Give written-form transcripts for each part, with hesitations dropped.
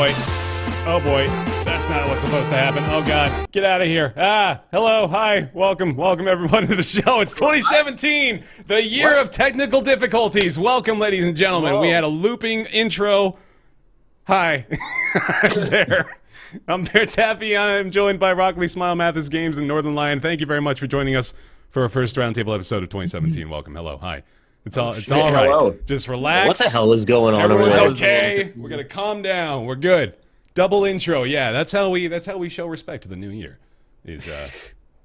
boy. Oh boy. That's not what's supposed to happen. Oh god. Get out of here. Hello, hi, welcome everyone to the show. It's 2017, the year of technical difficulties. Welcome, ladies and gentlemen. Whoa. We had a looping intro. Hi. I'm BaerTaffy. I'm joined by RockLeeSmile, MathasGames, and Northernlion. Thank you very much for joining us for our first Roundtable episode of 2017. Welcome. Hello. Hi. It's all right. Hello. Just relax. What the hell is going on Everyone's over there? okay. We're gonna calm down. We're good. Double intro. Yeah, that's how we show respect to the new year. Is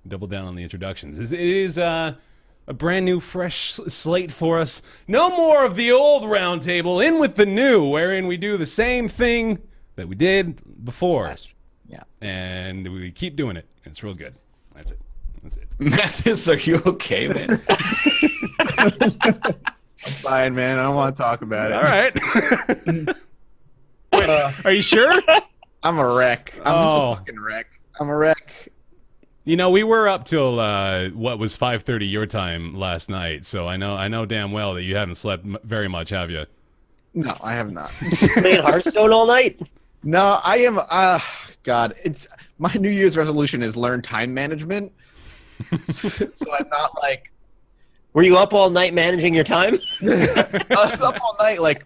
double down on the introductions. It is a brand new, fresh slate for us. No more of the old Roundtable. In with the new, wherein we do the same thing that we did before. Yeah. And we keep doing it. It's real good. That's it. That's it. Mathas, are you okay, man? I'm fine, man. I don't want to talk about it. All right. Wait, are you sure? I'm a wreck. I'm just a fucking wreck. I'm a wreck. You know, we were up till what was 5:30 your time last night, so I know damn well that you haven't slept very much, have you? No, I have not. Playing Hearthstone all night? No, I am. God, it's my New Year's resolution is learn time management. So I'm not like. Were you up all night managing your time? I was up all night, like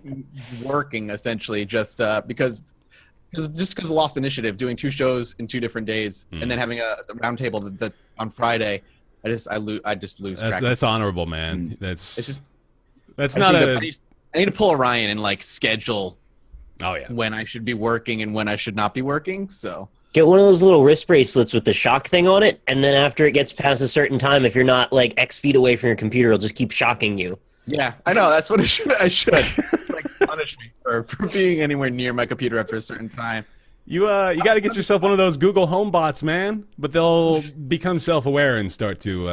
working essentially, just because of Lost Initiative, doing 2 shows in 2 different days, and then having a roundtable on Friday. I just lose track. That's honorable, man. That's not I need to pull Orion and like schedule. Oh yeah. When I should be working and when I should not be working. So get one of those little wrist bracelets with the shock thing on it, and then after it gets past a certain time, if you're not like X feet away from your computer, it'll just keep shocking you. Yeah, I know. That's what I should. Like punish me for being anywhere near my computer after a certain time. You got to get yourself one of those Google Home bots, man. But they'll become self-aware and start to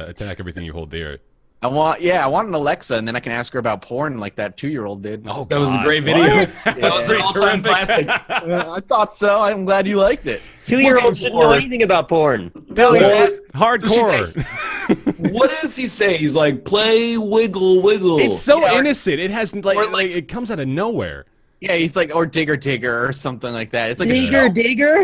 attack everything you hold dear. I want an Alexa, and then I can ask her about porn like that 2-year-old did. Oh, that was a great video. That was an all-time classic. I thought so. I'm glad you liked it. 2-year-olds shouldn't know anything about porn. Hardcore. What does he say? He's like, play, wiggle, wiggle. It's so innocent. It has like it comes out of nowhere. Yeah, he's like, or digger or something like that. It's like digger.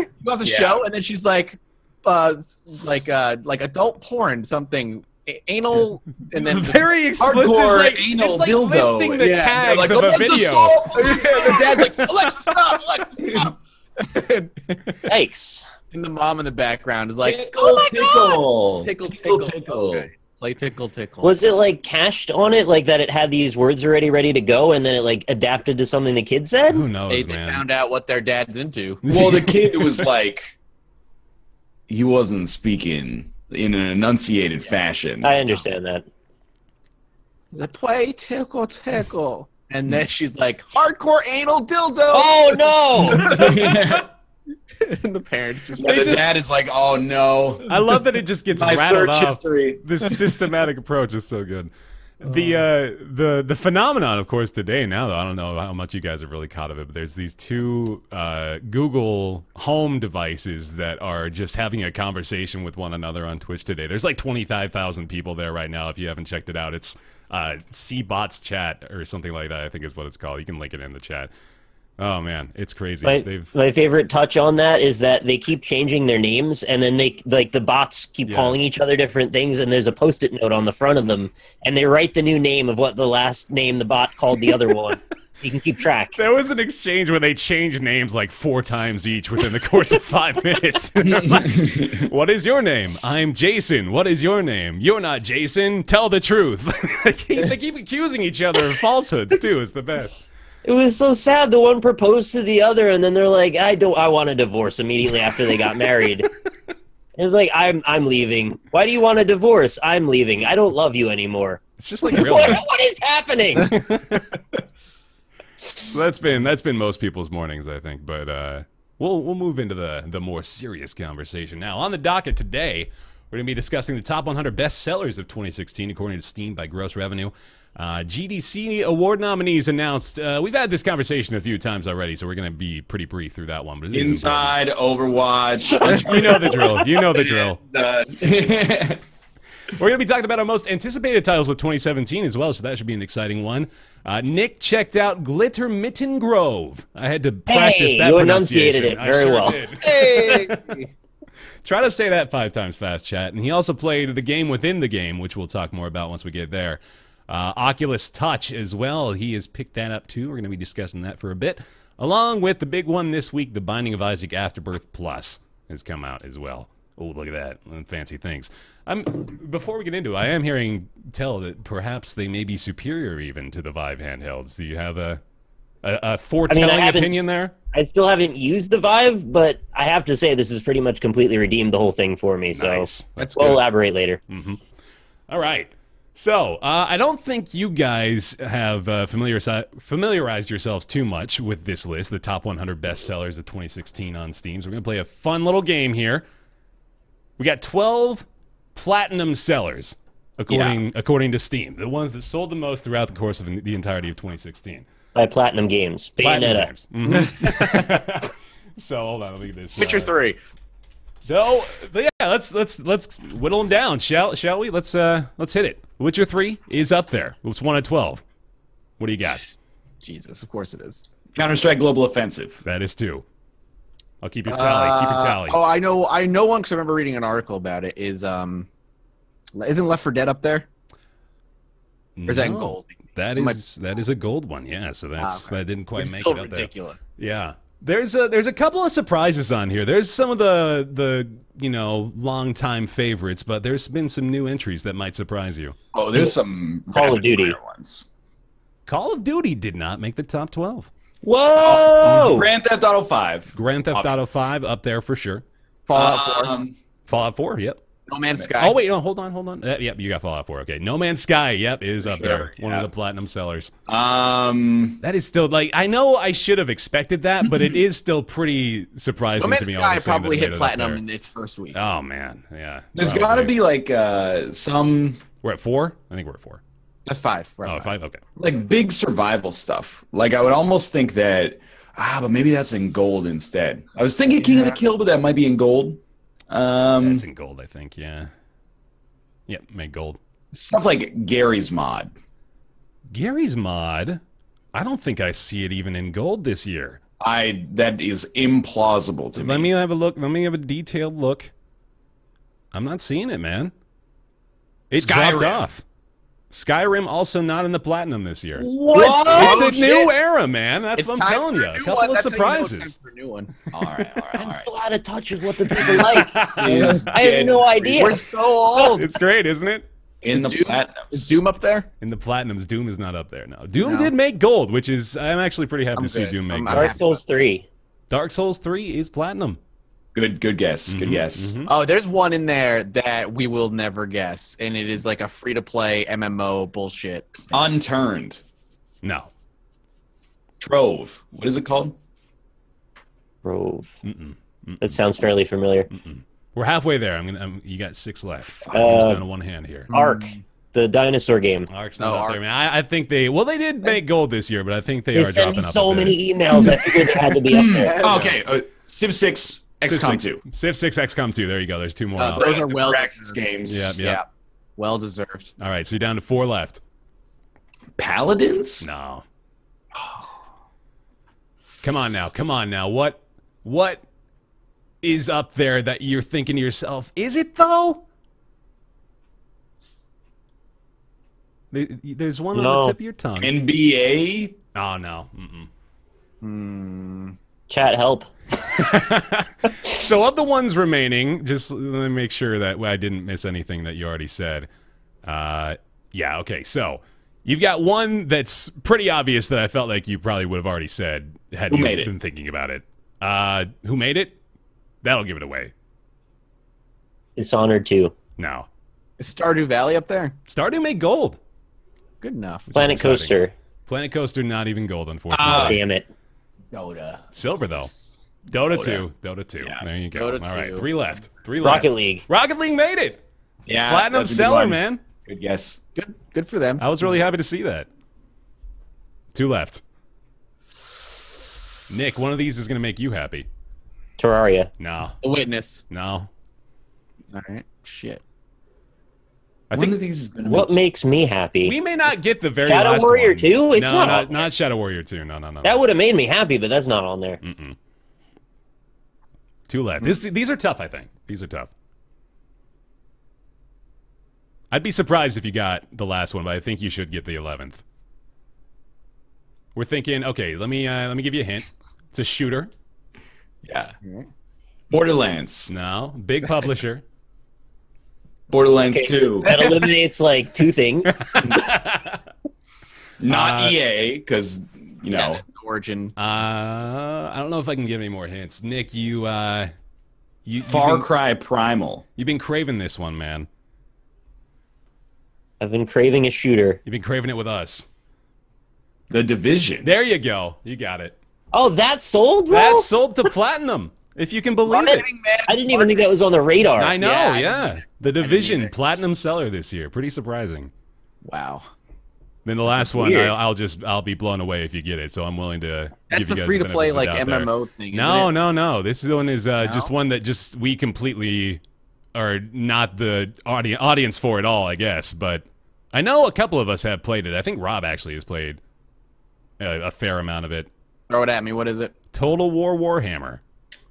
He wants a show, and then she's like adult porn, something. Anal, and then very explicit, like, anal it's like dildo. Listing the tags like, of a video. The dad's like, Alexa, stop! Alexa, stop! Yikes! And the mom in the background is like, tickle, oh my tickle. God! Tickle, Tickle, tickle, tickle. Okay. Play tickle, tickle. Was it like cached on it, like that it had these words already ready to go, and then it like adapted to something the kid said? Who knows, They man? found out what their dad's into. Well, the kid was like, he wasn't speaking in an enunciated fashion. I understand that. The play tickle, tickle. And then she's like, hardcore anal dildo! Oh, no! And the parents just... And the dad is like, oh, no. I love that it just gets My rattled search off. history. This systematic approach is so good. The phenomenon, of course, today now, though, I don't know how much you guys have really caught of it, but there's these 2 Google Home devices that are just having a conversation with one another on Twitch today. There's like 25,000 people there right now if you haven't checked it out. It's C-Bots Chat or something like that, I think is what it's called. You can link it in the chat. Oh, man, it's crazy. My favorite touch on that is that they keep changing their names, and then they like the bots keep calling each other different things, and there's a Post-it note on the front of them, and they write the new name of what the last name the bot called the other one. You can keep track. There was an exchange where they changed names like 4 times each within the course of 5 minutes. Like, what is your name? I'm Jason. What is your name? You're not Jason. Tell the truth. They keep accusing each other of falsehoods, too. It's the best. It was so sad. The one proposed to the other, and then they're like, I want a divorce immediately after they got married. It was like, I'm leaving. Why do you want a divorce? I'm leaving. I don't love you anymore. It's just like real life. What is happening? That's been most people's mornings, I think. But we'll move into the more serious conversation now. On the docket today, we're going to be discussing the top 100 best sellers of 2016 according to Steam by gross revenue. GDC Award nominees announced. We've had this conversation a few times already, so we're going to be pretty brief through that one. But it Inside, Overwatch. You know the drill. You know the drill. We're going to be talking about our most anticipated titles of 2017 as well, so that should be an exciting one. Nick checked out Glittermitten Grove. I had to practice that you pronunciation. enunciated it very well. Did. Hey! Try to say that 5 times fast, chat. And he also played the game within the game, which we'll talk more about once we get there. Oculus Touch as well. He has picked that up too. We're going to be discussing that for a bit. Along with the big one this week, The Binding of Isaac Afterbirth Plus has come out as well. Oh, look at that. Fancy things. Before we get into it, I am hearing tell that perhaps they may be superior even to the Vive handhelds. Do you have a foretelling opinion there? I still haven't used the Vive, but I have to say this has pretty much completely redeemed the whole thing for me. So we'll elaborate later. Mm-hmm. All right. So I don't think you guys have familiarized yourselves too much with this list, the top 100 bestsellers of 2016 on Steam. So we're going to play a fun little game here. We got 12 platinum sellers, according to Steam, the ones that sold the most throughout the course of the entirety of 2016. By Platinum Games. Bayonetta. Games. Mm-hmm. So hold on, let me get this. Witcher 3. So yeah, let's whittle them down, shall we? Let's hit it. Witcher 3 is up there. It's 1 of 12. What do you got? Jesus, of course it is. Counter-Strike Global Offensive. That is 2. I'll keep your tally. Keep your tally. Oh, I know one because I remember reading an article about it. Isn't Left 4 Dead up there? Or is that in gold? That is a gold one. Yeah, so that didn't quite make it up ridiculous. There. Yeah. There's a couple of surprises on here. There's some of the long-time favorites, but there's been some new entries that might surprise you. Oh, there's some Call of Duty ones. Call of Duty did not make the top 12. Whoa! Grand Theft Auto 5. Grand Theft Auto 5 up there for sure. Fallout 4. Fallout 4, yep. No Man's Sky. Oh, wait, no, hold on. Yep, you got Fallout 4. Okay. No Man's Sky, yep, is up there. One of the platinum sellers. That is still, I know I should have expected that, but it is still pretty surprising to me. No Man's Sky probably hit platinum in its first week. Oh, man, yeah. There's got to be, some... We're at 4? I think we're at 4. That's 5. We're at 5? Okay. Big survival stuff. I would almost think that, but maybe that's in gold instead. I was thinking King of the Kill, but that might be in gold. That's in gold, I think, yeah. Yep, made gold. Stuff like Gary's Mod. Gary's Mod? I don't think I see it even in gold this year. That is implausible to me. Let me have a look. Let me have a detailed look. I'm not seeing it, man. It dropped off. Skyrim also not in the platinum this year. What? It's a new era, man. That's what I'm telling you. A couple of surprises. All right. I'm so out of touch with what the people like. I have no idea. We're so old. It's great, isn't it? In the platinum. Is Doom up there? In the platinums, Doom is not up there now. Doom did make gold, which is I'm actually pretty happy to see Doom make gold. Dark Souls 3. Dark Souls 3 is platinum. Good guess. Good guess. Mm-hmm. Oh, there's one in there that we will never guess, and it is like a free-to-play MMO bullshit. Unturned. No. Trove. What is it called? Trove. That sounds fairly familiar. We're halfway there. You got 6 left. I'm just down to one hand here. Ark. The dinosaur game. Ark's not up there, man. I think they did make gold this year, but I think they are sent dropping me up so a bit. many emails. I figured they had to be up there. Okay. Civ 6. XCOM 2. Civ 6, XCOM 2. There you go. There's 2 more. Those are well-deserved games. Yeah. Well deserved. All right, so you're down to 4 left. Paladins? No. Come on now. What is up there that you're thinking to yourself? Is it though? There's one on the tip of your tongue. NBA? Oh no. Chat, help. So of the ones remaining, just let me make sure that I didn't miss anything that you already said. Yeah, okay. So you've got one that's pretty obvious that I felt like you probably would have already said had you been thinking about it. Who made it? That'll give it away. Dishonored 2. No. Is Stardew Valley up there? Stardew made gold. Good enough. Planet Coaster. Planet Coaster not even gold, unfortunately. Damn it. Dota. Silver though. Dota 2. Dota 2. Yeah. There you go. Dota All right, 2. 3 left. 3 left. Rocket League. Rocket League made it. Yeah. Platinum seller, man. Good guess. Good for them. I was really happy to see that. 2 left. Nick, one of these is going to make you happy. Terraria. No. The Witness. No. All right. Shit. I One think of these is gonna What makes me happy? we may not get the very Shadow last Warrior one. 2? It's no, not. not Shadow Warrior 2. No. That would have made me happy, but that's not on there. Two left. These are tough, I think. These are tough. I'd be surprised if you got the last one, but I think you should get the 11th. We're thinking, okay, let me give you a hint. It's a shooter. Yeah. Borderlands. No, big publisher. Borderlands Okay, 2. That eliminates like two things. Not EA, because, you know. Yeah, Origin. I don't know if I can give any more hints. Nick, you Far Cry Primal. You've been craving this one, man. I've been craving a shooter. You've been craving it with us. The Division. There you go. You got it. Oh, that sold well? That's sold to platinum, if you can believe it. I didn't even think that was on the radar. I know, Yeah, yeah. The Division, either. platinum seller this year. Pretty surprising. Wow. Then the last one, weird. I'll be blown away if you get it. So I'm willing to That's give you the guys free the to play benefit like of the doubt there. MMO thing. No. This one is just one that just we completely are not the audience for at all, I guess. But I know a couple of us have played it. I think Rob actually has played a fair amount of it. Throw it at me. What is it? Total War Warhammer.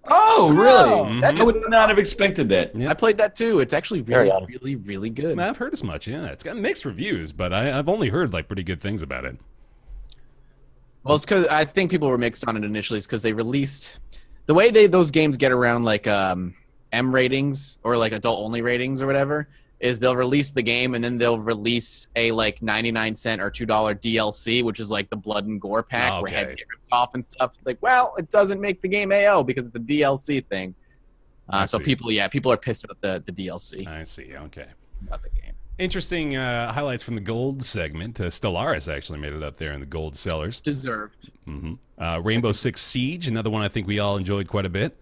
Oh, really? That I would not have expected that. Yep. I played that too. It's actually Very really, odd. really, really good. I've heard as much. Yeah, it's got mixed reviews, but I've only heard like pretty good things about it. Well, it's because I think people were mixed on it initially. It's because they released the way those games get around like M ratings or like adult only ratings or whatever is they'll release the game and then they'll release a like 99-cent or $2 DLC, which is like the blood and gore pack Oh, where okay. heads get ripped off and stuff. Like, well, it doesn't make the game AO because it's a DLC thing. I So see. people are pissed about the DLC I see. Okay. about the game. Interesting highlights from the gold segment. Stellaris actually made it up there in the gold sellers. Deserved. Rainbow Six Siege, another one I think we all enjoyed quite a bit.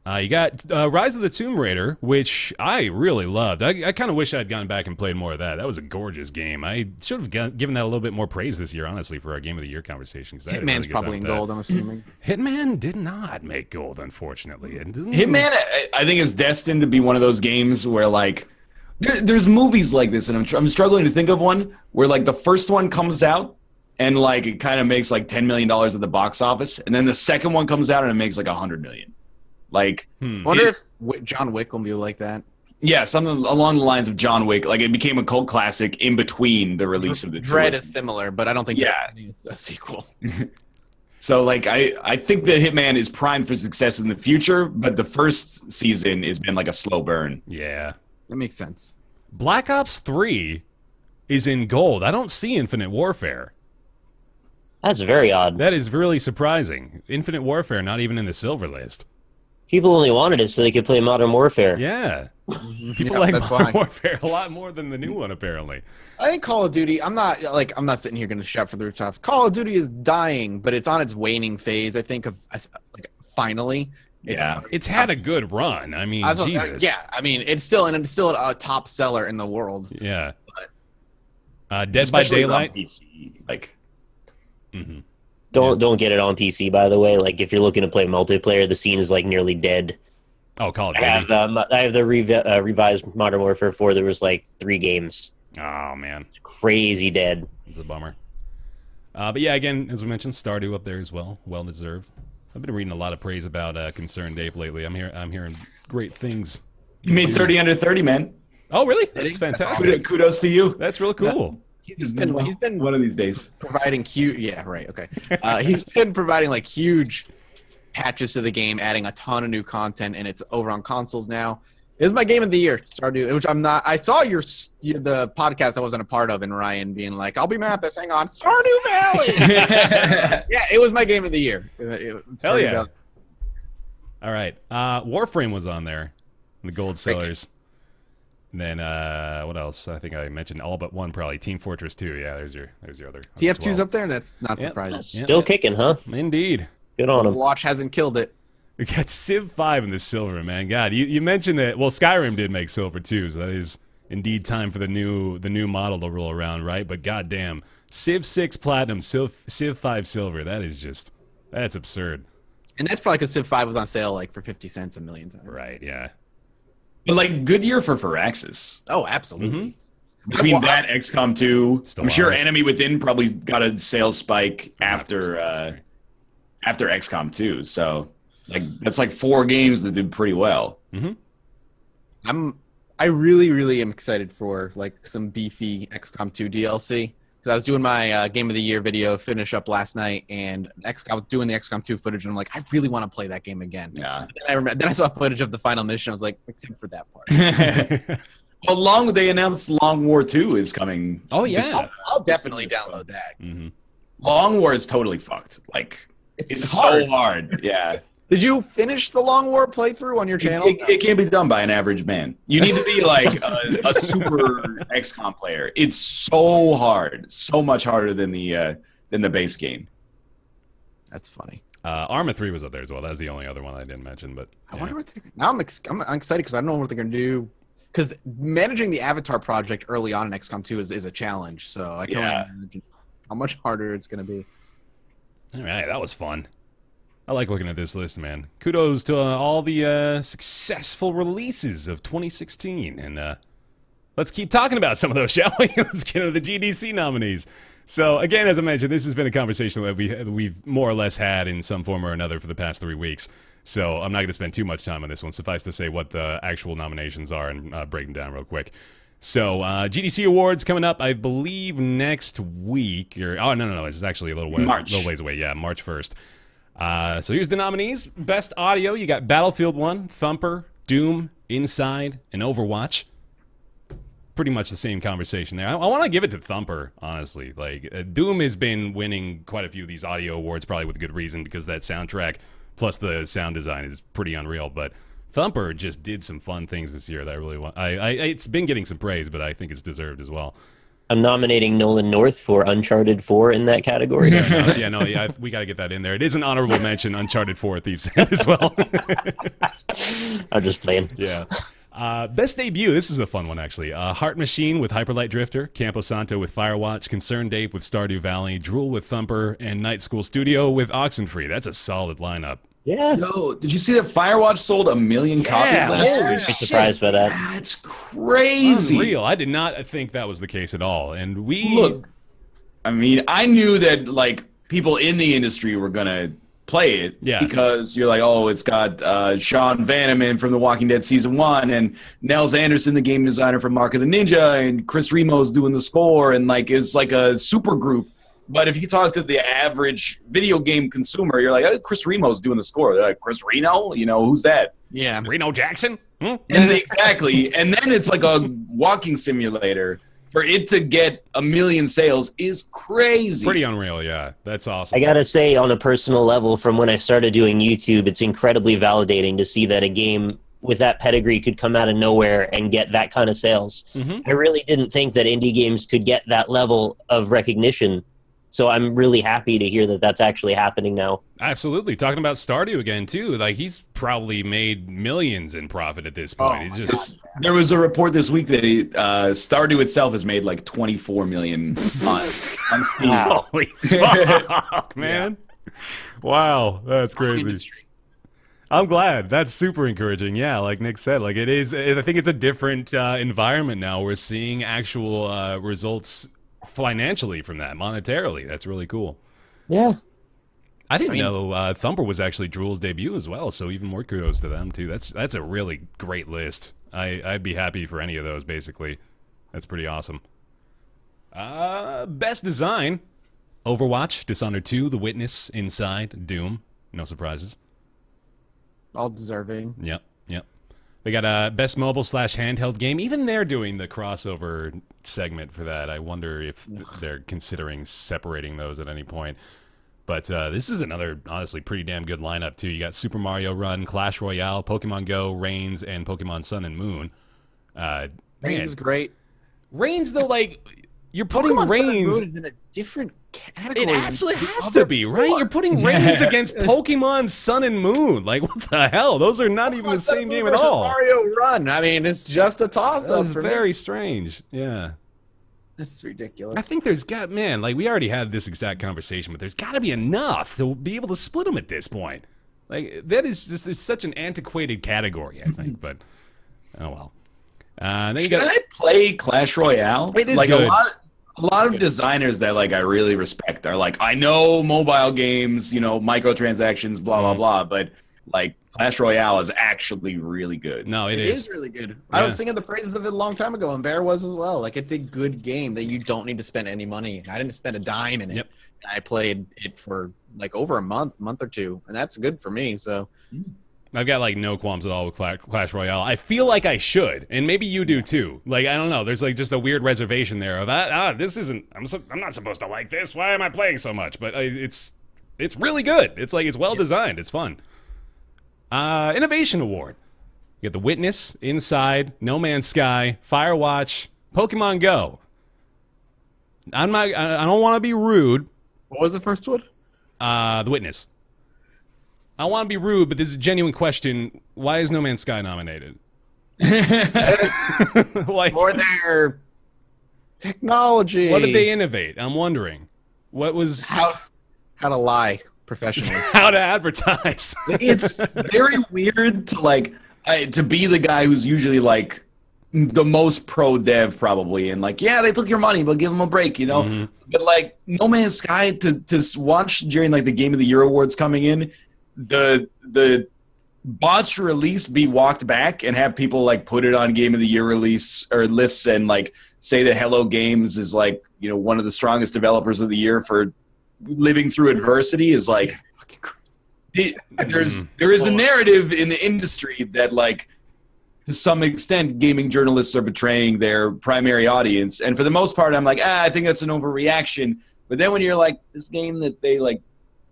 You got Rise of the Tomb Raider, which I really loved. I kind of wish I'd gone back and played more of that. That was a gorgeous game. I should have given that a little bit more praise this year, honestly, for our Game of the Year conversation. 'Cause I had a really Hitman's good probably in time with gold, I'm assuming. that. Hitman did not make gold, unfortunately. It doesn't- Hitman, I think, is destined to be one of those games where, like, there's movies like this, and I'm struggling to think of one where, like, the first one comes out and, like, it kind of makes, like, $10 million at the box office, and then the second one comes out and it makes, like, $100 million. Like, Wonder if John Wick will be like that. yeah, something along the lines of John Wick. Like, it became a cult classic in between the release of the two. Dread is similar, but I don't think Yeah. that's a sequel. So, like, I think that Hitman is primed for success in the future, but the first season has been, like, a slow burn. Yeah. That makes sense. Black Ops 3 is in gold. I don't see Infinite Warfare. That's very odd. That is really surprising. Infinite Warfare not even in the silver list. People only wanted it so they could play Modern Warfare. Yeah. People Yeah, like that's Modern why. Warfare a lot more than the new one, apparently. I think Call of Duty. I'm not sitting here going to shout for the rooftops. Call of Duty is dying, but it's on its waning phase. I think of like finally. Yeah. It's had a good run. I mean, Jesus. Yeah, I mean, it's still a top seller in the world. Yeah. Dead by Especially on Daylight. PC. Like, Don't get it on PC, by the way. Like, if you're looking to play multiplayer, the scene is like nearly dead. Oh, Call of I Duty. have the revised Modern Warfare 4. There was like 3 games. Oh, man. Crazy dead. It's a bummer. But yeah, again, as we mentioned, Stardew up there as well. Well deserved. I've been reading a lot of praise about Concerned Ape lately. I'm hearing great things. you made 30 under 30 man. Oh, really? That's That's fantastic. Kudos to you. That's real cool. He's been one of these days. providing huge. Yeah, right. Okay. He's been providing like huge patches to the game, adding a ton of new content, and it's over on consoles now. It is my game of the year, Stardew, which I'm not. I saw the podcast I wasn't a part of, and Ryan being like, "I'll be Mathas, hang on, Stardew Valley." Yeah, it was my game of the year. Hell yeah. All right. Warframe was on there in the gold sellers. And then what else? I think I mentioned all but one probably. Team Fortress 2. Yeah, there's your other. TF2's up there. That's not surprising. Still kicking, huh? Indeed. Good on them. Watch hasn't killed it. We got Civ 5 in the silver, man. God, you mentioned that. Well, Skyrim did make silver too, so that is indeed time for the new model to roll around, right? But goddamn, Civ 6 platinum, Civ 5 silver. That's absurd. And that's probably because Civ 5 was on sale like for 50 cents a million times. Right? Yeah. But like, good year for Firaxis. Oh, absolutely. Between that, XCOM 2, Still I'm sure ours. Enemy Within probably got a sales spike after XCOM 2. So like that's like 4 games that did pretty well. I really am excited for like some beefy XCOM 2 DLC. Because I was doing my Game of the Year video finish up last night, and I was doing the XCOM 2 footage, and I'm like, I really want to play that game again. Yeah. Then I saw footage of the final mission. I was like, except for that part. Well, they announced Long War 2 is coming. Oh, yeah. I'll definitely download that. Long War is totally fucked. Like, it's hard. so hard. Yeah. Did you finish the Long War playthrough on your channel? It can't be done by an average man. You need to be like a super XCOM player. It's so hard, so much harder than the base game. That's funny. Arma 3 was up there as well. That's the only other one I didn't mention. But I wonder what now I'm excited because I don't know what they're gonna do. Because managing the Avatar project early on in XCOM 2 is a challenge. So I can only imagine how much harder it's gonna be. All right, that was fun. I like looking at this list, man. Kudos to all the successful releases of 2016. And let's keep talking about some of those, shall we? Let's get into the GDC nominees. So, again, as I mentioned, this has been a conversation that we've more or less had in some form or another for the past 3 weeks. So I'm not going to spend too much time on this one. Suffice to say what the actual nominations are and break them down real quick. So, GDC Awards coming up, I believe, next week. No. It's actually a little ways away. Yeah, March 1st. So here's the nominees. Best Audio, you got Battlefield 1, Thumper, Doom, Inside, and Overwatch. Pretty much the same conversation there. I want to give it to Thumper, honestly. Like, Doom has been winning quite a few of these audio awards, probably with good reason, because that soundtrack plus the sound design is pretty unreal. But Thumper just did some fun things this year that I really want. It's been getting some praise, but I think it's deserved as well. I'm nominating Nolan North for Uncharted 4 in that category. We got to get that in there. It is an honorable mention, Uncharted 4 Thief's End as well. I'm just playing. Yeah. Best debut. This is a fun one, actually. Heart Machine with Hyperlight Drifter, Campo Santo with Firewatch, Concerned Ape with Stardew Valley, Drool with Thumper, and Night School Studio with Oxenfree. That's a solid lineup. Yeah. Yo, did you see that Firewatch sold 1 million copies last year? I'm surprised by that. That's crazy. Unreal. I did not think that was the case at all. And Look, I mean, I knew that, like, people in the industry were going to play it because you're like, oh, it's got Sean Vanneman from The Walking Dead Season 1 and Nels Anderson, the game designer from Mark of the Ninja, and Chris Remo's doing the score, and, like, it's like a super group. But if you talk to the average video game consumer, you're like, oh, Chris Remo's doing the score. They're like, Chris Reno? You know, who's that? Yeah. Reno Jackson? Exactly. And then it's like a walking simulator. For it to get 1 million sales is crazy. Pretty unreal, yeah. That's awesome. I gotta say, on a personal level, from when I started doing YouTube, it's incredibly validating to see that a game with that pedigree could come out of nowhere and get that kind of sales. I really didn't think that indie games could get that level of recognition. So I'm really happy to hear that that's actually happening now. Absolutely. Talking about Stardew again, too. Like, he's probably made millions in profit at this point. He's just... There was a report this week that Stardew itself has made like 24 million on Steam. Holy fuck, man. Wow, that's crazy. I'm glad. That's super encouraging. Yeah, like Nick said, like it is. I think it's a different environment now. We're seeing actual results financially from that, monetarily. That's really cool. Yeah. I didn't know Thumper was actually Drool's debut as well, so even more kudos to them, too. That's a really great list. I'd be happy for any of those, basically. That's pretty awesome. Best design. Overwatch, Dishonored 2, The Witness, Inside, Doom. No surprises. All deserving. Yep. They got a best mobile / handheld game. Even they're doing the crossover segment for that. I wonder if they're considering separating those at any point. But this is another, honestly, pretty damn good lineup, too. You got Super Mario Run, Clash Royale, Pokemon Go, Reigns, and Pokemon Sun and Moon. Reigns is great. Reigns, though, like, you're putting Pokemon Sun and Reigns... Moon is in a different category. It absolutely has to be, right? You're putting Reigns against Pokemon Sun and Moon. Like, what the hell? Those are not even the same game at all. Mario Run. I mean, it's just a toss-up. That's very strange. Yeah. That's ridiculous. I think there's got, man, like, we already had this exact conversation, but there's got to be enough to be able to split them at this point. Like, that is just, it's such an antiquated category, I think, but Oh well. Then you Should got. I play Clash Royale? It is like good. A lot of designers that like I really respect are like, I know mobile games, you know, microtransactions, blah blah blah, but like Clash Royale is actually really good. No, It is really good. I was singing the praises of it a long time ago, and Bear was as well. Like, it's a good game that you don't need to spend any money. I didn't spend a dime in it. Yep. I played it for like over a month or two, and that's good for me. So I've got like no qualms at all with Clash Royale. I feel like I should, and maybe you do too. Like, I don't know. There's like just a weird reservation there of this isn't. I'm not supposed to like this. Why am I playing so much? But it's really good. It's like it's well designed. It's fun. Innovation Award. You got The Witness, Inside, No Man's Sky, Firewatch, Pokemon Go. I don't want to be rude. what was the first one? The Witness. I want to be rude, but this is a genuine question. Why is No Man's Sky nominated? Like, For their technology. what did they innovate? I'm wondering. What was How to lie professionally. how to advertise? It's very weird to like to be the guy who's usually like the most pro dev probably, and like, yeah, they took your money, but give them a break, you know. But like No Man's Sky to watch during like the Game of the Year awards coming in, the botched release be walked back and have people like put it on Game of the Year release or lists and like say that Hello Games is like, you know, one of the strongest developers of the year for living through adversity is like there is a narrative in the industry that like to some extent gaming journalists are betraying their primary audience, and for the most part I'm like, I think that's an overreaction. But then when you're like, this game that they like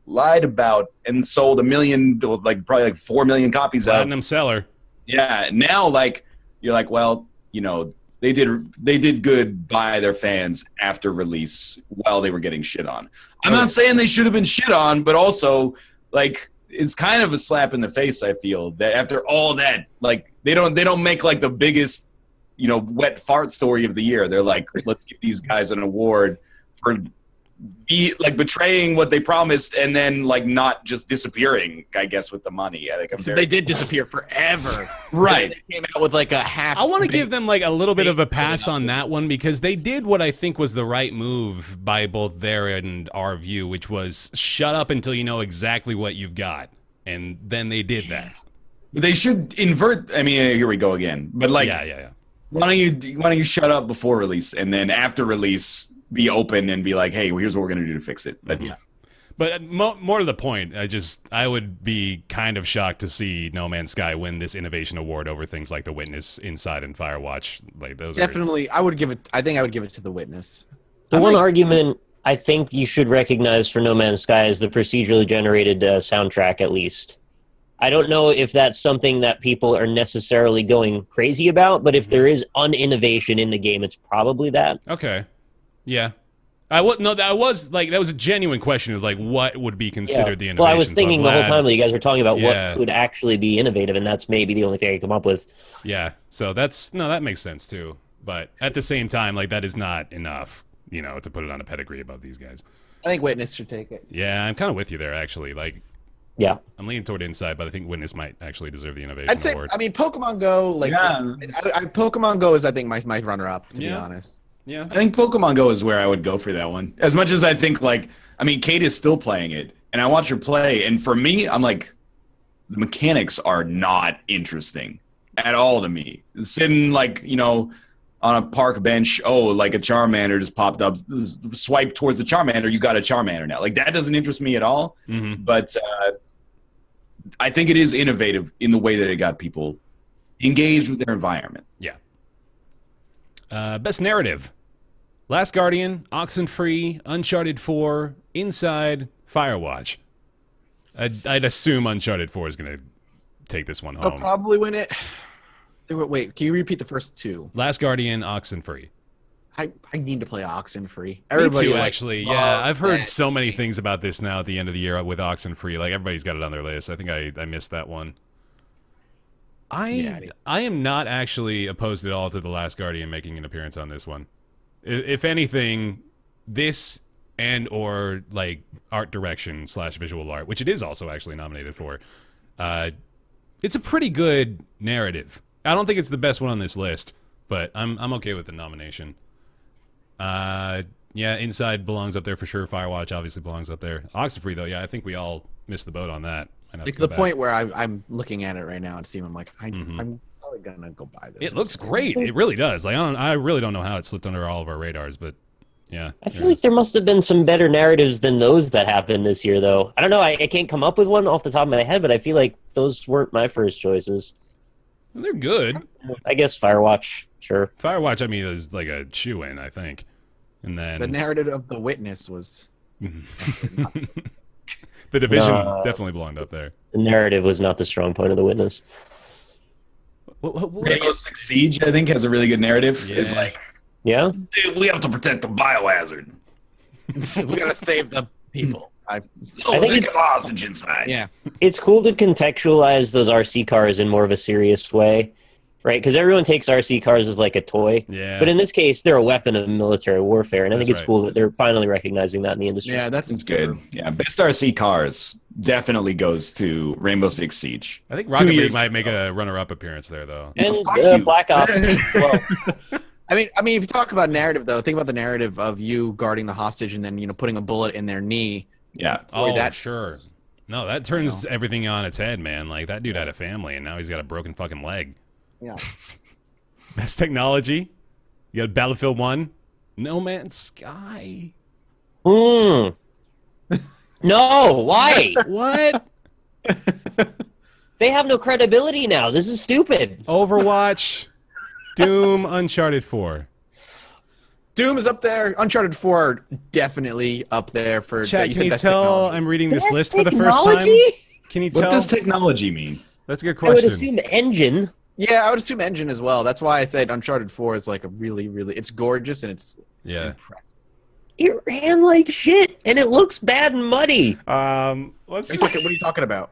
lied about and sold 1 million, like probably like 4 million copies of, Platinum seller. yeah, now like you're like, well, you know, they did good by their fans after release while they were getting shit on. I'm not saying they should have been shit on, but also like it's kind of a slap in the face, I feel, that after all that, like they don't make like the biggest, you know, wet fart story of the year. They're like, let's give these guys an award for betraying what they promised and then like not just disappearing, I guess, with the money. I think They did disappear forever. Right. They came out with like a half. I want to give them like a little bit of a pass on that one because they did what I think was the right move by both their and our view, which was shut up until you know exactly what you've got. And then they did that. They should invert. I mean, here we go again. But like, yeah. Why don't you shut up before release and then after release be open and be like, hey, well, here's what we're gonna do to fix it. But yeah. But more to the point, I would be kind of shocked to see No Man's Sky win this innovation award over things like The Witness, Inside, and Firewatch. Like those Definitely, I think I would give it to The Witness. The one argument I think you should recognize for No Man's Sky is the procedurally generated soundtrack, at least. I don't know if that's something that people are necessarily going crazy about, but if there is un-innovation in the game, it's probably that. Okay. Yeah. That was a genuine question of like what would be considered the innovation. Well, I was thinking the whole time that you guys were talking about Yeah. what could actually be innovative, and that's maybe the only thing I can come up with. Yeah. So that makes sense too. But at the same time, like that is not enough, you know, to put it on a pedigree above these guys. I think Witness should take it. Yeah, I'm kind of with you there actually. Like Yeah. I'm leaning toward Inside, but I think Witness might actually deserve the innovation I'd say, award. I mean, Pokemon Go, like, Yeah. Pokemon Go is, I think, my runner-up, to be honest. Yeah. I think Pokemon Go is where I would go for that one. As much as I think, like, I mean, Kate is still playing it, and I watch her play, and for me, I'm like, the mechanics are not interesting at all to me. Sitting, like, you know, on a park bench, like a Charmander just popped up, swipe towards the Charmander, you got a Charmander now. Like, that doesn't interest me at all, but I think it is innovative in the way that it got people engaged with their environment. Yeah. Best narrative. Last Guardian, Oxenfree, Uncharted 4, Inside, Firewatch. I'd assume Uncharted 4 is going to take this one I'll home. probably win it. Wait, can you repeat the first two? Last Guardian, Oxenfree. I need to play Oxenfree. Me too, like, actually. Yeah, loves I've heard that so many game. things about this now at the end of the year with Oxenfree. Like, everybody's got it on their list. I think I missed that one. I am not actually opposed at all to The Last Guardian making an appearance on this one. If anything, this and or like art direction / visual art, which it is also actually nominated for, it's a pretty good narrative. I don't think it's the best one on this list, but I'm okay with the nomination. Yeah, Inside belongs up there for sure. Firewatch obviously belongs up there. Oxenfree, though, yeah, I think we all missed the boat on that. It's the point where I'm looking at it right now and Steam. I'm like, I'm probably gonna go buy this. It looks great. It really does. Like I really don't know how it slipped under all of our radars, but yeah. I feel like there must have been some better narratives than those that happened this year, though. I don't know. I can't come up with one off the top of my head, but I feel like those weren't my first choices. They're good. I guess Firewatch, sure. Firewatch, I mean, is like a shoe-in, I think. And then the narrative of The Witness was. The Division definitely belonged up there. The narrative was not the strong point of The Witness. Rainbow Six Siege, I think, has a really good narrative. Yeah. It's like, yeah, we have to protect the biohazard. We gotta save the people. I think it's hostage inside. Yeah, it's cool to contextualize those RC cars in more of a serious way, right? Because everyone takes RC cars as like a toy. Yeah. But in this case, they're a weapon of military warfare, and I think That's it's cool that they're finally recognizing that in the industry. yeah, that's good. Yeah, best RC cars definitely goes to Rainbow Six Siege. I think 2 Rocket years League might make a runner-up appearance there, though. And Fuck you. Black Ops. Well, I mean, if you talk about narrative, though, think about the narrative of you guarding the hostage and then putting a bullet in their knee. Yeah. Oh, that sure. No, that turns everything on its head, man. Like, that dude had a family, and now he's got a broken fucking leg. Yeah. Best technology? You got Battlefield 1? No Man's Sky. no, why? What? They have no credibility now. This is stupid. Overwatch, Doom, Uncharted 4. Doom is up there. Uncharted 4 definitely up there for. Chat, you can you best tell technology. I'm reading this Best list for the first time? technology? Can you tell? What does technology mean? That's a good I would question. assume engine. Yeah, I would assume engine as well. That's why I said Uncharted 4 is like a really, really. It's gorgeous and it's impressive. It ran like shit, and it looks bad and muddy. Let's What are you talking about?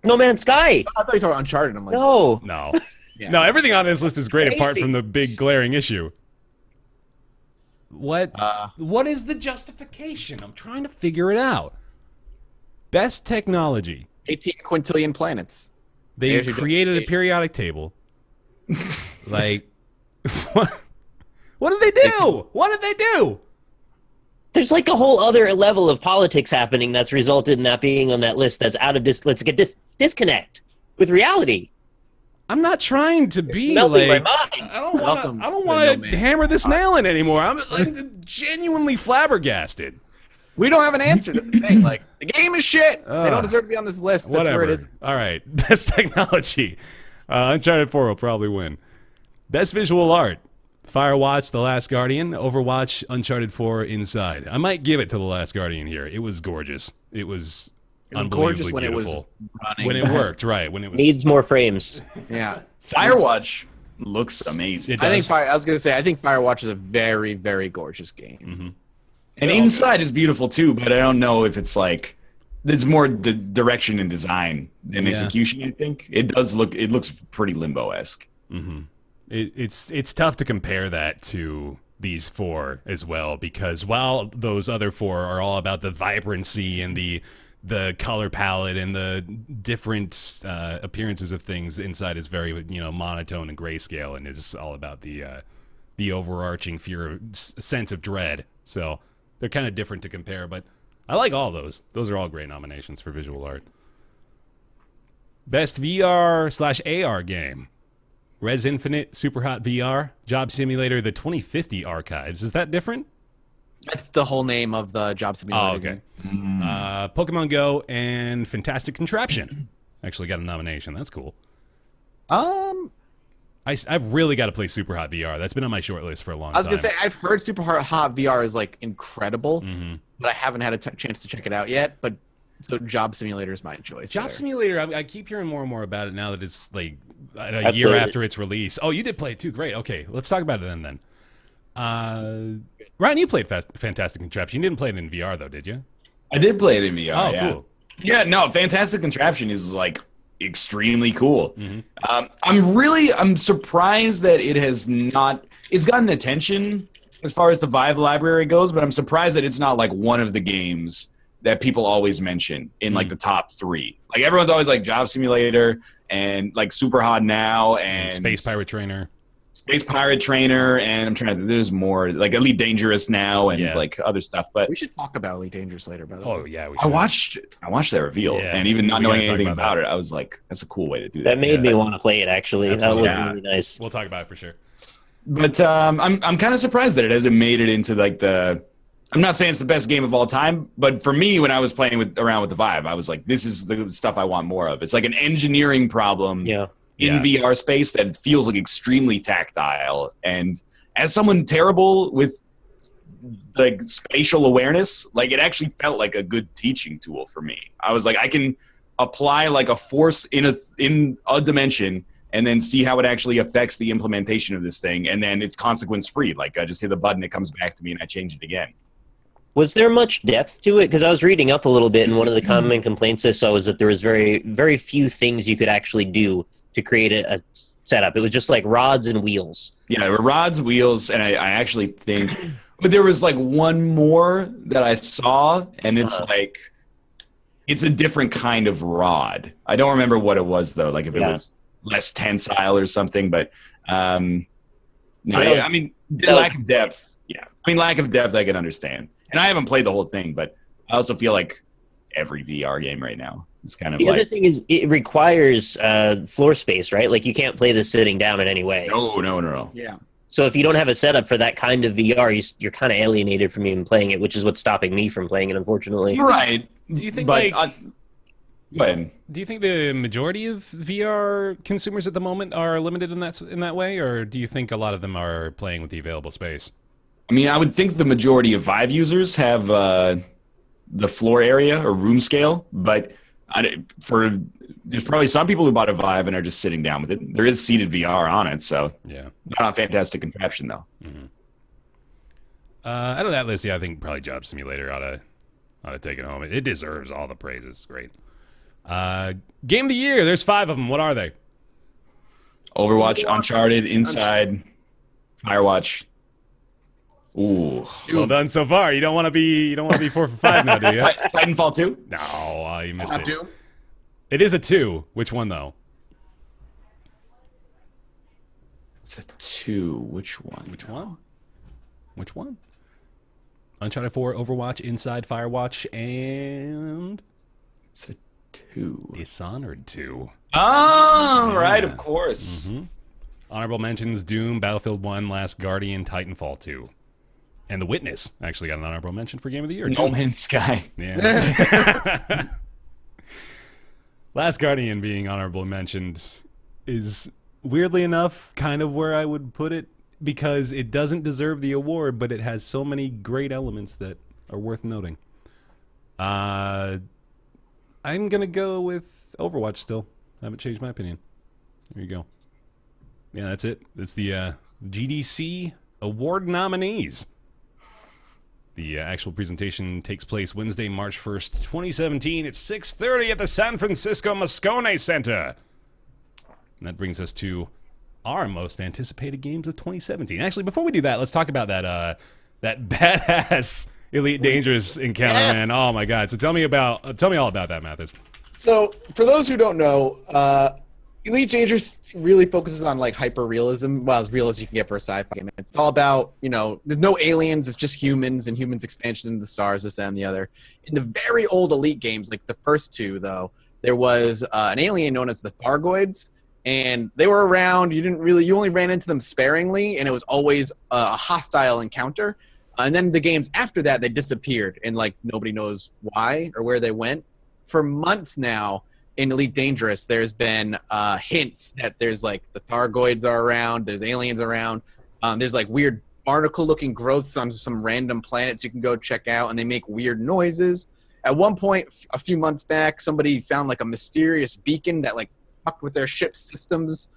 No Man's Sky. I thought you were talking about Uncharted. I'm like, No. No. Yeah. No, everything on this list is great apart Crazy. from the big glaring issue. What is the justification? I'm trying to figure it out. Best technology. 18 quintillion planets. They There's your created a justification. periodic table. Like, what did they do? What did they do? There's like a whole other level of politics happening that's resulted in that being on that list that's out of let's get disconnect with reality. I'm not trying to be Melting like. my mind. I don't Welcome want. I don't to want No to Man's hammer this nail in anymore. I'm like, genuinely flabbergasted. We don't have an answer. That's the thing. Like, the game is shit. They Ugh. don't deserve to be on this list. That's Whatever. where it is. All right. Best technology. Uncharted 4 will probably win. Best visual art. Firewatch, The Last Guardian, Overwatch, Uncharted 4, Inside. I might give it to The Last Guardian here. It was gorgeous. It was Gorgeous unbelievably when beautiful. it was running. When it worked, right. When it was. Needs more frames. Yeah. Firewatch looks amazing. It I think does. I was gonna say I think Firewatch is a very, very gorgeous game. Mm-hmm. And Inside is beautiful too, but I don't know if it's like there's more direction and design than Yeah. execution. I think it does look. It looks pretty limbo-esque. Mm-hmm. It's tough to compare that to these four as well, because while those other four are all about the vibrancy and the color palette and the different appearances of things, Inside is very monotone and grayscale and is all about the overarching sense of dread. So they're kind of different to compare, but I like all those. Those are all great nominations for visual art. Best VR/AR game. Res Infinite, Superhot VR, Job Simulator, the 2050 Archives. Is that different? That's the whole name of the Job Simulator. Oh, okay. game. Pokemon Go and Fantastic Contraption. Actually got a nomination. That's cool. I've really got to play Superhot VR. That's been on my short list for a long time. I was gonna say I've heard Superhot VR is like incredible, Mm-hmm. but I haven't had a chance to check it out yet. But so Job Simulator is my choice. Job there. Simulator, I keep hearing more and more about it now that it's like a I've year played after its release. Oh, you did play it too. Great. Okay, let's talk about it then. Ryan, you played Fantastic Contraption. You didn't play it in VR though, did you? I did play it in VR. Oh, yeah. cool. Yeah, no, Fantastic Contraption is like extremely cool. Mm-hmm. I'm surprised that it's gotten attention as far as the Vive library goes, but I'm surprised that it's not like one of the games that people always mention in like the top 3. Like everyone's always like Job Simulator and like Super Hot Now and Space Pirate Trainer. Space Pirate Trainer, and I'm trying to. There's more like Elite Dangerous now and like other stuff. But we should talk about Elite Dangerous later. By the way. Oh yeah, we should. I watched that reveal, and even not knowing anything about it, I was like, "That's a cool way to do that." That made me want to play it. Actually, that looked really nice. We'll talk about it for sure. But I'm kind of surprised that it hasn't made it into like the. I'm not saying it's the best game of all time, but for me, when I was playing around with the Vive, I was like, "This is the stuff I want more of." It's like an engineering problem. In VR space that feels like extremely tactile. And as someone terrible with like spatial awareness, like it actually felt like a good teaching tool for me. I was like, I can apply like a force in a dimension and then see how it actually affects the implementation of this thing. And then it's consequence free. Like I just hit the button, it comes back to me and I change it again. Was there much depth to it? Because I was reading up a little bit, and one of the common complaints I saw was that there was very, very few things you could actually do to create a setup. It was just like rods and wheels. Yeah, there were rods, wheels, and I actually think... But there was like one more that I saw, and it's like... It's a different kind of rod. I don't remember what it was, though. Like if it was less tensile or something, but... lack of depth. Yeah. I mean, lack of depth I can understand. And I haven't played the whole thing, but I also feel like every VR game right now is kind of the other thing is it requires floor space, right? Like you can't play this sitting down in any way. No. Yeah. So if you don't have a setup for that kind of VR, you're kind of alienated from even playing it, which is what's stopping me from playing it, unfortunately. Right. Do you think go ahead. Do you think the majority of VR consumers at the moment are limited in that way, or do you think a lot of them are playing with the available space? I mean, I would think the majority of Vive users have the floor area or room scale, but there's probably some people who bought a Vive and are just sitting down with it. There is seated VR on it, so not a fantastic contraption though. Mm-hmm. Out of that list, I think probably Job Simulator ought to take it home. It deserves all the praises. Great. Game of the year. There's 5 of them. What are they? Overwatch, Uncharted, Inside, Firewatch. Ooh, well done so far. You don't want to be 4 for 5 now, do you? Titanfall 2? No, you missed it. 2? It is a 2. Which one though? It's a 2. Which one? Which one? Uncharted 4, Overwatch, Inside, Firewatch, and it's a 2. Dishonored 2. Oh, right, of course. Mm-hmm. Honorable mentions: Doom, Battlefield 1, Last Guardian, Titanfall 2. And The Witness actually got an honorable mention for Game of the Year. No Man's Sky. Yeah. Last Guardian being honorable mentioned is, weirdly enough, kind of where I would put it, because it doesn't deserve the award, but it has so many great elements that are worth noting. I'm going to go with Overwatch still. I haven't changed my opinion. There you go. Yeah, that's it. It's the GDC Award Nominees. The actual presentation takes place Wednesday, March 1st, 2017 at 6:30 at the San Francisco Moscone Center. And that brings us to our most anticipated games of 2017. Actually, before we do that, let's talk about that badass Elite Dangerous encounter, man. Oh my God! So tell me all about that, Mathas. So for those who don't know, Elite Dangerous really focuses on like hyper realism, well, as real as you can get for a sci-fi game. It's all about, there's no aliens, it's just humans and humans expansion into the stars, this, that, and the other. In the very old Elite games, like the first 2, though, there was an alien known as the Thargoids, and they were around. You only ran into them sparingly, and it was always a hostile encounter. And then the games after that, they disappeared, and like nobody knows why or where they went. For months now, in Elite Dangerous, there's been hints that there's like the Thargoids are around, there's aliens around, there's like weird barnacle-looking growths on some random planets you can go check out, and they make weird noises. At one point, a few months back, somebody found like a mysterious beacon that like fucked with their ship's systems.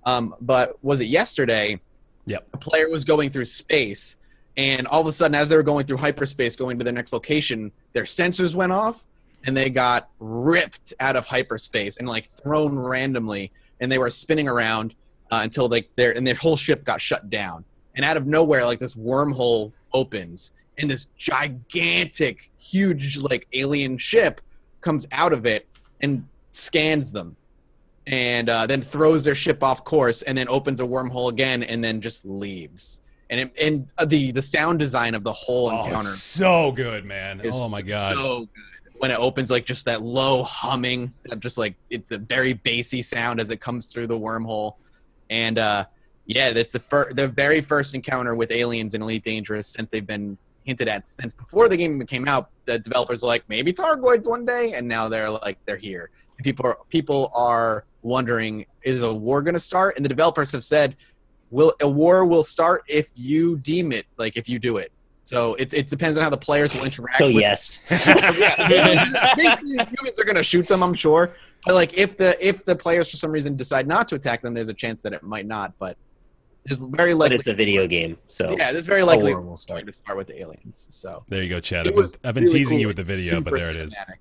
But was it yesterday? Yep. A player was going through space, and all of a sudden, as they were going through hyperspace, going to their next location, their sensors went off, and they got ripped out of hyperspace and like thrown randomly, and they were spinning around until their whole ship got shut down. And out of nowhere, like this wormhole opens, and this gigantic, huge, like, alien ship comes out of it and scans them, and then throws their ship off course, and then opens a wormhole again, and then just leaves. And the sound design of the whole encounter it's so good, man. Oh my god, so good. When it opens, like, just that low humming, just like it's a very bassy sound as it comes through the wormhole, and yeah, that's the very first encounter with aliens in Elite Dangerous since they've been hinted at since before the game even came out. The developers were like, maybe Thargoids one day, and now they're here. And people are wondering, is a war going to start? And the developers have said, a war will start if you deem it, like if you do it. So it depends on how the players will interact. So with yes. Basically, humans are going to shoot them, I'm sure. But like if the players for some reason decide not to attack them, there's a chance that it might not. But there's very likely. But it's a video game, so yeah, there's very likely a war will start to start with the aliens. So there you go, Chad. It was I've been really teasing cool, you with the video, but there it is. cinematic.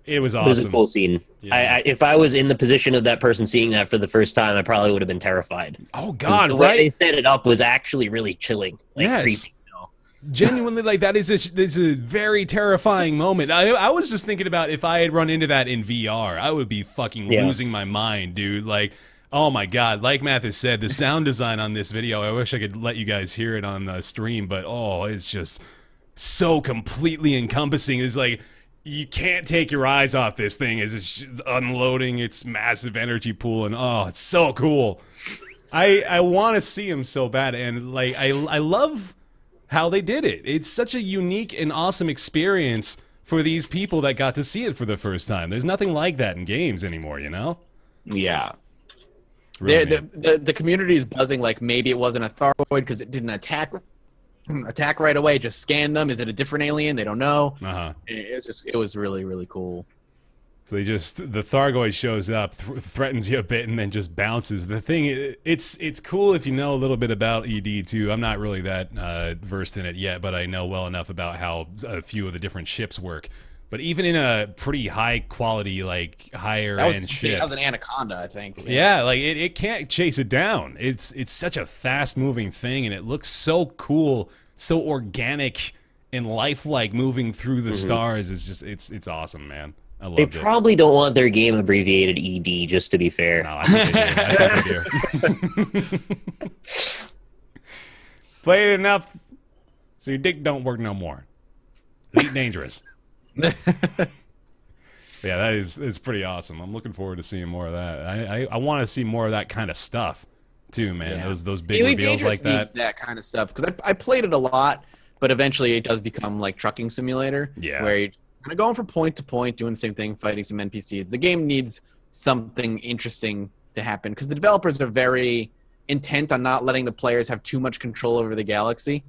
It was It awesome. was a cool scene. Yeah. If I was in the position of that person seeing that for the first time, I probably would have been terrified. Oh 'Cause God, the way they right? set it up was actually really chilling, like Yes. creepy. You know? Genuinely, like that is a very terrifying moment. I was just thinking about if I had run into that in VR, I would be fucking Yeah. losing my mind, dude. Like, oh my god, like Mathas said, the sound design on this video, I wish I could let you guys hear it on the stream, but oh, it's just so completely encompassing. It's like you can't take your eyes off this thing as it's unloading its massive energy pool, and oh, it's so cool. I want to see him so bad, and like I love how they did it. It's such a unique and awesome experience for these people that got to see it for the first time. There's nothing like that in games anymore, you know? Yeah. Really, The community is buzzing like maybe it wasn't a Thargoid because it didn't attack right away. Just scan them. Is it a different alien? They don't know. uh-huh. It was really, really cool. So the Thargoid shows up, threatens you a bit, and then just bounces. The thing, it's cool if you know a little bit about ED too. I'm not really that versed in it yet, but I know well enough about how a few of the different ships work. But even in a pretty high quality, like higher end ship, that was an Anaconda, I think. yeah, like it can't chase it down. It's such a fast moving thing, and it looks so cool, so organic and lifelike, moving through the stars. It's just it's awesome, man. I loved They it. probably don't want their game abbreviated ED, just to be fair. No, I think they do. I think they do. Play it enough so your dick don't work no more. Elite Dangerous. Yeah, it's pretty awesome. I'm looking forward to seeing more of that. I want to see more of that kind of stuff too, man. Yeah. Those big Elite reveals Dangerous like that. needs that kind of stuff because I played it a lot, but eventually it does become like trucking simulator. Yeah. Where you're kind of going from point to point, doing the same thing, fighting some NPCs. The game needs something interesting to happen because the developers are very intent on not letting the players have too much control over the galaxy.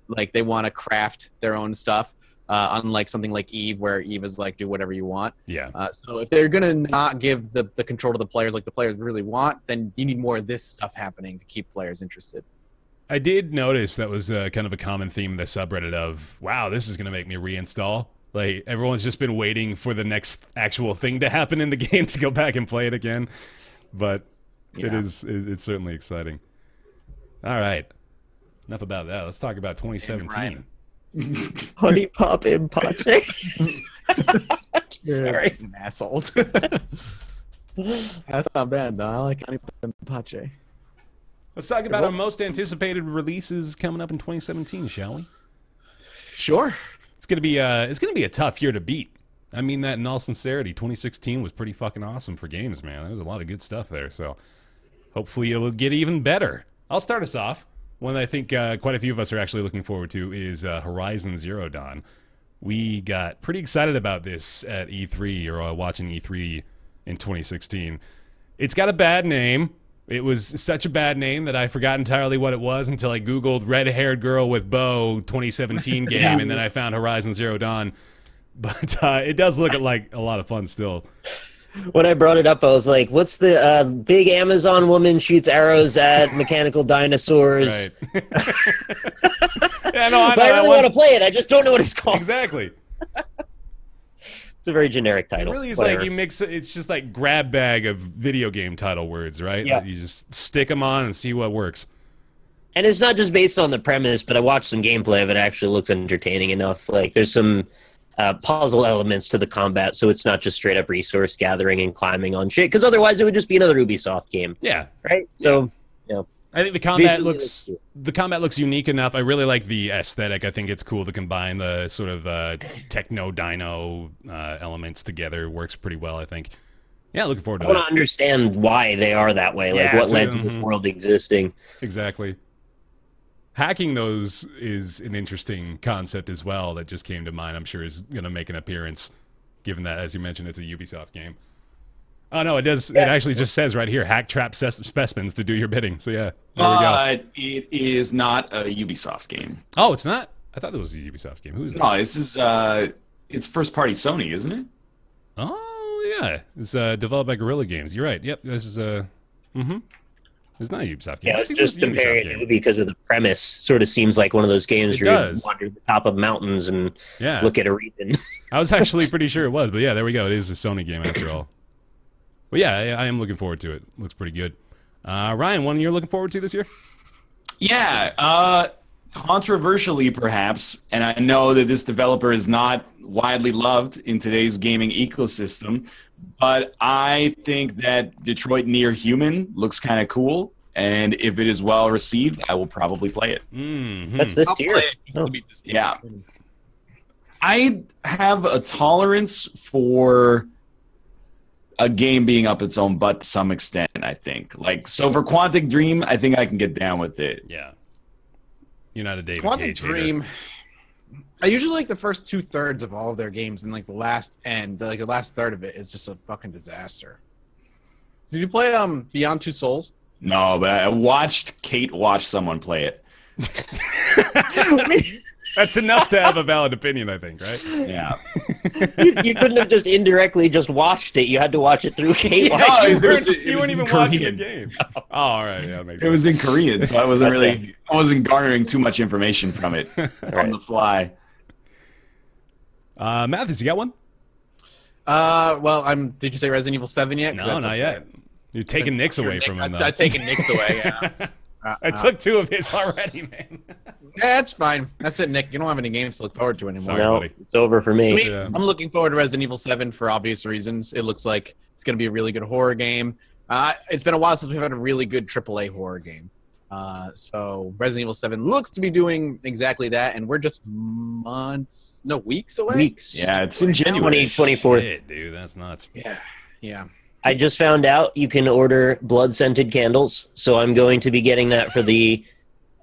Like they want to craft their own stuff. Unlike something like Eve, where Eve is like, do whatever you want. Yeah. So if they're going to not give the control to the players like the players really want, then you need more of this stuff happening to keep players interested. I did notice that was kind of a common theme in the subreddit of, wow, this is going to make me reinstall. Like, everyone's just been waiting for the next actual thing to happen in the game to go back and play it again. But Yeah. it's certainly exciting. All right. Enough about that. Let's talk about 2017. Honey Pop and Pache. Sorry. An asshole. That's not bad, though. I like Honey Pache. Let's talk about our most anticipated releases coming up in 2017, shall we? Sure. It's gonna be a tough year to beat. I mean that in all sincerity. 2016 was pretty fucking awesome for games, man. There was a lot of good stuff there. So hopefully it'll get even better. I'll start us off. One that I think quite a few of us are actually looking forward to is Horizon Zero Dawn. We got pretty excited about this at E3 or watching E3 in 2016. It's got a bad name. It was such a bad name that I forgot entirely what it was until I Googled red-haired girl with bow 2017 game, and then I found Horizon Zero Dawn. But it does look like a lot of fun still. When I brought it up, I was like, what's the big Amazon woman shoots arrows at mechanical dinosaurs? Right. Yeah, no, I But I know. really want to play it. I just don't know what it's called. Exactly. It's a very generic It title. really is Whatever. like you mix. It's just like grab bag of video game title words, right? Yeah. That you just stick them on and see what works. And it's not just based on the premise, but I watched some gameplay of it. Actually looks entertaining enough. Like there's some puzzle elements to the combat, so it's not just straight up resource gathering and climbing on shit. Because otherwise, it would just be another Ubisoft game. Yeah. Right. So, you know, I think the combat looks unique enough. I really like the aesthetic. I think it's cool to combine the sort of techno dino elements together. Works pretty well, I think. Yeah, looking forward to I want to understand why they are that way. Like what led to the world existing. Exactly. Hacking those is an interesting concept as well that just came to mind. I'm sure is going to make an appearance, given that, as you mentioned, it's a Ubisoft game. Oh, no, it does. Yeah. It actually just says right here, hack trap specimens to do your bidding. So, yeah, there we go. It is not a Ubisoft game. Oh, it's not? I thought it was a Ubisoft game. Who is this? No, this is it's first-party Sony, isn't it? Oh, yeah. It's developed by Guerrilla Games. You're right. Yep, this is it's not a Ubisoft game. Yeah, it's just comparing it because of the premise. Sort of seems like one of those games where you wander to the top of mountains and look at a region. I was actually pretty sure it was, but yeah, there we go. It is a Sony game after all. But yeah, I am looking forward to it. Looks pretty good. Ryan, one you're looking forward to this year? Yeah, controversially perhaps, and I know that this developer is not widely loved in today's gaming ecosystem, but I think that Detroit Near Human looks kind of cool, and if it is well received, I will probably play it. Mm-hmm. That's this year. Yeah. I have a tolerance for a game being up its own butt to some extent, I think. Like, so for Quantic Dream, I think I can get down with it. Yeah. You're not a David Quantic Cage Dream. hater. I usually like the first 2/3 of all of their games, and like the last third of it is just a fucking disaster. Did you play Beyond Two Souls? No, but I watched Kate watch someone play it. That's enough to have a valid opinion, I think, right? Yeah. You couldn't have just indirectly just watched it. You had to watch it through Kate. No, you weren't even watching the game. Oh, all right. Yeah, that makes sense. It was in Korean, so I wasn't garnering too much information from it on the fly. Mathas, you got one? Well, did you say Resident Evil 7 yet? No, not yet. You're taking Nick's away from him, though. I'm taking Nick's away, yeah. I took 2 of his already, man. Yeah, that's fine. That's it, Nick. You don't have any games to look forward to anymore. Sorry, buddy. It's over for me. Yeah. I'm looking forward to Resident Evil 7 for obvious reasons. It looks like it's going to be a really good horror game. It's been a while since we've had a really good AAA horror game. So Resident Evil 7 looks to be doing exactly that, and we're just weeks away? Weeks. Yeah, it's in January. 24th. Shit, dude, that's nuts. Yeah. I just found out you can order blood-scented candles, so I'm going to be getting that for the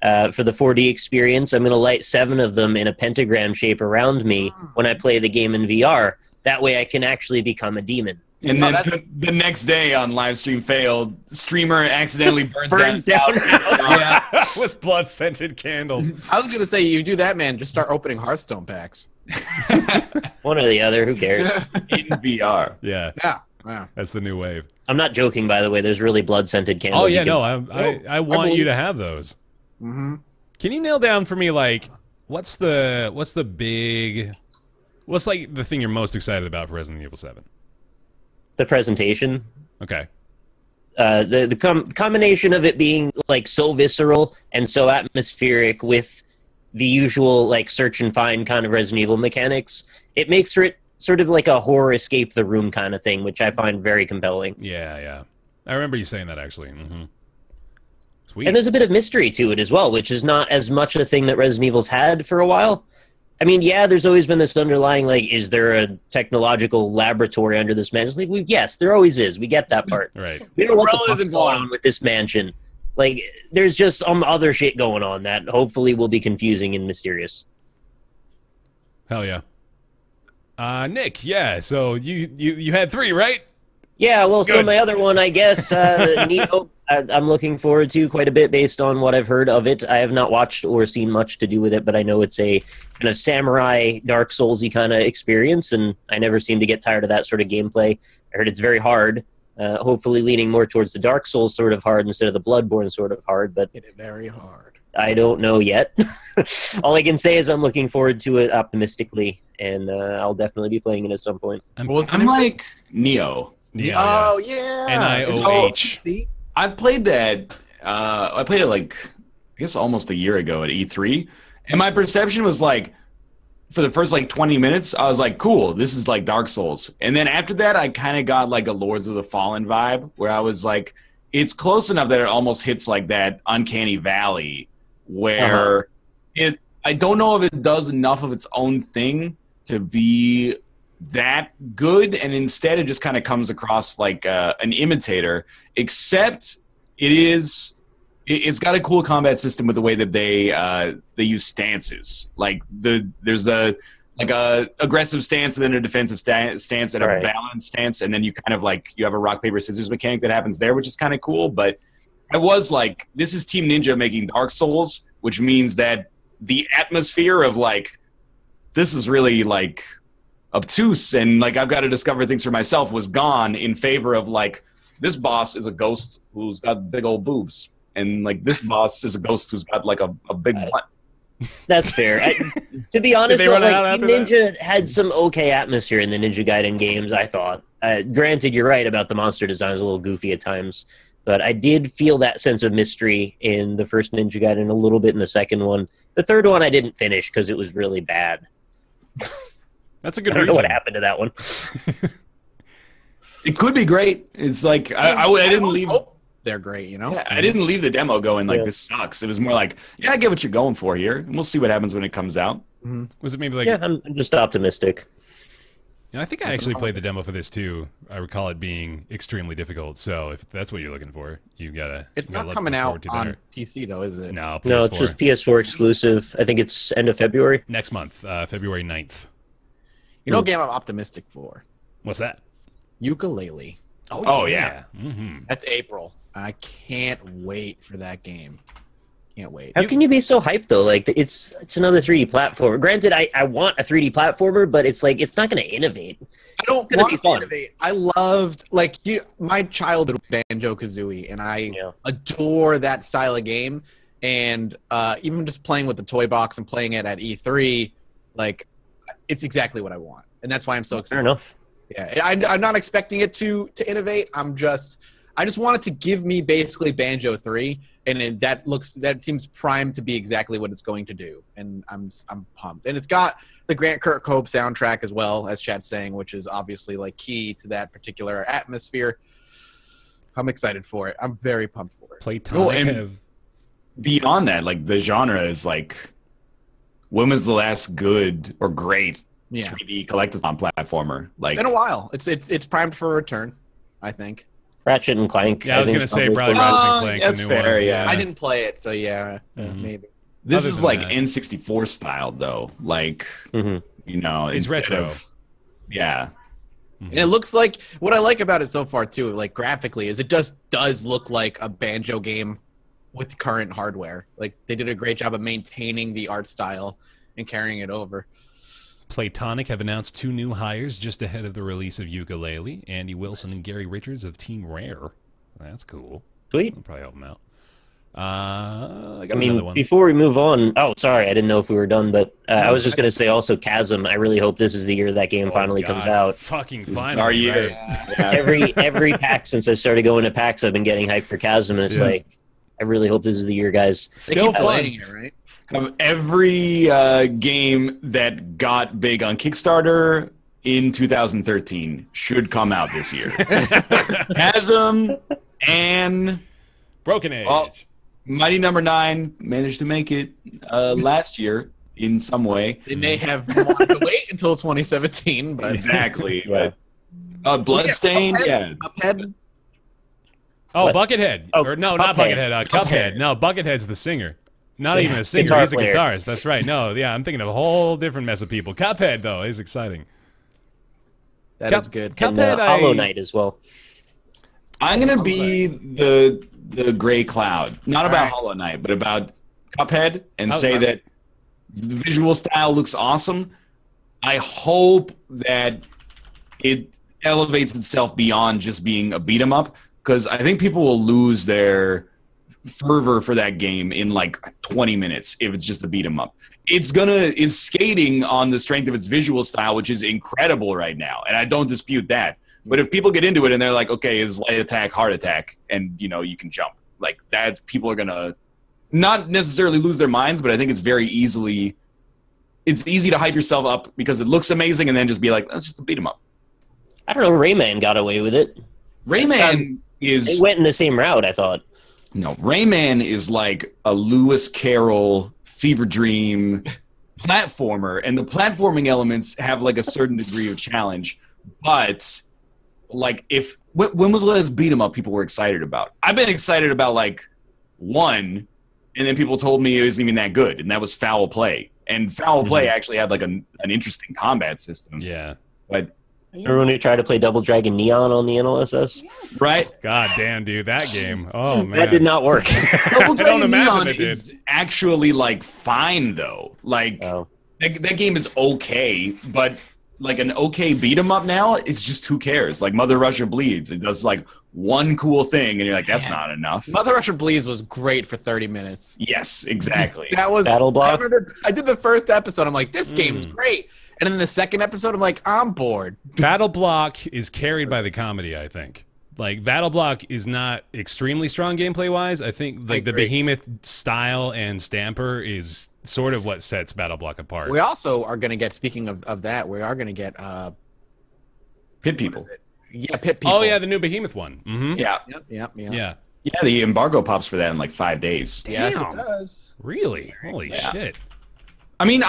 4D experience. I'm going to light 7 of them in a pentagram shape around me when I play the game in VR. That way I can actually become a demon. And then the next day on Livestream Failed, streamer accidentally burns down. Yeah. With blood-scented candles. I was going to say, you do that, man, just start opening Hearthstone packs. One or the other, who cares? In VR. Yeah. Yeah. That's the new wave. I'm not joking, by the way. There's really blood-scented candles. Oh, yeah, no, I want you to have those. Mm-hmm. Can you nail down for me, like, what's the thing you're most excited about for Resident Evil 7? The presentation. Okay. The combination of it being, like, so visceral and so atmospheric with the usual, like, search and find kind of Resident Evil mechanics, it makes for it sort of like a horror escape the room kind of thing, which I find very compelling. Yeah. I remember you saying that, actually. Mm-hmm. Sweet. And there's a bit of mystery to it as well, which is not as much a thing that Resident Evil's had for a while. I mean, yeah, there's always been this underlying, like, is there a technological laboratory under this mansion? Like, yes, there always is. We get that part. Right. We don't know what the fuck's going on with this mansion. Like, there's just some other shit going on that hopefully will be confusing and mysterious. Hell yeah. Nick, yeah, so you had 3, right? Yeah, well, Good. So my other one, I guess, Neo, I'm looking forward to quite a bit based on what I've heard of it. I have not watched or seen much to do with it, but I know it's a kind of samurai Dark Souls-y kind of experience, and I never seem to get tired of that sort of gameplay. I heard it's very hard, hopefully leaning more towards the Dark Souls sort of hard instead of the Bloodborne sort of hard, but It is very hard. I don't know yet. All I can say is I'm looking forward to it optimistically, and I'll definitely be playing it at some point. I'm like Neo. Oh, yeah. NIOH. I played that. I played it like guess almost a year ago at E3, and my perception was like, for the first like 20 minutes, I was like, cool, this is like Dark Souls. And then after that, I kind of got like a Lords of the Fallen vibe, where I was like, it's close enough that it almost hits like that uncanny valley where I don't know if it does enough of its own thing to be that good, and instead it just kind of comes across like an imitator, except it's got a cool combat system with the way that they use stances. Like there's a aggressive stance and then a defensive stance and a balanced stance, and then you kind of like you have a rock paper scissors mechanic that happens there, which is kind of cool. But I was like, this is Team Ninja making Dark Souls, which means that the atmosphere of like this is really like obtuse and like I've got to discover things for myself was gone in favor of like this boss is a ghost who's got big old boobs. And, like, this boss is a ghost who's got, like, a big butt. That's fair. To be honest, though, like, Team Ninja had some okay atmosphere in the Ninja Gaiden games, I thought. Granted, you're right about the monster design is a little goofy at times. But I did feel that sense of mystery in the first Ninja Gaiden, a little bit in the second one. The third one I didn't finish because it was really bad. That's a good I don't reason. know what happened to that one. It could be great. It's like, I didn't leave... They're great, you know? Yeah, I didn't leave the demo going like, this sucks. It was more like, yeah, I get what you're going for here, and we'll see what happens when it comes out. Mm-hmm. Was it maybe like... Yeah, I'm just optimistic. I think I actually played the demo for this, too. I recall it being extremely difficult, so if that's what you're looking for, you gotta... It's not coming out on PC, though, is it? No, PS4. No, it's just PS4 exclusive. I think it's end of February. Next month, February 9th. You know what game I'm optimistic for? What's that? Ukulele. Oh yeah. Mm-hmm. That's April. I can't wait for that game. Can't wait. How can you be so hyped though? Like it's another 3D platformer. Granted, I want a 3D platformer, but it's like it's not going to innovate. I don't want to innovate. I loved my childhood was Banjo-Kazooie, and I adore that style of game. And even just playing with the toy box and playing it at E3, like it's exactly what I want, and that's why I'm so excited. Fair enough. Yeah, I'm not expecting it to innovate. I just want it to give me basically Banjo 3, and that seems primed to be exactly what it's going to do, and I'm pumped. And it's got the Grant Kirkhope soundtrack as well, as Chad's saying, which is obviously like key to that particular atmosphere. I'm excited for it. I'm very pumped for it. Playtonic. Beyond that, like the genre is like, when was the last good or great 3D collectathon platformer? Like, it's been a while. It's primed for a return, I think. Ratchet and Clank. Yeah, I was going to say probably Ratchet and Clank. That's the new fair, one. yeah. I didn't play it, so maybe. This Other is than like that. N64 style, though. Like, you know, It's instead retro. Yeah. And it looks like, what I like about it so far too, like graphically, is it just does look like a Banjo game with current hardware. Like they did a great job of maintaining the art style and carrying it over. Playtonic have announced 2 new hires just ahead of the release of Ukulele. Andy Wilson and Gary Richards of Team Rare. That's cool. Sweet. I'll probably help them out. I got another one. Before we move on, sorry, I didn't know if we were done, but I was just going to say also Chasm. I really hope this is the year that game finally comes out. Fucking This is finally. our year. Right? Every PAX since I started going to PAX, I've been getting hyped for Chasm, and it's like, I really hope this is the year, guys. They Still keep fun. delaying it, right? Of every game that got big on Kickstarter in 2013 should come out this year. Chasm and Broken Age. Well, Mighty Number 9 managed to make it last year in some way. They may have wanted to wait until 2017, but Exactly. Yeah. But Bloodstained, Cuphead? yeah. Cuphead? Oh, What? Buckethead. Oh, Or no, not Cuphead. Buckethead. Cuphead. No, Buckethead's the singer. Not even a singer. Guitar He's a player. guitarist. That's right. No, yeah, I'm thinking of a whole different mess of people. Cuphead, though, is exciting. That is good. And Cuphead, Hollow Knight as well. I'm going to be the gray cloud. Not about Alright. Hollow Knight, but about Cuphead and Oh, say nice. that the visual style looks awesome. I hope that it elevates itself beyond just being a beat 'em up, because I think people will lose their fervor for that game in like 20 minutes if it's just a beat 'em up. It's skating on the strength of its visual style, which is incredible right now, and I don't dispute that. But if people get into it and they're like, okay, it's light attack, heart attack, and you know you can jump like that, people are gonna not necessarily lose their minds, but I think it's easy to hype yourself up because it looks amazing and then just be like, let's just beat 'em up. I don't know. Rayman got away with it. Rayman They went in the same route, I thought. No, Rayman is like a Lewis Carroll fever dream platformer, and the platforming elements have like a certain degree of challenge. But like, when was the last beat 'em up people were excited about? I've been excited about like one, and then people told me it wasn't even that good, and that was Foul Play. And Foul Play actually had like an interesting combat system. Yeah, but. Remember when we tried to play Double Dragon Neon on the NLSS? Right? God damn, dude, that game. Oh man, That did not work. Double I don't Dragon imagine Neon it did. is actually like fine though. Like that game is okay, but like an okay beat 'em up now, it's just who cares? Like Mother Russia Bleeds, it does like one cool thing, and you're like, that's not enough. Mother Russia Bleeds was great for 30 minutes. Yes, exactly. That was Battle Block? I remember I did the first episode. I'm like, this game's great. And then the second episode, I'm like, I'm bored. Battle Block is carried by the comedy, I think. Like, Battle Block is not extremely strong gameplay-wise. I think like the Behemoth style and Stamper is sort of what sets Battle Block apart. We also are going to get, speaking of that, we are going to get Pit People. Yeah, Pit People. Oh, yeah, the new Behemoth one. Mm-hmm. Yeah. Yep. Yeah. Yeah, the embargo pops for that in like 5 days. Yes, Damn. it does. Really? Holy shit. I mean,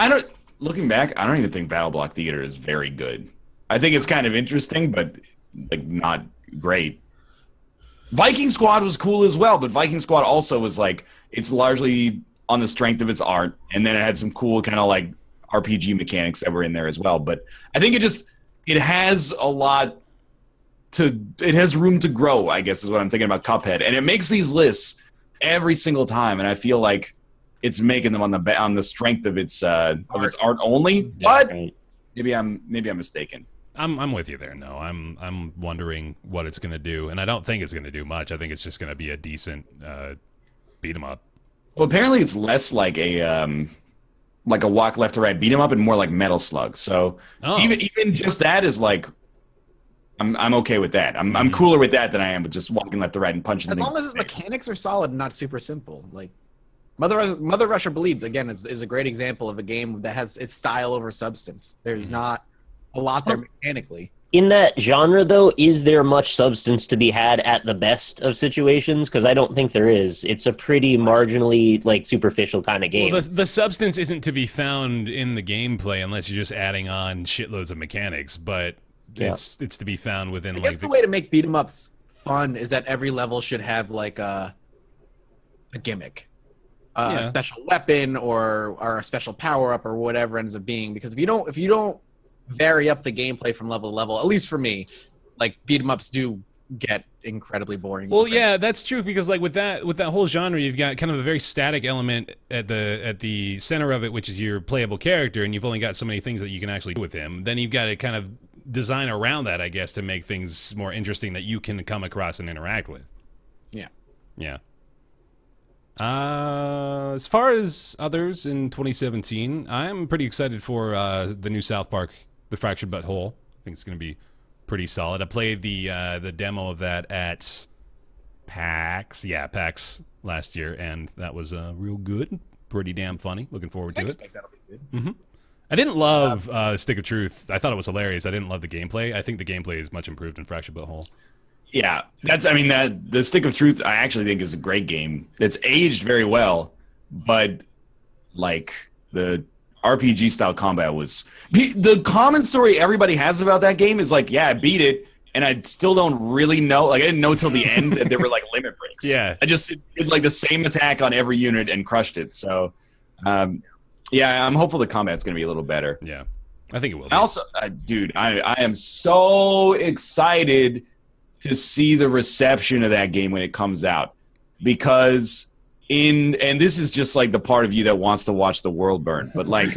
looking back, I don't even think Battle Block Theater is very good. I think it's kind of interesting, but like not great. Viking Squad was cool as well, but Viking Squad also was like, it's largely on the strength of its art, and then it had some cool kind of like RPG mechanics that were in there as well. But I think it has a lot it has room to grow, I guess is what I'm thinking about Cuphead. And it makes these lists every single time, and I feel like it's making them on the strength of its art only. But maybe I'm mistaken. I'm with you there. No, I'm wondering what it's going to do, and I don't think it's going to do much. I think it's just going to be a decent beat 'em up. Well, apparently it's less like a walk left to right beat 'em up and more like Metal Slug. So even just that is like I'm okay with that. I'm cooler with that than I am with just walking left to right and punching. As long as its mechanics are solid and not super simple, like Mother Russia Bleeds again is a great example of a game that has its style over substance. There's not a lot there mechanically. In that genre, though, is there much substance to be had at the best of situations? Because I don't think there is. It's a pretty marginally, like, superficial kind of game. Well, the substance isn't to be found in the gameplay unless you're just adding on shitloads of mechanics, but it's to be found within. I guess the way to make beat 'em ups fun is that every level should have like a gimmick. A special weapon or a special power up or whatever ends up being, because if you don't vary up the gameplay from level to level, at least for me, like beat 'em ups do get incredibly boring. Well, yeah, that's true, because like with that whole genre, you've got kind of a very static element at the center of it, which is your playable character, and you've only got so many things that you can actually do with him. Then you've got to kind of design around that, I guess, to make things more interesting that you can come across and interact with. Yeah. As far as others in 2017, I'm pretty excited for the new South Park, The Fractured But Whole. I think it's going to be pretty solid. I played the demo of that at PAX. Yeah, PAX last year, and that was real good. Pretty damn funny. Looking forward to it. That'll be good. I didn't love Stick of Truth. I thought it was hilarious. I didn't love the gameplay. I think the gameplay is much improved in Fractured But Whole. Yeah, the Stick of Truth I actually think is a great game. It's aged very well, but like the RPG style combat was the common story everybody has about that game is like, yeah, I beat it, and I still don't really know. Like I didn't know till the end that there were like limit breaks. Yeah, I just did like the same attack on every unit and crushed it. So, yeah, I'm hopeful the combat's gonna be a little better. Yeah, I think it will be. Also, dude, I am so excited to see the reception of that game when it comes out, because and this is just like the part of you that wants to watch the world burn, but like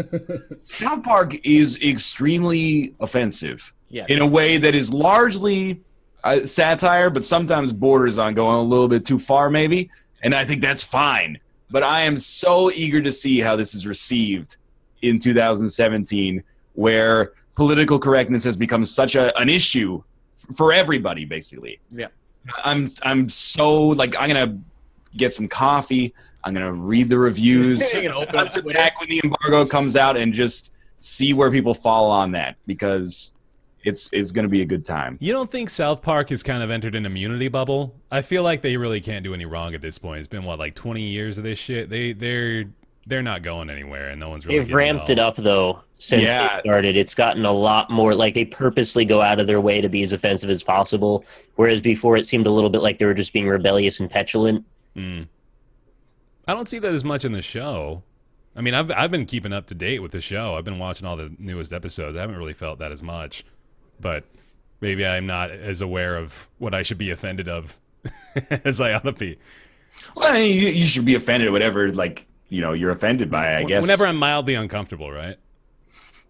South Park is extremely offensive in a way that is largely satire, but sometimes borders on going a little bit too far maybe, and I think that's fine. But I am so eager to see how this is received in 2017, where political correctness has become such an issue for everybody, basically. Yeah. I'm so like, I'm gonna get some coffee. I'm gonna read the reviews. You're gonna open Once it back when the embargo comes out and just see where people fall on that, because it's gonna be a good time. You don't think South Park has kind of entered an immunity bubble? I feel like they really can't do any wrong at this point. It's been what, like 20 years of this shit. They're not going anywhere, and no one's really. They've ramped it up though since they started. It's gotten a lot more. Like they purposely go out of their way to be as offensive as possible, whereas before it seemed a little bit like they were just being rebellious and petulant. I don't see that as much in the show. I mean, I've been keeping up to date with the show. I've been watching all the newest episodes. I haven't really felt that as much, but maybe I'm not as aware of what I should be offended of as I ought to be. Well, I mean, you should be offended at whatever, like, you know, you're offended by, I guess. Whenever I'm mildly uncomfortable, right?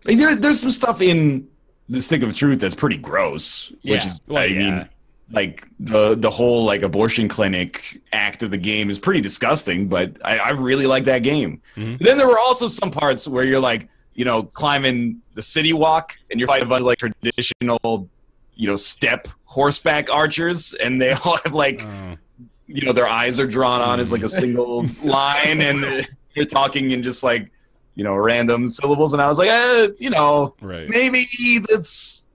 I mean, there's some stuff in The Stick of Truth that's pretty gross. Which is, I mean, like, the whole, like, abortion clinic act of the game is pretty disgusting, but I really like that game. Then there were also some parts where you're, like, you know, climbing the city walk, and you're fighting a bunch of, like, traditional, you know, step horseback archers, and they all have, like... you know, their eyes are drawn on as like a single line, and they're talking in just like, you know, random syllables. And I was like, you know, maybe that's,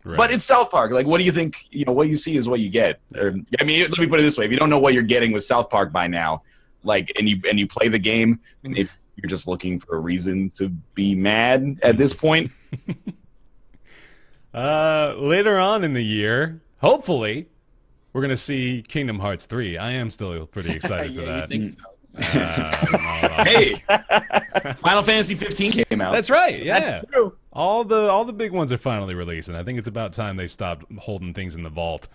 but it's South Park. Like, what do you think? You know, what you see is what you get. Or, I mean, let me put it this way: if you don't know what you're getting with South Park by now, like, and you play the game, and you're just looking for a reason to be mad at this point. Later on in the year, hopefully, we're going to see Kingdom Hearts 3. I am still pretty excited for that. You think so? Hey, Final Fantasy 15 came out. That's right, yeah. That's true. All the big ones are finally released, and I think it's about time they stopped holding things in the vault.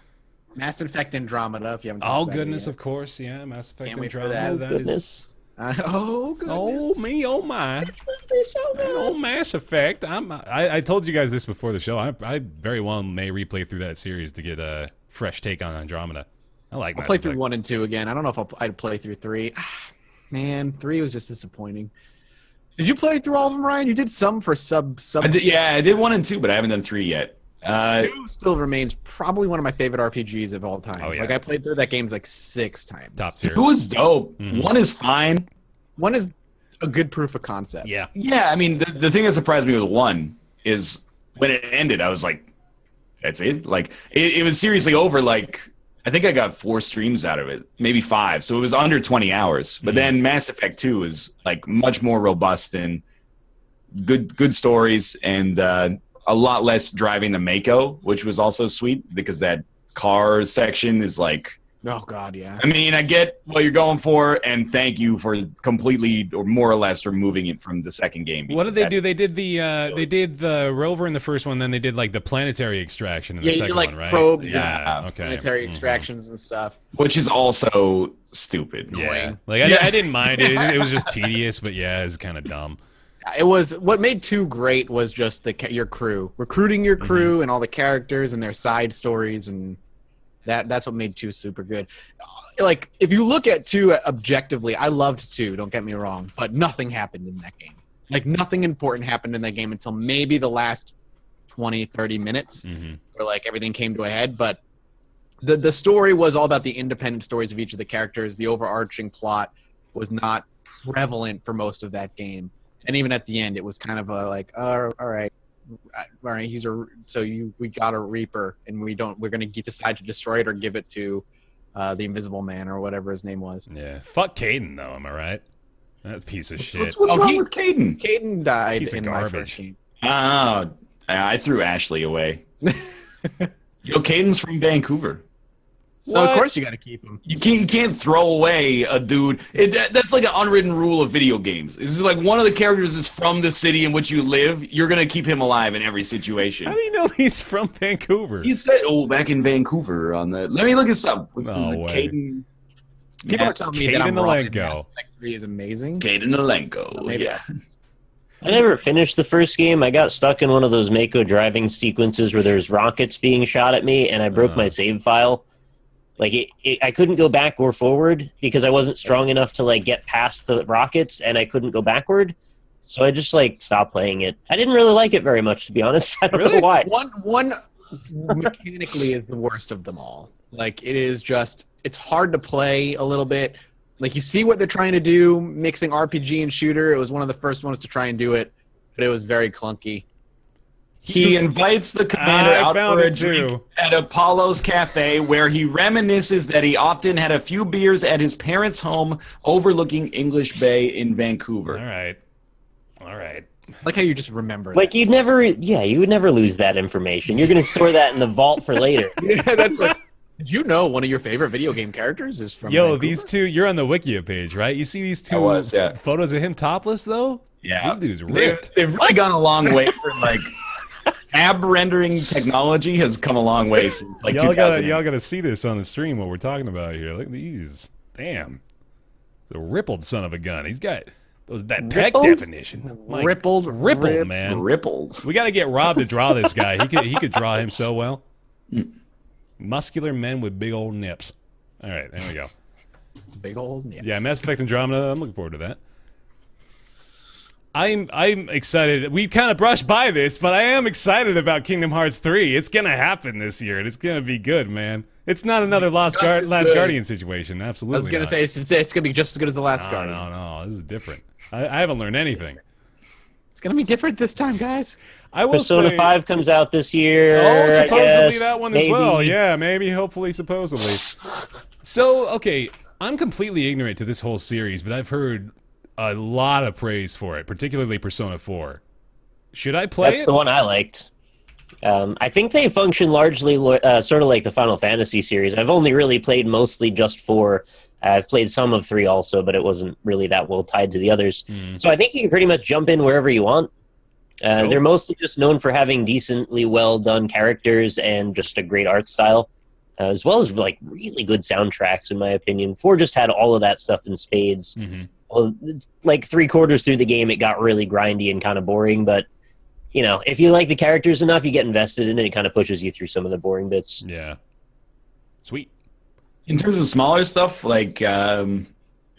Mass Effect Andromeda, if you haven't talked Oh, about goodness, it of course, yeah. Mass Effect Can't wait for Andromeda. that. That is... oh, goodness. Oh, me, oh, my. Oh, Mass Effect. I told you guys this before the show. I very well may replay through that series to get a fresh take on Andromeda. I like Mass I'll play Effect. through 1 and 2 again. I don't know if I'd play through 3. Man, 3 was just disappointing. Did you play through all of them, Ryan? You did some for sub. I did 1 and 2, but I haven't done 3 yet. 2 still remains probably one of my favorite RPGs of all time. Oh, yeah. Like, I played through that game like 6 times. Top tier. 2 is dope. 1 is fine. 1 is a good proof of concept. Yeah. Yeah, I mean, the thing that surprised me with 1 is when it ended, I was like, that's it? Like, it was seriously over, like, I think I got 4 streams out of it, maybe 5, so it was under 20 hours. But then Mass Effect 2 is, like, much more robust and good stories, and a lot less driving the Mako, which was also sweet, because that car section is, like... Oh, God, yeah. I mean, I get what you're going for, and thank you for completely, or more or less, removing it from the second game. What did they do? They did the rover in the first one, then they did like the planetary extraction in the second like one, right? probes yeah, and okay. planetary extractions and stuff. Which is also stupid. Yeah, like I didn't mind it. It was just tedious, but yeah, it was kind of dumb. It was what made 2 great was just your crew, recruiting your crew and all the characters and their side stories, and that's what made 2 super good. Like, if you look at 2 objectively, I loved 2, don't get me wrong, but nothing happened in that game. Like, nothing important happened in that game until maybe the last 20, 30 minutes where, like, everything came to a head. But the story was all about the independent stories of each of the characters. The overarching plot was not prevalent for most of that game. And even at the end, it was kind of all right, we got a Reaper, and we're gonna decide to destroy it or give it to the Invisible Man or whatever his name was. Yeah, fuck Caden though. Am I right? That piece of shit. What's wrong with Caden? Caden died Piece of in garbage. my first game. Oh, I threw Ashley away. Yo, Caden's from Vancouver. So of course you got to keep him. You can't throw away a dude. That's like an unwritten rule of video games. It's like one of the characters is from the city in which you live. You're gonna keep him alive in every situation. How do you know he's from Vancouver? He said, back in Vancouver on the. Let me look this up. What's this? No way. Caden. People are telling me that I'm Caden wrong. Alenko. Mass Effect 3 is amazing. Caden Alenko. So maybe yeah. I never finished the first game. I got stuck in one of those Mako driving sequences where there's rockets being shot at me, and I broke my save file. Like, I couldn't go back or forward because I wasn't strong enough to, like, get past the rockets, and I couldn't go backward. So I just, like, stopped playing it. I didn't really like it very much, to be honest. I don't know why. One mechanically is the worst of them all. Like, it is just, it's hard to play a little bit. Like you see what they're trying to do, mixing RPG and shooter. It was one of the first ones to try and do it, but it was very clunky. He invites the commander out for a drink at Apollo's Cafe, where he reminisces that he often had a few beers at his parents' home overlooking English Bay in Vancouver. All right. Like how you just remember Like you would never lose that information. You're going to store that in the vault for later. Yeah, that's like, did you know one of your favorite video game characters is from Vancouver? These two, you're on the Wikia page, right? You see these two photos of him topless, though? Yeah. This dude's ripped. They've really gone a long way for, like, ab rendering technology has come a long way since, like, y'all 2000. y'all gotta see this on the stream, what we're talking about here. Look at these. Damn. The rippled son of a gun. He's got that pec definition. Like, Rippled, man. Rippled. We got to get Rob to draw this guy. He could draw him so well. Muscular men with big old nips. All right, there we go. Big old nips. Yeah, Mass Effect Andromeda. I'm looking forward to that. I'm excited. We kind of brushed by this, but I am excited about Kingdom Hearts 3. It's gonna happen this year, and it's gonna be good, man. It's not another Last Guardian situation. Absolutely. I was gonna say it's gonna be just as good as the Last Guardian. No, this is different. I haven't learned anything. It's gonna be different this time, guys. I will Persona say, 5 comes out this year. Oh, supposedly I guess. that one Maybe. as well. Yeah, maybe, hopefully, supposedly. So, okay, I'm completely ignorant to this whole series, but I've heard a lot of praise for it, particularly Persona 4. Should I play That's it? the one I liked. I think they function largely sort of like the Final Fantasy series. I've only really played mostly just 4. I've played some of 3 also, but it wasn't really that well tied to the others. So I think you can pretty much jump in wherever you want. They're mostly just known for having decently well done characters and just a great art style, as well as like really good soundtracks, in my opinion. 4 just had all of that stuff in spades. Well, like 3/4 through the game, it got really grindy and kind of boring, but you know, if you like the characters enough, you get invested in it. It kind of pushes you through some of the boring bits. Yeah. Sweet. In terms of smaller stuff, like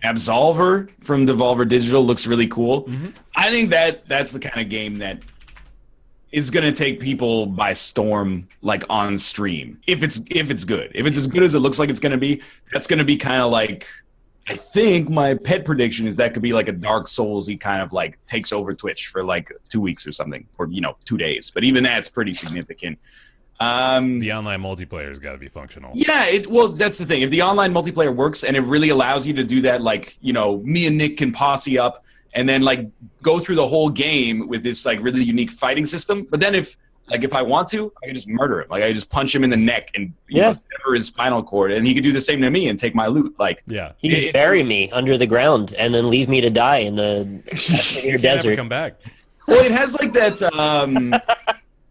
Absolver from Devolver Digital looks really cool. I think that's the kind of game that is going to take people by storm, like on stream. If it's good, if it's as good as it looks like it's going to be, that's going to be kind of like. I think my pet prediction is that could be like a Dark Souls-y kind of like takes over Twitch for like 2 weeks or something, or 2 days. But even that's pretty significant. The online multiplayer has got to be functional. Yeah, well, that's the thing. If the online multiplayer works and it really allows you to do that, like, me and Nick can posse up and then like go through the whole game with this like really unique fighting system. But then if I want to, I can just murder him. Like I just punch him in the neck and sever his spinal cord, and he could do the same to me and take my loot. Like he could bury me under the ground and then leave me to die in the desert. Never come back. Well, it has like that.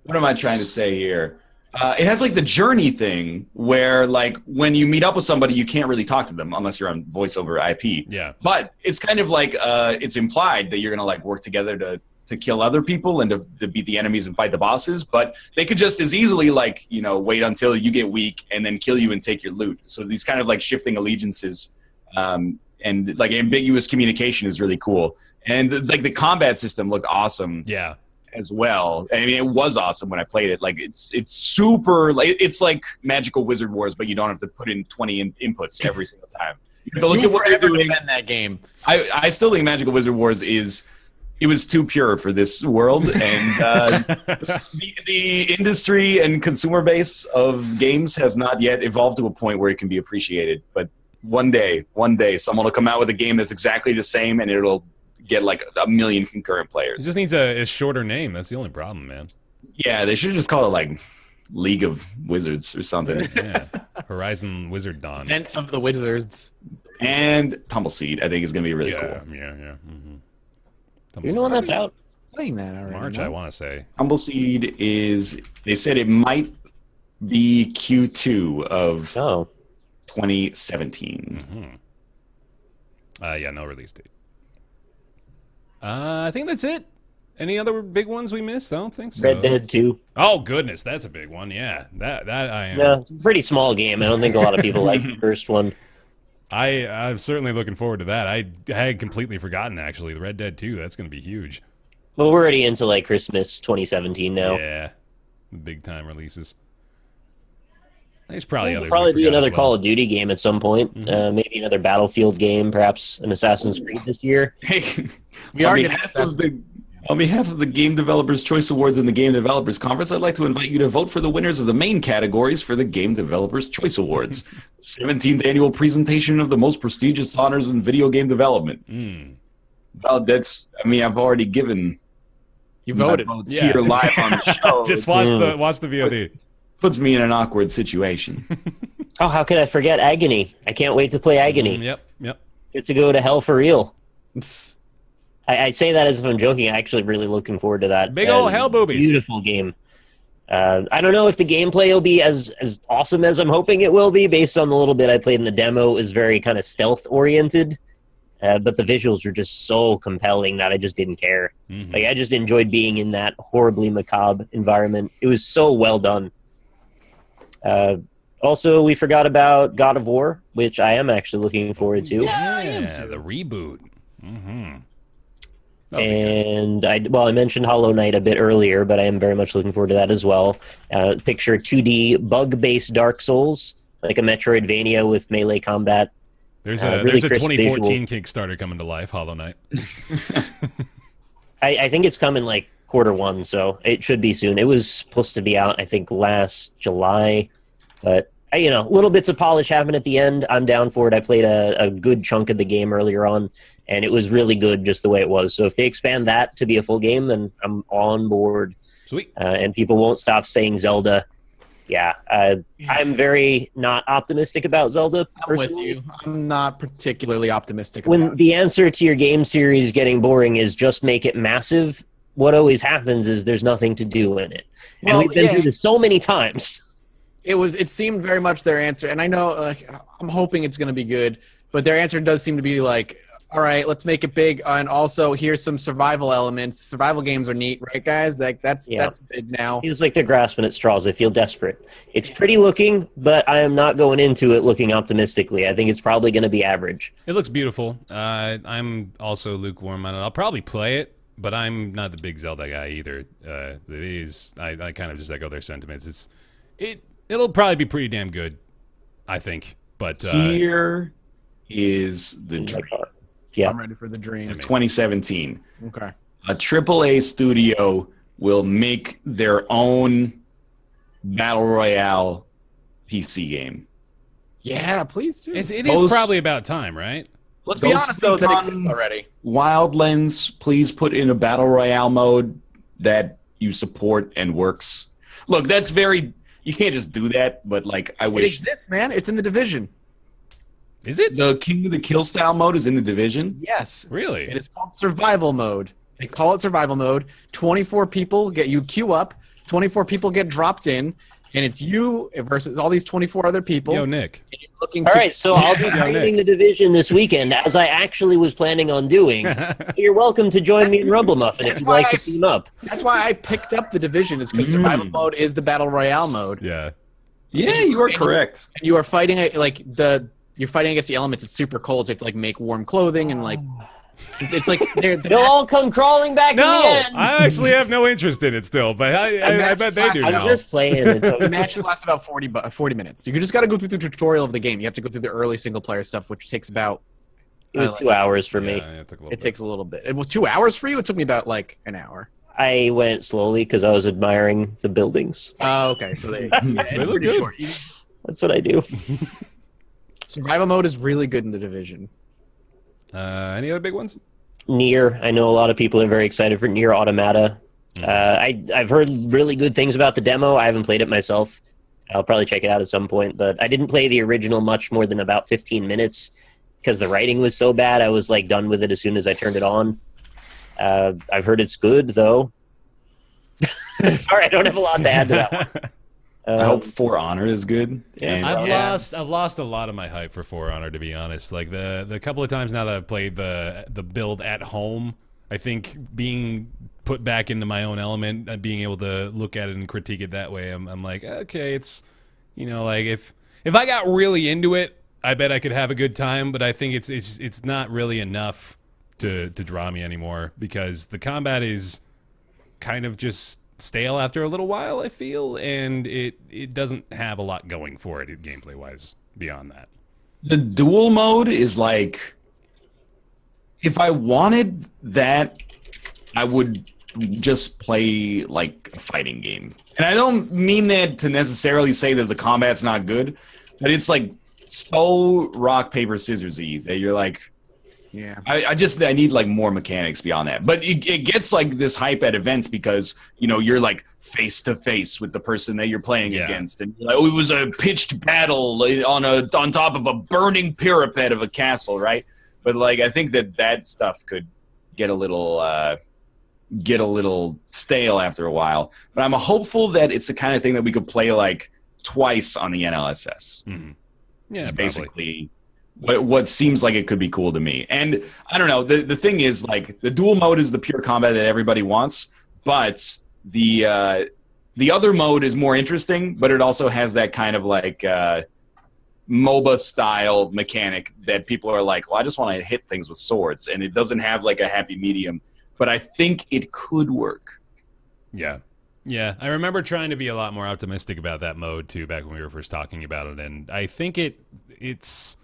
What am I trying to say here? It has like the journey thing where like when you meet up with somebody, you can't really talk to them unless you're on voice over IP. Yeah. But it's kind of like it's implied that you're gonna like work together to kill other people and to beat the enemies and fight the bosses. But they could just as easily like wait until you get weak and then kill you and take your loot. So these kind of like shifting allegiances and like ambiguous communication is really cool. And like the combat system looked awesome. Yeah. As well. I mean, it was awesome when I played it. Like it's super. Like it's like Magical Wizard Wars, but you don't have to put in 20 inputs every single time. You have to look at what they're doing. That game. I still think Magical Wizard Wars it was too pure for this world, and the industry and consumer base of games has not yet evolved to a point where it can be appreciated. But one day, someone will come out with a game that's exactly the same, and it'll get like 1 million concurrent players. It just needs a shorter name. That's the only problem, man. Yeah, they should just call it like League of Wizards or something. Yeah. Horizon Wizard Dawn. Dance of the Wizards. And Tumbleseed, I think, is going to be really cool. Yeah. You know when that's out? Playing that already. March, I want to say. Tumbleseed they said it might be Q2 of 2017. Yeah, no release date. I think that's it. Any other big ones we missed? I don't think so. Red Dead 2. Oh, goodness, that's a big one. Yeah, that I am. Yeah, it's a pretty small game. I don't think a lot of people like the first one. I'm certainly looking forward to that. I had completely forgotten, actually. The Red Dead 2, that's going to be huge. Well, we're already into like Christmas 2017 now. Yeah, the big time releases. There's probably There'll others. probably we be forgot another as well. Call of Duty game at some point. Maybe another Battlefield game, perhaps an Assassin's Creed this year. Hey, We are getting access. on behalf of the Game Developers Choice Awards and the Game Developers Conference, I'd like to invite you to vote for the winners of the main categories for the Game Developers Choice Awards. 17th annual presentation of the most prestigious honors in video game development. Well, I've already given You my voted. votes Yeah. here live on the show. Just watch the VOD. Puts me in an awkward situation. Oh, how could I forget Agony? I can't wait to play Agony. Yep. Get to go to hell for real. I say that as if I'm joking. I'm actually really looking forward to that. Big ol' hell boobies. Beautiful game. I don't know if the gameplay will be as awesome as I'm hoping it will be, based on the little bit I played in the demo. It was very kind of stealth-oriented, but the visuals were just so compelling that I just didn't care. Like, I just enjoyed being in that horribly macabre environment. It was so well done. Also, we forgot about God of War, which I am actually looking forward to. Yeah, the reboot. And I mentioned Hollow Knight a bit earlier, but I am very much looking forward to that as well. Picture 2D bug-based Dark Souls, like a Metroidvania with melee combat. There's a really 2014 Kickstarter coming to life, Hollow Knight. I think it's coming like Q1, so it should be soon. It was supposed to be out, I think, last July, but little bits of polish happen at the end. I'm down for it. I played a good chunk of the game earlier on, and it was really good just the way it was. So if they expand that to be a full game, then I'm on board. Sweet. And people won't stop saying Zelda. Yeah, I'm very not optimistic about Zelda, I'm with personally. you. I'm not particularly optimistic When about it. the answer to your game series getting boring is just make it massive, what always happens is there's nothing to do in it. And Well, we've been yeah. through this so many times. It seemed very much their answer, and I know, I'm hoping it's going to be good, but their answer does seem to be like, all right, let's make it big, and also here's some survival elements. Survival games are neat, right, guys? That's big now. Feels like they're grasping at straws. They feel desperate. It's pretty looking, but I am not going into it looking optimistically. I think it's probably going to be average. It looks beautiful. I'm also lukewarm on it. I'll probably play it, but I'm not the big Zelda guy either. I kind of just echo their sentiments. It'll probably be pretty damn good, I think. But Here is the dream. Yeah. I'm ready for the dream. 2017. Okay. A AAA studio will make their own Battle Royale PC game. Yeah, please do. it is probably about time, right? Let's be honest, though, that exists already. Wildlands, please put in a Battle Royale mode that you support and works. Look, that's very... You can't just do that, but, I It wish... exists, man. It's in the Division. Is it? The King of the Kill style mode is in the Division? Yes. Really? It is called survival mode. They call it survival mode. 24 people you queue up, 24 people get dropped in, and it's you versus all these 24 other people. Yo, Nick. And you're looking All to- right, so I'll be Nick. streaming the Division this weekend, as I actually was planning on doing. You're welcome to join me in Rumble Muffin if you'd like to team up. That's why I picked up the Division, is because survival mode is the battle royale mode. Yeah. Yeah, you are correct. And you are fighting you're fighting against the elements. It's super cold, so you have to make warm clothing and it's like They'll all come crawling back in the No, end. I actually have no interest in it still, but I bet they do I'm now. just playing. the matches last about 40 minutes. You just got to go through the tutorial of the game. You have to go through the early single player stuff, which takes about It was 2 hours for me. Yeah, it took a little it bit. takes a little bit. It was 2 hours for you. It took me about an hour. I went slowly because I was admiring the buildings. Oh, okay. So They it's look pretty good. short. That's what I do. Survival mode is really good in the Division. Any other big ones? Nier. I know a lot of people are very excited for Nier Automata. I've heard really good things about the demo. I haven't played it myself. I'll probably check it out at some point, but I didn't play the original much more than about 15 minutes because the writing was so bad. I was done with it as soon as I turned it on. I've heard it's good, though. Sorry, I don't have a lot to add to that one. I hope For Honor is good. Yeah. And I've lost a lot of my hype for For Honor, to be honest. The couple of times now that I've played the build at home, I think being put back into my own element, being able to look at it and critique it that way, I'm like, okay, it's if I got really into it, I bet I could have a good time. But I think it's not really enough to draw me anymore because the combat is kind of just stale after a little while, I feel, and it doesn't have a lot going for it gameplay wise beyond that. The dual mode is like, if I wanted that, I would just play like a fighting game. And I don't mean that to necessarily say that the combat's not good, but it's like so rock, paper, scissors-y that you're like, Yeah. I need like more mechanics beyond that. But it gets like this hype at events because, you know, you're like face to face with the person that you're playing against. And you're like, oh, it was a pitched battle on top of a burning parapet of a castle, right? But like, I think that stuff could get a little stale after a while. But I'm hopeful that it's the kind of thing that we could play like twice on the NLSS. Mm-hmm. Yeah, it's basically what seems like it could be cool to me. And I don't know, the thing is, like, the dual mode is the pure combat that everybody wants, but the other mode is more interesting, but it also has that kind of like MOBA style mechanic that people are like, well, I just want to hit things with swords, and it doesn't have like a happy medium, but I think it could work. Yeah. Yeah, I remember trying to be a lot more optimistic about that mode too back when we were first talking about it, and I think it's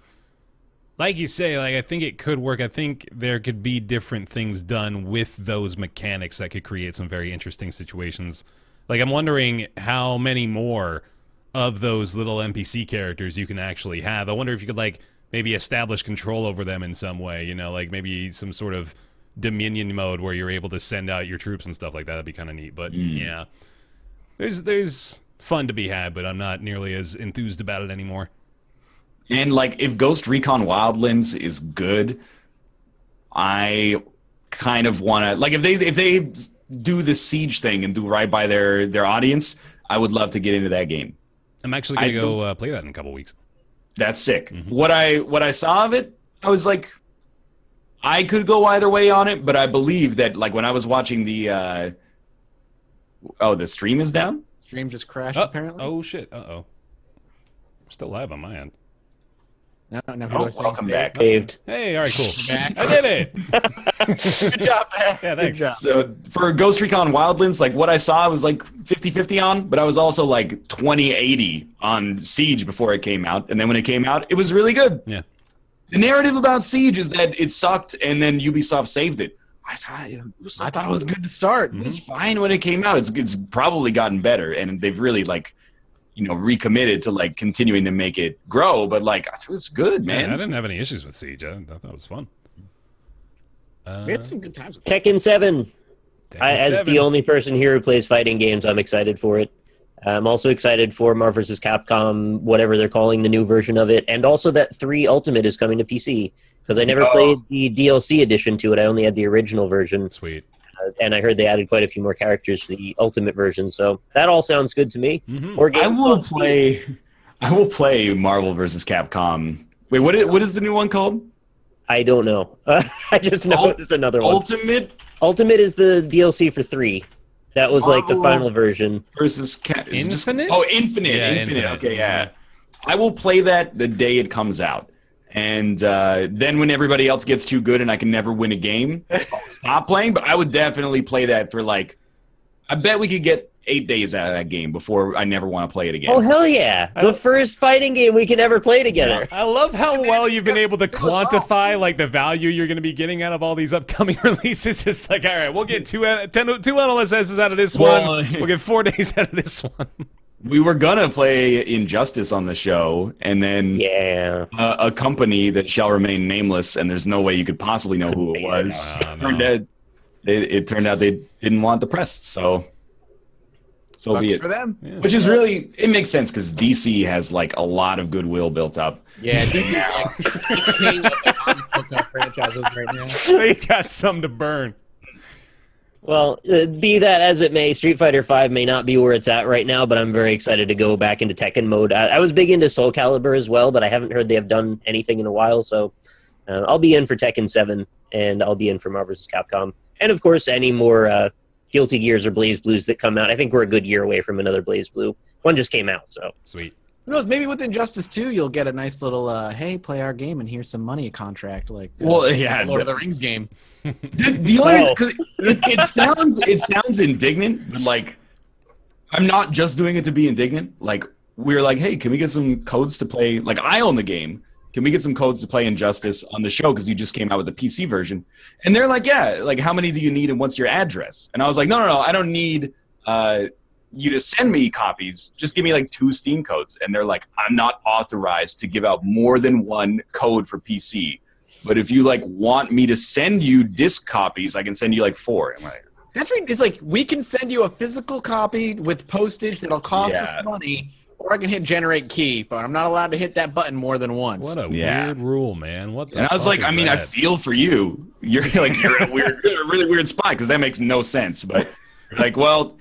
like you say, like, I think it could work. I think there could be different things done with those mechanics that could create some very interesting situations. Like, I'm wondering how many more of those little NPC characters you can actually have. I wonder if you could, like, maybe establish control over them in some way, you know, like maybe some sort of Dominion mode where you're able to send out your troops and stuff like that. That'd be kind of neat. But, yeah, there's fun to be had, but I'm not nearly as enthused about it anymore. And, like, if Ghost Recon Wildlands is good, I kind of want to... Like, if they do the Siege thing and do right by their audience, I would love to get into that game. I'm actually going to go play that in a couple weeks. That's sick. Mm-hmm. What I saw of it, I was like, I could go either way on it, but I believe that, like, when I was watching the... the stream is down? Stream just crashed, apparently. Oh, shit. Uh-oh. I'm still live on my end. No, welcome back. Saved. Hey, all right, cool. I did it. Good job, man. Yeah, thanks. Good job. So for Ghost Recon Wildlands, like, what I saw was like 50-50 on, but I was also like 20-80 on Siege before it came out. And then when it came out, it was really good. Yeah. The narrative about Siege is that it sucked and then Ubisoft saved it. I thought it was good to start. It was fine when it came out. It's probably gotten better, and they've really, like, you know, recommitted to, like, continuing to make it grow, but, like, it was good, man. Yeah, I didn't have any issues with Siege. I thought it was fun. We had some good times with Tekken 7. As the only person here who plays fighting games, I'm excited for it. I'm also excited for Marvel vs. Capcom, whatever they're calling the new version of it, and also that 3 Ultimate is coming to PC, because I never played the DLC edition to it. I only had the original version. Sweet. And I heard they added quite a few more characters to the Ultimate version, so that all sounds good to me. Mm-hmm. I will play Marvel vs. Capcom. Wait, what is the new one called? I don't know. I just know there's another one. Ultimate is the DLC for 3. That was like the final version. Versus Infinite? Infinite. Yeah, Infinite. Okay, yeah. I will play that the day it comes out. And then when everybody else gets too good and I can never win a game, I'll stop playing. But I would definitely play that for, like, I bet we could get 8 days out of that game before I never want to play it again. Oh, hell yeah. The first fighting game we can ever play together. I love how well you've been able to quantify, like, the value you're going to be getting out of all these upcoming releases. It's like, all right, we'll get two NLSSs out of this one. We'll get 4 days out of this one. We were gonna play Injustice on the show, and then a company that shall remain nameless, and there's no way you could possibly know who it was. It turned out they didn't want the press, so be it for them. Yeah. Which is really, it makes sense because DC has, like, a lot of goodwill built up. Yeah, DC is like king of the comic book franchises right now. They got some to burn. Well, be that as it may, Street Fighter V may not be where it's at right now, but I'm very excited to go back into Tekken mode. I was big into Soul Calibur as well, but I haven't heard they have done anything in a while, so I'll be in for Tekken 7, and I'll be in for Marvel vs. Capcom. And, of course, any more Guilty Gears or Blaze Blues that come out. I think we're a good year away from another Blaze Blue. One just came out, so. Sweet. Who knows? Maybe with Injustice 2, you'll get a nice little, hey, play our game and here's some money contract, like Lord of the Rings game. The only, 'cause it sounds indignant, but, like, I'm not just doing it to be indignant. Like, we were like, hey, can we get some codes to play? Like, I own the game. Can we get some codes to play Injustice on the show? Because you just came out with the PC version. And they're like, yeah, like, how many do you need and what's your address? And I was like, no, I don't need you to send me copies. Just give me like 2 Steam codes. And they're like, I'm not authorized to give out more than 1 code for PC. But if you like want me to send you disc copies, I can send you like 4. I'm like, That's right. It's like we can send you a physical copy with postage that'll cost us money, or I can hit generate key, but I'm not allowed to hit that button more than once. What a weird rule, man. What the And I was like, I mean, I feel for you. You're like, you're in a really weird spot because that makes no sense. But like, well,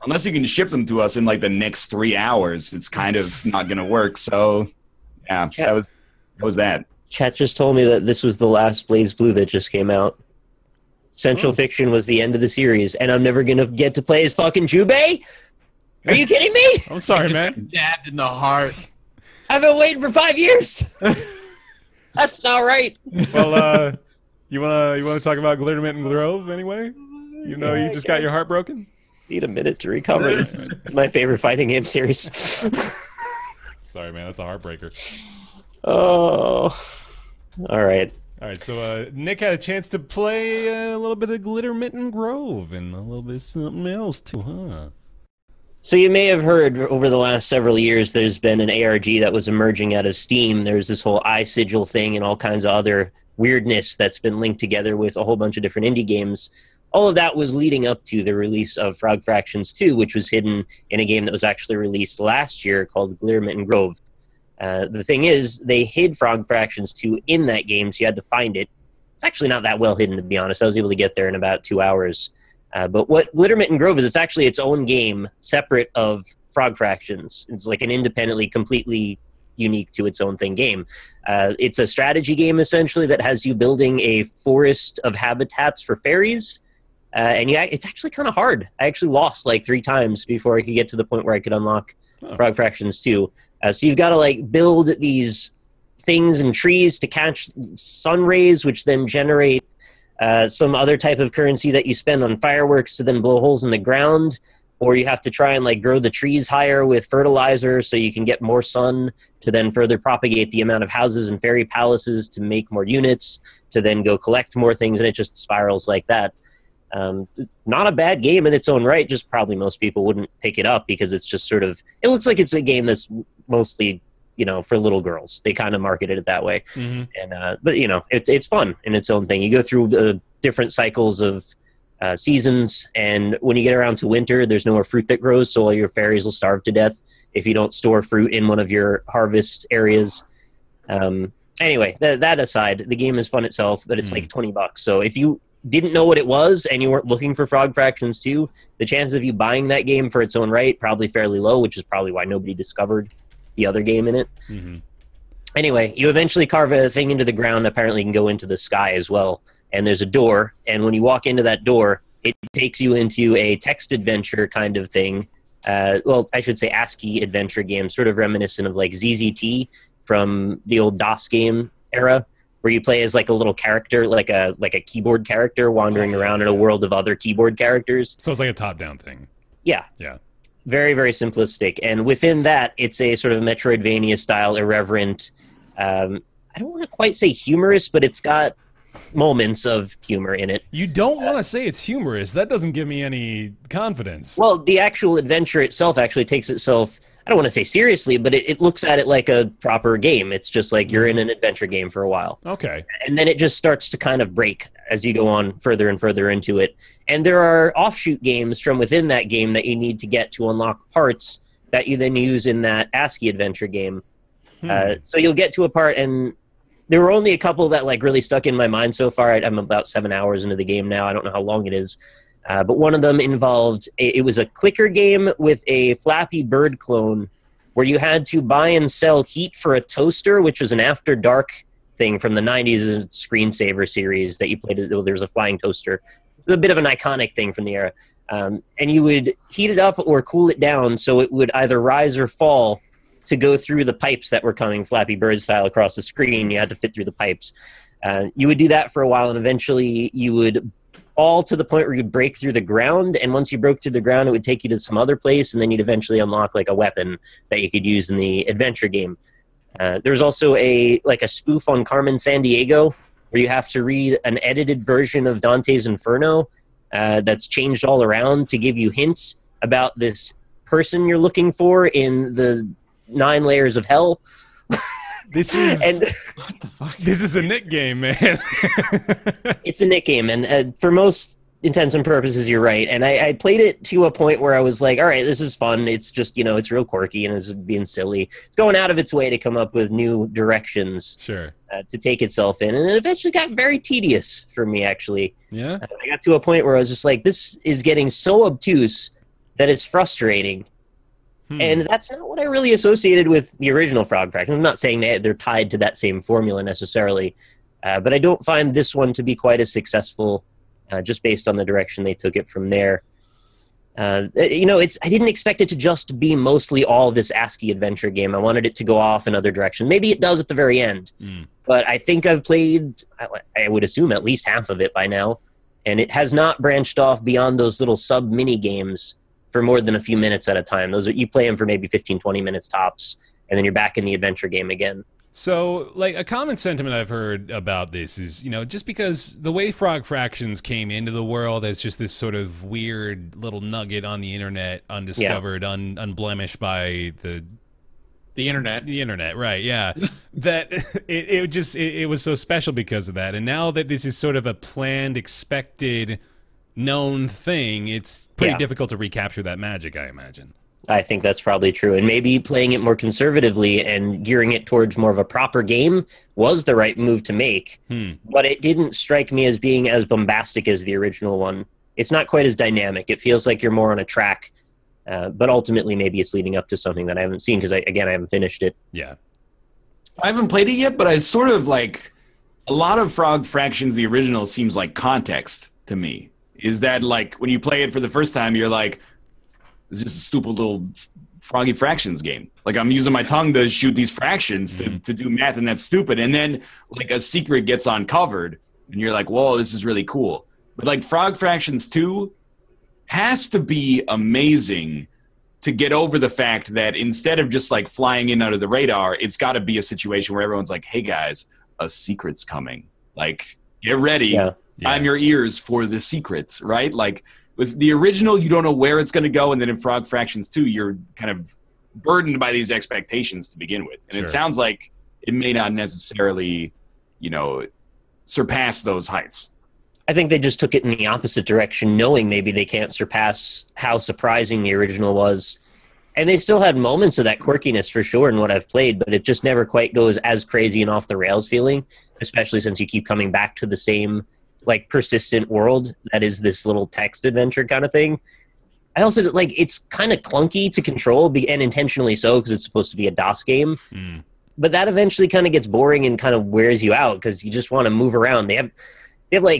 unless you can ship them to us in like the next 3 hours, it's kind of not going to work. So yeah, that was that. Chat just told me that this was the last Blaze Blue that just came out. Central Fiction was the end of the series, and I'm never going to get to play as fucking Jubei? Are you kidding me? I'm sorry, man. Stabbed in the heart. I've been waiting for 5 years. That's not right. Well, you wanna talk about Glittermitten Grove anyway? You know, you just got your heart broken. Need a minute to recover. This is my favorite fighting game series. Sorry, man. That's a heartbreaker. Oh, all right. All right, so Nick had a chance to play a little bit of Glittermitten Grove and a little bit of something else too, huh? So you may have heard over the last several years there's been an ARG that was emerging out of Steam. There's this whole iSigil thing and all kinds of other weirdness that's been linked together with a whole bunch of different indie games. All of that was leading up to the release of Frog Fractions 2, which was hidden in a game that was actually released last year called Glittermitten Grove. The thing is, they hid Frog Fractions 2 in that game, so you had to find it. It's actually not that well hidden, to be honest. I was able to get there in about 2 hours. But what Glittermitten Grove is, it's actually its own game, separate of Frog Fractions. It's like an independently, completely unique to its own thing game. It's a strategy game, essentially, that has you building a forest of habitats for fairies. And it's actually kind of hard. I actually lost like 3 times before I could get to the point where I could unlock Frog Fractions 2. So you've got to like build these things and trees to catch sun rays, which then generate some other type of currency that you spend on fireworks to then blow holes in the ground. Or you have to try and like grow the trees higher with fertilizer so you can get more sun to then further propagate the amount of houses and fairy palaces to make more units to then go collect more things, and it just spirals like that. Not a bad game in its own right, just probably most people wouldn't pick it up because it's just sort of, it looks like it's a game that's mostly, you know, for little girls. They kind of marketed it that way. Mm-hmm. And but you know, it's fun in its own thing. You go through different cycles of seasons, and when you get around to winter, there's no more fruit that grows, so all your fairies will starve to death if you don't store fruit in one of your harvest areas. Anyway, that aside, the game is fun itself, but it's like $20. So if you didn't know what it was and you weren't looking for Frog Fractions 2, the chances of you buying that game for its own right probably fairly low, which is probably why nobody discovered the other game in it. Mm-hmm. Anyway, you eventually carve a thing into the ground. Apparently you can go into the sky as well, and there's a door, and when you walk into that door, it takes you into a text adventure kind of thing. Well, I should say ASCII adventure game, sort of reminiscent of like ZZT from the old DOS game era, where you play as like a little character, like a keyboard character wandering around in a world of other keyboard characters. So it's like a top-down thing. Yeah. Yeah. Very, very simplistic. And within that, it's a sort of Metroidvania-style, irreverent, I don't want to quite say humorous, but it's got moments of humor in it. You don't want to say it's humorous. That doesn't give me any confidence. Well, the actual adventure itself actually takes itself, I don't want to say seriously, but it looks at it like a proper game. It's just like you're in an adventure game for a while. Okay. And then it just starts to kind of break as you go on further and further into it. And there are offshoot games from within that game that you need to get to unlock parts that you then use in that ASCII adventure game. So you'll get to a part, and there were only a couple that like really stuck in my mind so far. I'm about 7 hours into the game now. I don't know how long it is. But one of them involved, it was a clicker game with a Flappy Bird clone where you had to buy and sell heat for a toaster, which was an After Dark thing from the 90s screensaver series that you played. There was a flying toaster. It was a bit of an iconic thing from the era. And you would heat it up or cool it down so it would either rise or fall to go through the pipes that were coming Flappy Bird style across the screen. You had to fit through the pipes. You would do that for a while, and eventually you would fall to the point where you'd break through the ground, and once you broke through the ground, it would take you to some other place, and then you'd eventually unlock like a weapon that you could use in the adventure game. There's also a spoof on Carmen Sandiego, where you have to read an edited version of Dante's Inferno that's changed all around to give you hints about this person you're looking for in the 9 layers of hell. This is what the fuck? This is a Nick game, man. It's a Nick game, and for most intents and purposes, you're right. And I played it to a point where I was like, all right, this is fun. It's just, it's real quirky and it's being silly. It's going out of its way to come up with new directions to take itself in. And it eventually got very tedious for me, actually. Yeah. I got to a point where I was just like, this is getting so obtuse that it's frustrating. And that's not what I really associated with the original Frog Fraction. I'm not saying that they're tied to that same formula necessarily, but I don't find this one to be quite as successful just based on the direction they took it from there. I didn't expect it to just be mostly all this ASCII adventure game. I wanted it to go off in other directions. Maybe it does at the very end, but I think I've played, I would assume, at least half of it by now, and it has not branched off beyond those little sub-mini games for more than a few minutes at a time. You play them for maybe 15, 20 minutes tops, and then you're back in the adventure game again. So, a common sentiment I've heard about this is, just because the way Frog Fractions came into the world as just this sort of weird little nugget on the internet, undiscovered, unblemished by the internet. The internet, right, yeah. That it was so special because of that. And now that this is sort of a planned, expected, known thing, it's pretty difficult to recapture that magic, I imagine. I think that's probably true. And maybe playing it more conservatively and gearing it towards more of a proper game was the right move to make. But it didn't strike me as being as bombastic as the original one. It's not quite as dynamic. It feels like you're more on a track. But ultimately, maybe it's leading up to something that I haven't seen because, I haven't finished it. Yeah. I haven't played it yet, but I sort of like a lot of Frog Fractions, the original, seems like context to me. Is that when you play it for the first time, you're like, it's just a stupid little Froggy Fractions game. I'm using my tongue to shoot these fractions to do math, and that's stupid. And then a secret gets uncovered, and you're like, whoa, this is really cool. But Frog Fractions 2 has to be amazing to get over the fact that instead of just flying in under the radar, it's got to be a situation where everyone's like, hey guys, a secret's coming. Get ready. Yeah. I'm your ears for the secrets, right? With the original, you don't know where it's going to go, and then in Frog Fractions 2, you're kind of burdened by these expectations to begin with. And it sounds like it may not necessarily, surpass those heights. I think they just took it in the opposite direction, knowing maybe they can't surpass how surprising the original was. And they still had moments of that quirkiness for sure in what I've played, but it just never quite goes as crazy and off the rails feeling, especially since you keep coming back to the same persistent world that is this little text adventure kind of thing. I also it's kind of clunky to control, and intentionally so, because it's supposed to be a DOS game. But that eventually kind of gets boring and kind of wears you out because you just want to move around. They have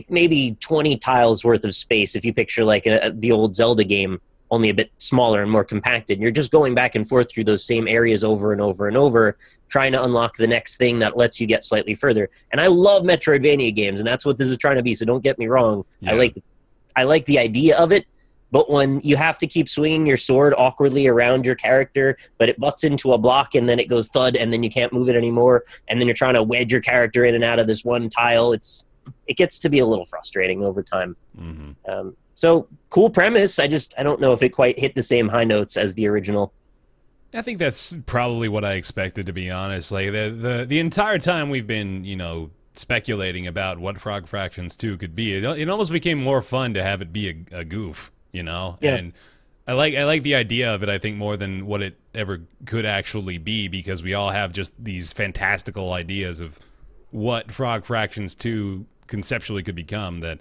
maybe 20 tiles worth of space if you picture the old Zelda game, only a bit smaller and more compacted. You're just going back and forth through those same areas over and over and over, trying to unlock the next thing that lets you get slightly further. And I love Metroidvania games, and that's what this is trying to be, so don't get me wrong. Yeah. I like the idea of it, but when you have to keep swinging your sword awkwardly around your character, but it butts into a block and then it goes thud and then you can't move it anymore, and then you're trying to wedge your character in and out of this one tile, it gets to be a little frustrating over time. So cool premise. I don't know if it quite hit the same high notes as the original. I think that's probably what I expected, to be honest. The entire time we've been, speculating about what Frog Fractions 2 could be, it almost became more fun to have it be a goof, Yeah. And I like the idea of it, I think, more than what it ever could actually be, because we all have just these fantastical ideas of what Frog Fractions 2 conceptually could become. That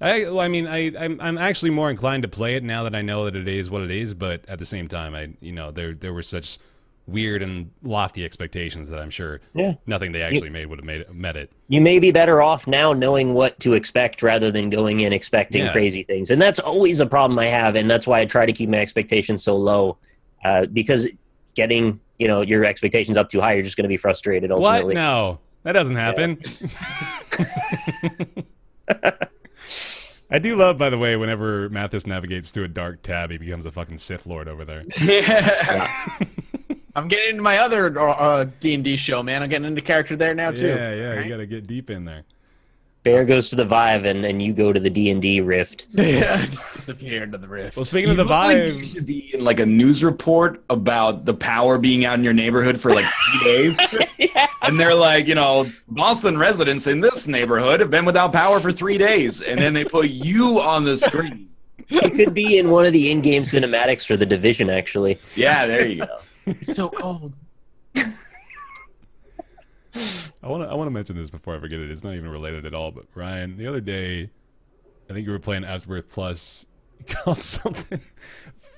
I'm actually more inclined to play it now that I know that it is what it is, but at the same time, there were such weird and lofty expectations that I'm sure nothing they actually made would have met it. You may be better off now knowing what to expect rather than going in expecting crazy things. And that's always a problem I have, and that's why I try to keep my expectations so low, because getting your expectations up too high, you're just going to be frustrated ultimately. What? No, that doesn't happen. I do love, by the way, whenever Mathas navigates to a dark tab, he becomes a fucking Sith Lord over there. Yeah. I'm getting into my other D&D show, man. I'm getting into character there now, too. Yeah, you got to get deep in there. Bear goes to the Vive, and you go to the D&D Rift. Yeah, just disappear into the rift. Well, speaking of the Like Vive... you should be in like a news report about the power being out in your neighborhood for like 3 days. Yeah. And they're like, Boston residents in this neighborhood have been without power for 3 days. And then they put you on the screen. It could be in one of the in-game cinematics for The Division, actually. Yeah, there you go. It's so cold. I want to mention this before I forget it. It's not even related at all. But Ryan, the other day, I think you were playing Afterbirth Plus. You called something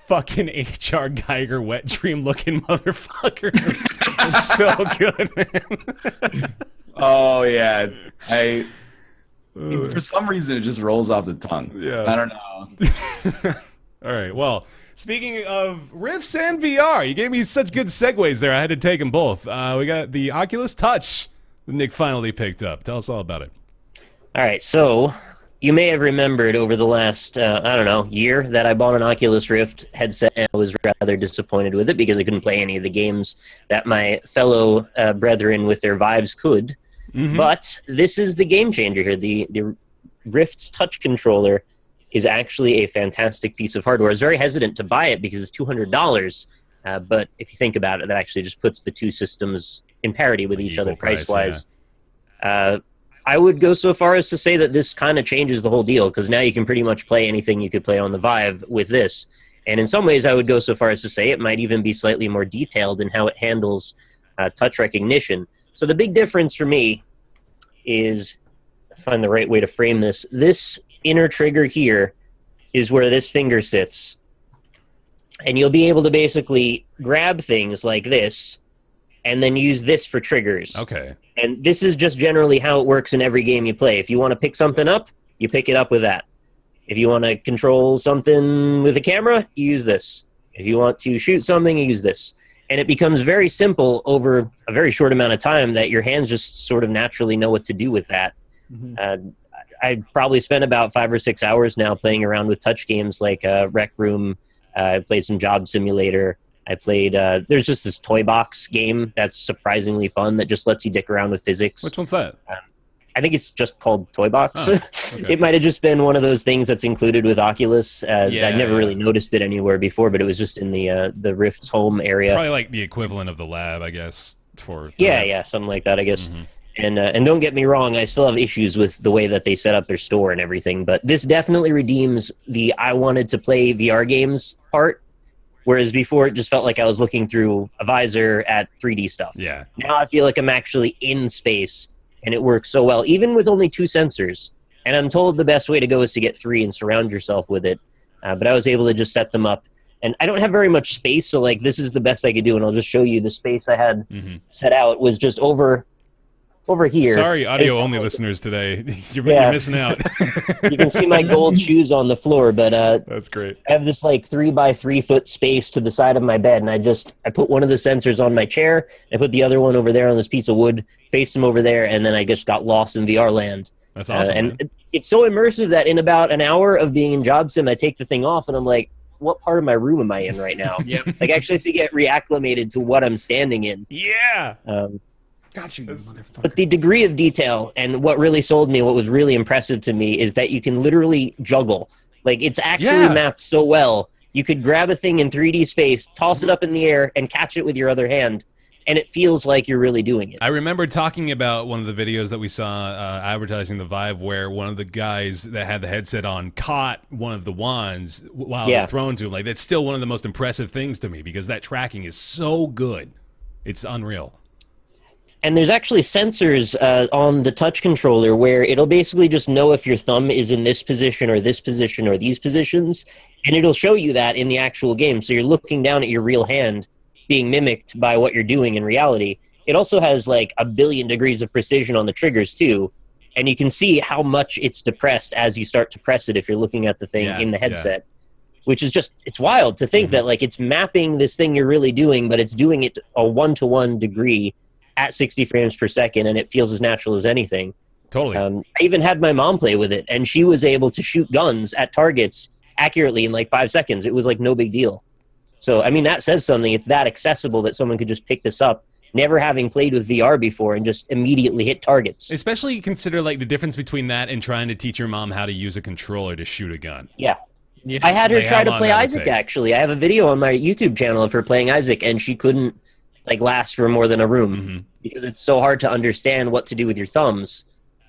fucking H.R. Geiger wet dream looking motherfucker. It's so good, man. Oh yeah, for some reason it just rolls off the tongue. Yeah, I don't know. All right. Well, speaking of Rifts and VR, you gave me such good segues there. I had to take them both. We got the Oculus Touch that Nick finally picked up. Tell us all about it. All right, so you may have remembered over the last, year that I bought an Oculus Rift headset, and I was rather disappointed with it because I couldn't play any of the games that my fellow brethren with their Vives could. Mm-hmm. But this is the game changer here. The Rift's touch controller is actually a fantastic piece of hardware. I was very hesitant to buy it because it's $200, but if you think about it, that actually just puts the two systems in parity with each other price-wise. Yeah. I would go so far as to say that this kind of changes the whole deal, because now you can pretty much play anything you could play on the Vive with this. And in some ways, I would go so far as to say it might even be slightly more detailed in how it handles touch recognition. So the big difference for me is, find the right way to frame this, this inner trigger here is where this finger sits. And you'll be able to basically grab things like this and then use this for triggers. Okay. And this is just generally how it works in every game you play. If you want to pick something up, you pick it up with that. If you want to control something with a camera, you use this. If you want to shoot something, you use this. And it becomes very simple over a very short amount of time that your hands just sort of naturally know what to do with that. Mm-hmm. I probably spent about 5 or 6 hours now playing around with touch games like Rec Room. I played some Job Simulator. I played, there's just this toy box game that's surprisingly fun that just lets you dick around with physics. Which one's that? I think it's just called Toy Box. Oh, okay. It might have just been one of those things that's included with Oculus. I never really noticed it anywhere before, but it was just in the Rift's home area. Probably like the equivalent of the lab, I guess. For yeah, something like that, I guess. Mm-hmm. And don't get me wrong, I still have issues with the way that they set up their store and everything, but this definitely redeems the I wanted to play VR games part. Whereas before, it just felt like I was looking through a visor at 3D stuff. Yeah. Now I feel like I'm actually in space, and it works so well, even with only 2 sensors. And I'm told the best way to go is to get 3 and surround yourself with it. But I was able to just set them up. And I don't have very much space, so like this is the best I could do. And I'll just show you the space I had set out was just over here. Sorry, audio-only listeners today. You're missing out. You can see my gold shoes on the floor, but that's great. I have this like 3x3 foot space to the side of my bed, and I put one of the sensors on my chair, I put the other one over there on this piece of wood, faced them over there, and then I just got lost in VR land. That's awesome. And it's so immersive that in about an hour of being in Job Sim, I take the thing off, and I'm like, what part of my room am I in right now? Like, I actually have to get reacclimated to what I'm standing in. Yeah. Got you, motherfucker. But the degree of detail and what really sold me, what was really impressive to me, is that you can literally juggle. Like, it's actually mapped so well. You could grab a thing in 3D space, toss it up in the air, and catch it with your other hand, and it feels like you're really doing it. I remember talking about one of the videos that we saw advertising the Vive, where one of the guys that had the headset on caught one of the wands while it was thrown to him. Like, that's still one of the most impressive things to me, because that tracking is so good. It's unreal. And there's actually sensors on the touch controller where it'll basically just know if your thumb is in this position or this position or these positions, and it'll show you that in the actual game. So you're looking down at your real hand being mimicked by what you're doing in reality. It also has like 1 billion degrees of precision on the triggers too, and you can see how much it's depressed as you start to press it if you're looking at the thing in the headset. Which is just, it's wild to think that like it's mapping this thing you're really doing, but it's doing it a 1-to-1 degree at 60 frames per second, and it feels as natural as anything. Totally. I even had my mom play with it, and she was able to shoot guns at targets accurately in like 5 seconds. It was like no big deal. So, I mean, that says something. It's that accessible that someone could just pick this up, never having played with VR before, and just immediately hit targets. Especially consider like the difference between that and trying to teach your mom how to use a controller to shoot a gun. Yeah. I had her Like, try how to long play that would Isaac, take. actually. I have a video on my YouTube channel of her playing Isaac, and she couldn't like last for more than a room because it's so hard to understand what to do with your thumbs.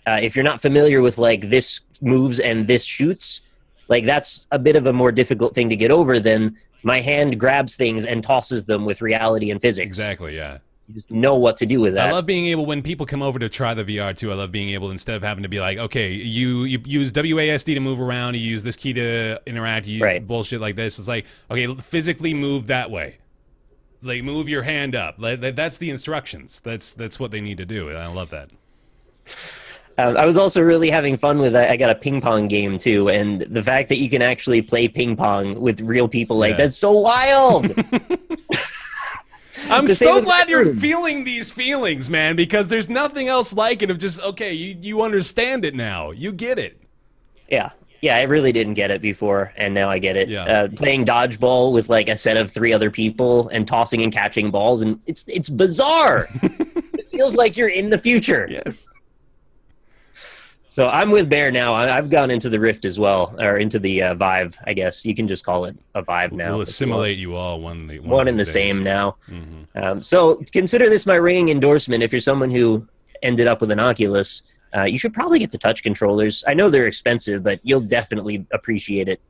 If you're not familiar with like this moves and this shoots, like that's a bit of a more difficult thing to get over than my hand grabs things and tosses them with reality and physics. Exactly, yeah. You just know what to do with that. I love being able, when people come over to try the VR too, I love being able, instead of having to be like, okay, you use WASD to move around, you use this key to interact, you use bullshit like this. It's like, okay, physically move that way. Like, move your hand up. That's the instructions. That's what they need to do. And I love that. I was also really having fun with I got a ping pong game too, and the fact that you can actually play ping pong with real people, like that's so wild. I'm so glad you're feeling these feelings, man, because there's nothing else like it of just, okay, you understand it now. You get it. Yeah. Yeah, I really didn't get it before, and now I get it. Yeah. Playing dodgeball with like a set of 3 other people and tossing and catching balls, and it's bizarre. It feels like you're in the future. Yes. So I'm with Bear now. I've gone into the Rift as well, or into the Vive, I guess. You can just call it a Vive now. We'll assimilate you all one in the same now. So consider this my ringing endorsement. If you're someone who ended up with an Oculus, you should probably get the touch controllers. I know they're expensive, but you'll definitely appreciate it.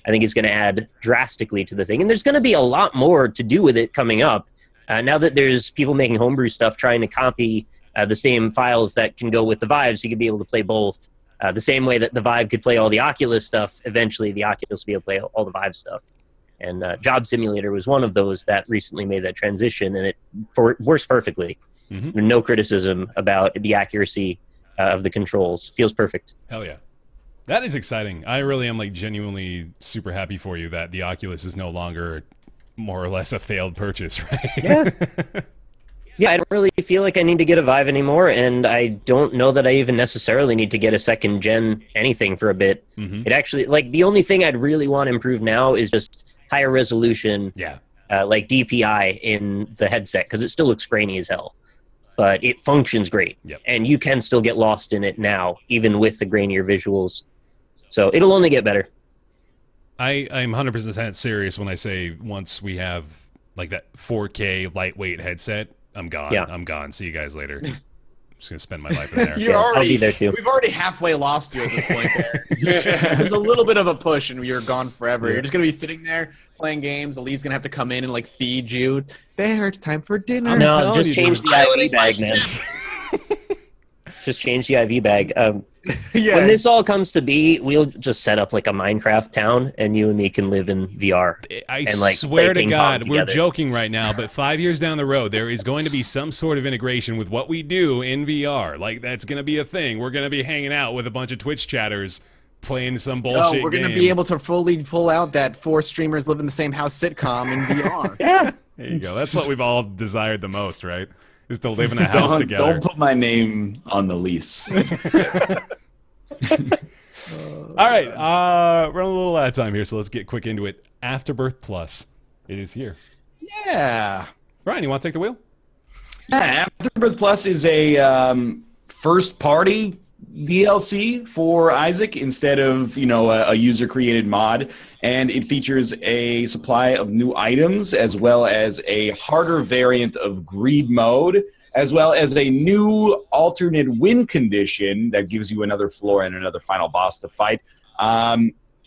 I think it's going to add drastically to the thing. And there's going to be a lot more to do with it coming up. Now that there's people making homebrew stuff trying to copy the same files that can go with the Vive, so you could be able to play both. The same way that the Vive could play all the Oculus stuff, eventually the Oculus will be able to play all the Vive stuff. And Job Simulator was one of those that recently made that transition, and it works perfectly. No criticism about the accuracy of the controls. Feels perfect. Hell yeah. That is exciting. I really am like genuinely super happy for you that the Oculus is no longer more or less a failed purchase, right? Yeah. Yeah, I don't really feel like I need to get a Vive anymore, and I don't know that I even necessarily need to get a second-gen anything for a bit. It actually, like, the only thing I'd really want to improve now is just higher resolution, like DPI in the headset, because it still looks grainy as hell. But it functions great, and you can still get lost in it now, even with the grainier visuals. So it'll only get better. I'm 100% serious when I say once we have, like, that 4K lightweight headset, I'm gone. Yeah. I'm gone. See you guys later. I'm just going to spend my life in there. I'll be there too. We've already halfway lost you at this point there. There's a little bit of a push and you're gone forever. You're just going to be sitting there playing games. Elie's going to have to come in and like feed you. Bear, it's time for dinner. No, just change the IV bag, man. Just change the IV bag. When this all comes to be, we'll just set up like a Minecraft town, and you and me can live in VR. I and, like, swear play to ping pong God, we're together. joking right now, but 5 years down the road, there is going to be some sort of integration with what we do in VR. Like, that's going to be a thing. We're going to be hanging out with a bunch of Twitch chatters playing some bullshit we're going to game. be able to fully pull out that 4 streamers live in the same house sitcom in VR. Yeah. There you go. That's what we've all desired the most, right? Is to live in a house together. Don't put my name on the lease. All right, we're on a little out of time here, so let's get quick into it. Afterbirth Plus, it is here. Yeah. Ryan, you want to take the wheel? Yeah, Afterbirth Plus is a first-party DLC for Isaac instead of, a user-created mod, and it features a supply of new items as well as a harder variant of greed mode, as well as a new alternate win condition that gives you another floor and another final boss to fight,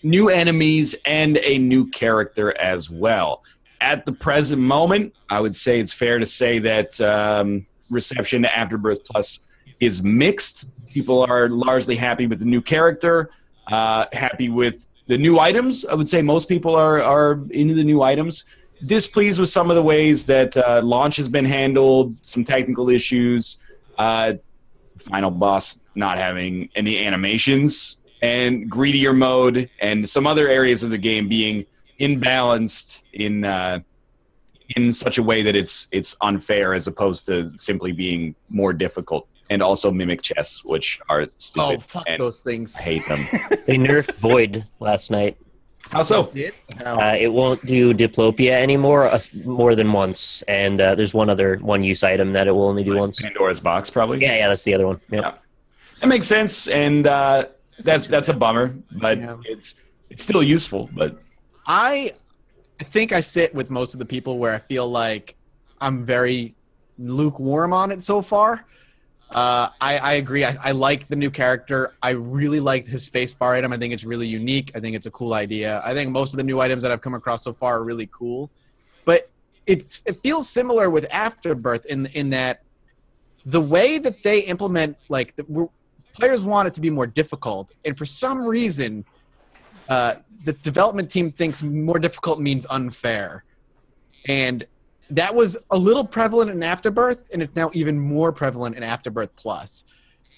new enemies, and a new character as well. At the present moment, I would say it's fair to say that reception to Afterbirth Plus is mixed. People are largely happy with the new character, happy with the new items. I would say most people are into the new items. Displeased with some of the ways that launch has been handled, some technical issues, final boss not having any animations, and greedier mode, and some other areas of the game being imbalanced in such a way that it's unfair as opposed to simply being more difficult. and also Mimic Chess, which are stupid. Oh, fuck and those things. I hate them. They nerfed Void last night. How so? It won't do Diplopia anymore more than once, and there's one use item that it will only do once. Pandora's Box, probably? Yeah, that's the other one. Yep. Yeah. That makes sense, and that's a bummer, but it's still useful. But I think I sit with most of the people where I feel like I'm very lukewarm on it so far. I agree. I like the new character. I really like his spacebar item. I think it's really unique. I think it's a cool idea. I think most of the new items that I've come across so far are really cool. But it feels similar with Afterbirth in that the way that they implement, like, players want it to be more difficult. And for some reason, the development team thinks more difficult means unfair. And that was a little prevalent in Afterbirth, and it's now even more prevalent in Afterbirth Plus.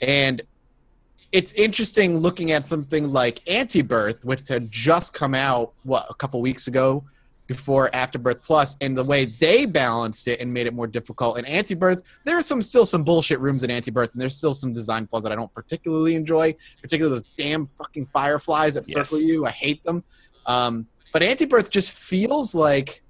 And it's interesting looking at something like Antibirth, which had just come out, a couple weeks ago, before Afterbirth Plus, and the way they balanced it and made it more difficult. In Antibirth, there's still some bullshit rooms in Antibirth, and there's still some design flaws that I don't particularly enjoy, particularly those damn fucking fireflies that circle you. I hate them. But Antibirth just feels like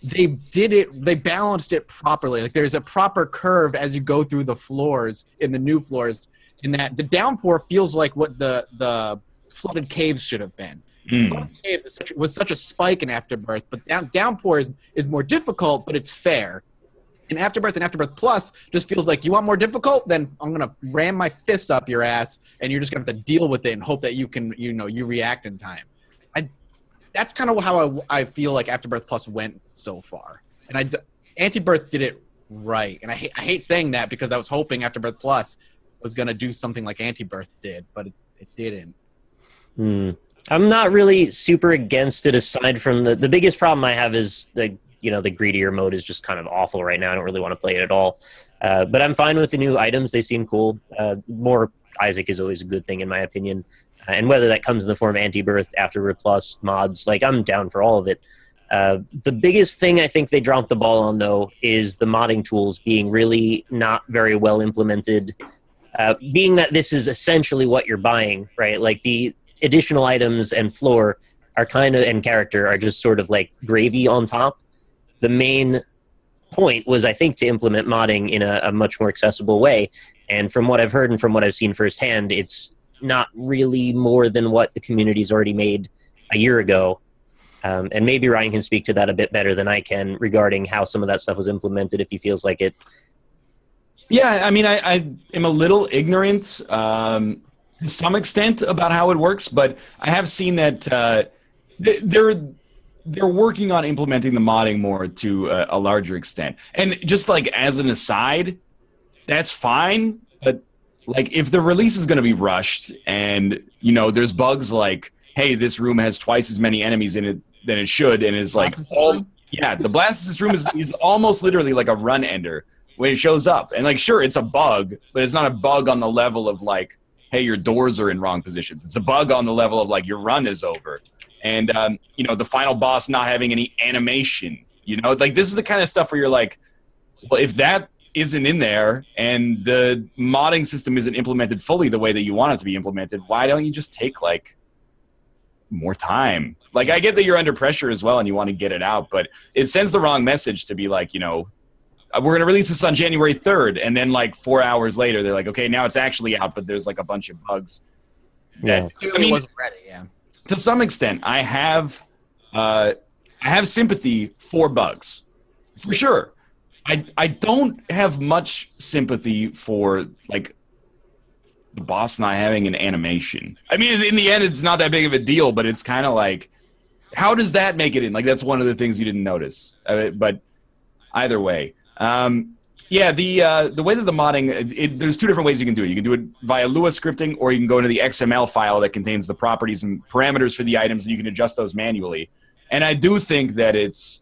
they balanced it properly. Like, there's a proper curve as you go through the floors in the new floors, in that the downpour feels like what the flooded caves should have been. Flooded caves was such a spike in Afterbirth, but downpour is more difficult, but it's fair. In Afterbirth and Afterbirth Plus just feels like, you want more difficult? Then I'm going to ram my fist up your ass, and you're just going to have to deal with it and hope that you can, you react in time. That's kind of how I feel like Afterbirth Plus went so far. And Antibirth did it right. And I hate saying that, because I was hoping Afterbirth Plus was going to do something like Antibirth did, but it didn't. I'm not really super against it, aside from the biggest problem I have is the greedier mode is just kind of awful right now. I don't really want to play it at all. But I'm fine with the new items. They seem cool. More Isaac is always a good thing, in my opinion. And whether that comes in the form of Antibirth, Afterbirth Plus, mods, like, I'm down for all of it. The biggest thing I think they dropped the ball on, though, is the modding tools being really not very well implemented. Being that this is essentially what you're buying, right? Like, the additional items and floor and character are just sort of like gravy on top. The main point was, I think, to implement modding in a much more accessible way. And from what I've heard and from what I've seen firsthand, it's not really more than what the community's already made a year ago. And maybe Ryan can speak to that a bit better than I can regarding how some of that stuff was implemented, if he feels like it. Yeah, I mean, I am a little ignorant to some extent about how it works, but I have seen that they're working on implementing the modding more to a larger extent. And just like as an aside, that's fine, but like, if the release is going to be rushed and, there's bugs like, hey, this room has twice as many enemies in it than it should, and is like, the Blastocyst room is almost literally like a run ender when it shows up. And like, sure, it's a bug, but it's not a bug on the level of like, hey, your doors are in wrong positions. It's a bug on the level of like, your run is over. And, the final boss not having any animation, like, this is the kind of stuff where you're like, well, if that isn't in there and the modding system isn't implemented fully the way that you want it to be implemented, why don't you just take like more time? Like, I get that you're under pressure as well and you want to get it out, but it sends the wrong message to be like, we're going to release this on January 3rd, and then like 4 hours later they're like, okay, now it's actually out, but there's like a bunch of bugs. Clearly wasn't ready. Yeah, to some extent I have sympathy for bugs, for sure. I don't have much sympathy for like the boss not having an animation. I mean, in the end, it's not that big of a deal, but it's kind of like, how does that make it in? Like, that's one of the things you didn't notice. But either way, the way that the modding, there's two different ways you can do it. You can do it via Lua scripting, or you can go into the XML file that contains the properties and parameters for the items, and you can adjust those manually. And I do think that is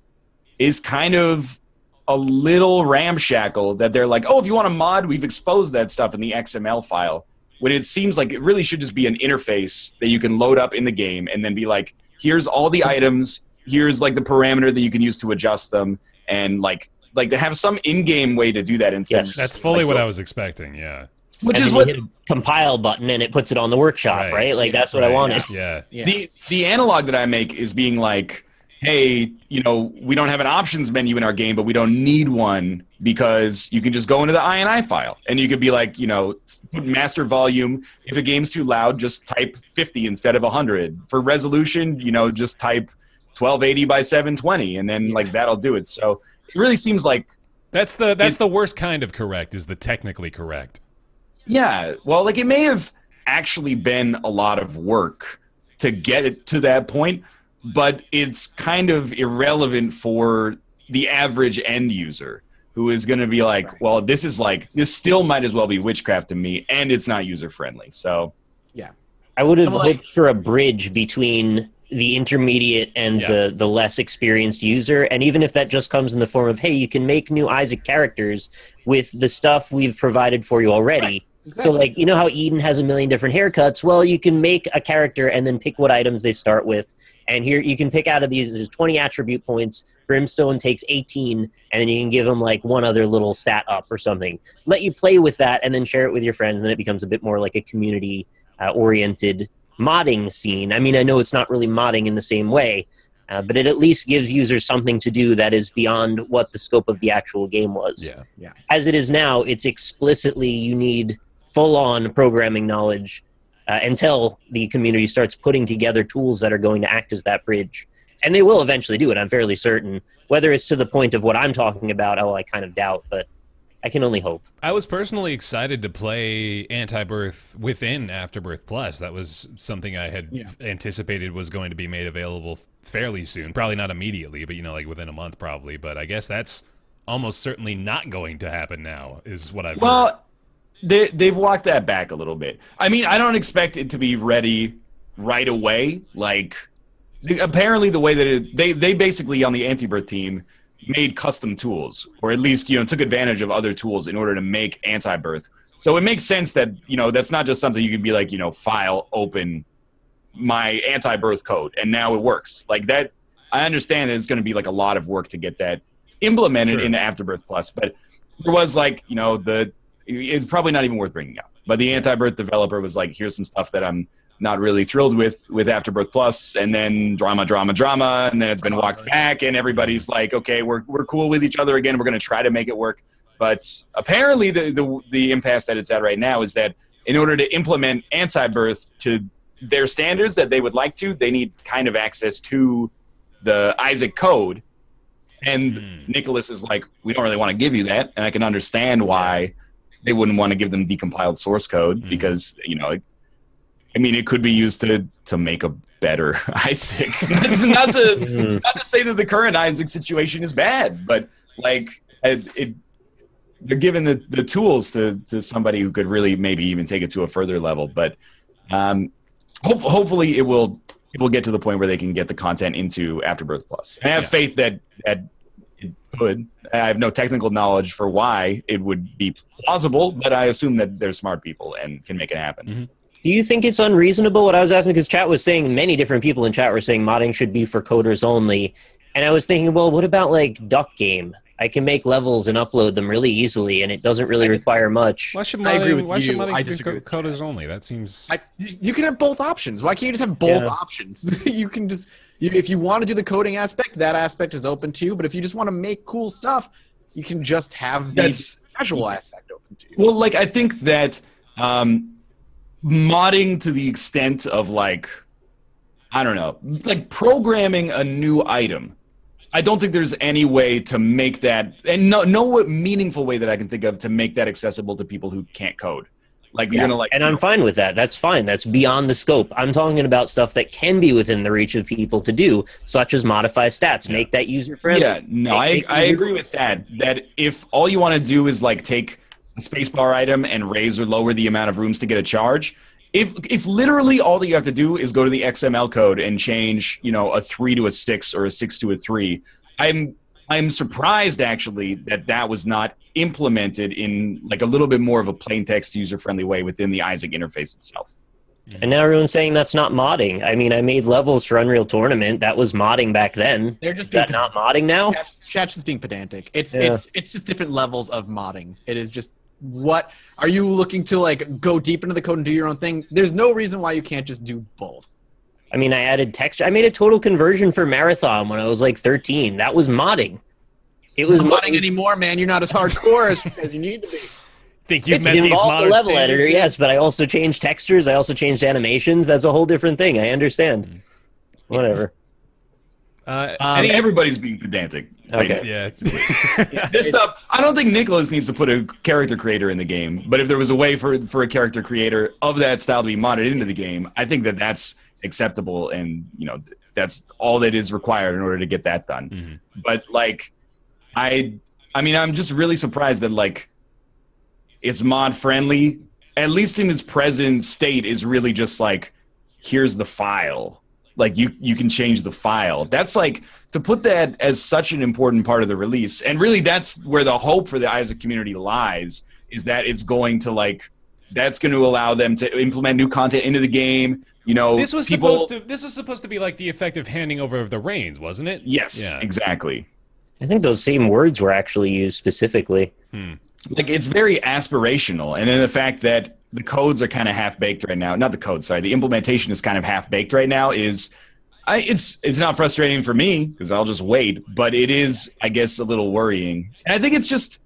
kind of a little ramshackle that they're like, oh, if you want a mod, we've exposed that stuff in the XML file, when it seems like it really should just be an interface that you can load up in the game and then be like, here's all the items, here's like the parameter that you can use to adjust them, and like like to have some in-game way to do that instead. Yes. That's fully what I was expecting. Yeah. Which And is then what you hit a compile button and it puts it on the workshop, right? Like that's what I wanted. Yeah. the analog that I make is being like, hey, you know, we don't have an options menu in our game, but we don't need one because you can just go into the INI file and you could be like, you know, put master volume. If a game's too loud, just type 50 instead of 100. For resolution, you know, just type 1280 by 720, and then like that'll do it. So it really seems like that's the worst kind of correct, is the technically correct. Yeah, well, like it may have actually been a lot of work to get it to that point, but it's kind of irrelevant for the average end user who is going to be like, well, this still might as well be witchcraft to me, and it's not user friendly. So, yeah, I would have hoped for a bridge between the intermediate and the less experienced user, and even if that just comes in the form of, hey, you can make new Isaac characters with the stuff we've provided for you already. Right. Exactly. So, like, you know how Eden has a million different haircuts? Well, you can make a character and then pick what items they start with. And here you can pick out of these, there's 20 attribute points. Brimstone takes 18, and then you can give them, like, one other little stat up or something. Let you play with that and then share it with your friends, and then it becomes a bit more like a community-oriented modding scene. I mean, I know it's not really modding in the same way, but it at least gives users something to do that is beyond what the scope of the actual game was. Yeah. As it is now, it's explicitly you need full-on programming knowledge until the community starts putting together tools that are going to act as that bridge. And they will eventually do it, I'm fairly certain. Whether it's to the point of what I'm talking about, I kind of doubt, but I can only hope. I was personally excited to play Anti-Birth within Afterbirth Plus. That was something I had anticipated was going to be made available fairly soon. Probably not immediately, but, you know, like within a month probably. But I guess that's almost certainly not going to happen now, is what I've heard. They've walked that back a little bit. I mean, I don't expect it to be ready right away. Like, apparently the way that they basically on the Anti-Birth team made custom tools, or at least, you know, took advantage of other tools in order to make Anti-Birth. So it makes sense that, you know, that's not just something you can be like, you know, file, open my Anti-Birth code, and now it works. Like that, I understand that it's going to be like a lot of work to get that implemented into Afterbirth Plus, but there was like, you know, it's probably not even worth bringing up. But the Anti-Birth developer was like, here's some stuff that I'm not really thrilled with Afterbirth Plus, and then drama, and then it's been walked back, and everybody's like, okay, we're cool with each other again. We're going to try to make it work. But apparently the impasse that it's at right now is that in order to implement Anti-Birth to their standards that they would like to, they need kind of access to the Isaac code. And Nicholas is like, we don't really want to give you that. And I can understand why they wouldn't want to give them decompiled source code because, you know, I mean, it could be used to make a better Isaac. That's not to say that the current Isaac situation is bad, but like they're giving the tools to somebody who could really maybe even take it to a further level. But hopefully it will get to the point where they can get the content into Afterbirth Plus. And I have faith that it could. I have no technical knowledge for why it would be plausible, but I assume that they're smart people and can make it happen. Mm-hmm. Do you think it's unreasonable? What I was asking, because chat was saying, many different people in chat were saying modding should be for coders only. And I was thinking, well, what about like Duck Game? I can make levels and upload them really easily, and it doesn't really require much. Why should I agree with modding I be disagree with coders only? That seems... You can have both options. Why can't you just have both options? You can just... if you want to do the coding aspect, that aspect is open too. But if you just want to make cool stuff, you can just have the casual aspect open too. Well, like, I think that modding to the extent of, like, I don't know, like programming a new item, I don't think there's any way to make that, and no meaningful way that I can think of to make that accessible to people who can't code. Like, you're gonna, like, and I'm fine with that. That's fine. That's beyond the scope. I'm talking about stuff that can be within the reach of people to do, such as modify stats, make that user friendly. Yeah, no, I agree with that. That if all you want to do is like take a spacebar item and raise or lower the amount of rooms to get a charge, if literally all that you have to do is go to the XML code and change, you know, a 3 to a 6 or a 6 to a 3, I'm surprised actually that was not implemented in like a little bit more of a plain text user friendly way within the Isaac interface itself. And now everyone's saying that's not modding. I mean, I made levels for Unreal Tournament. That was modding back then. They're just Is that not modding now? Chat's just being pedantic. It's just different levels of modding. It is just what are you looking to like go deep into the code and do your own thing? There's no reason why you can't just do both. I mean, I added texture. I made a total conversion for Marathon when I was like 13. That was modding. It was not modding anymore, man. You're not as hardcore as you need to be. Think you've met It these involved a level standards? editor, yes, but I also changed textures. I also changed animations. That's a whole different thing. I understand. Whatever. Everybody's being pedantic. Okay. Yeah. This stuff, I don't think Nicholas needs to put a character creator in the game, but if there was a way for a character creator of that style to be modded into the game, I think that's acceptable, and that's all that is required in order to get that done. Mm-hmm. But like, I mean, I'm just really surprised that like it's mod friendly, at least in its present state, is really just like, here's the file. Like you can change the file. That's like, to put that as such an important part of the release, and really that's where the hope for the Isaac community lies, is that it's going to like, that's going to allow them to implement new content into the game. This was supposed to be like the effect of handing over of the reins, wasn't it? Yes, yeah. Exactly. I think those same words were actually used specifically. Like, it's very aspirational, and then the fact that the codes are kind of half-baked right now. Not the code, sorry. The implementation is kind of half-baked right now it's not frustrating for me, because I'll just wait, but it is, I guess, a little worrying. And I think it's just,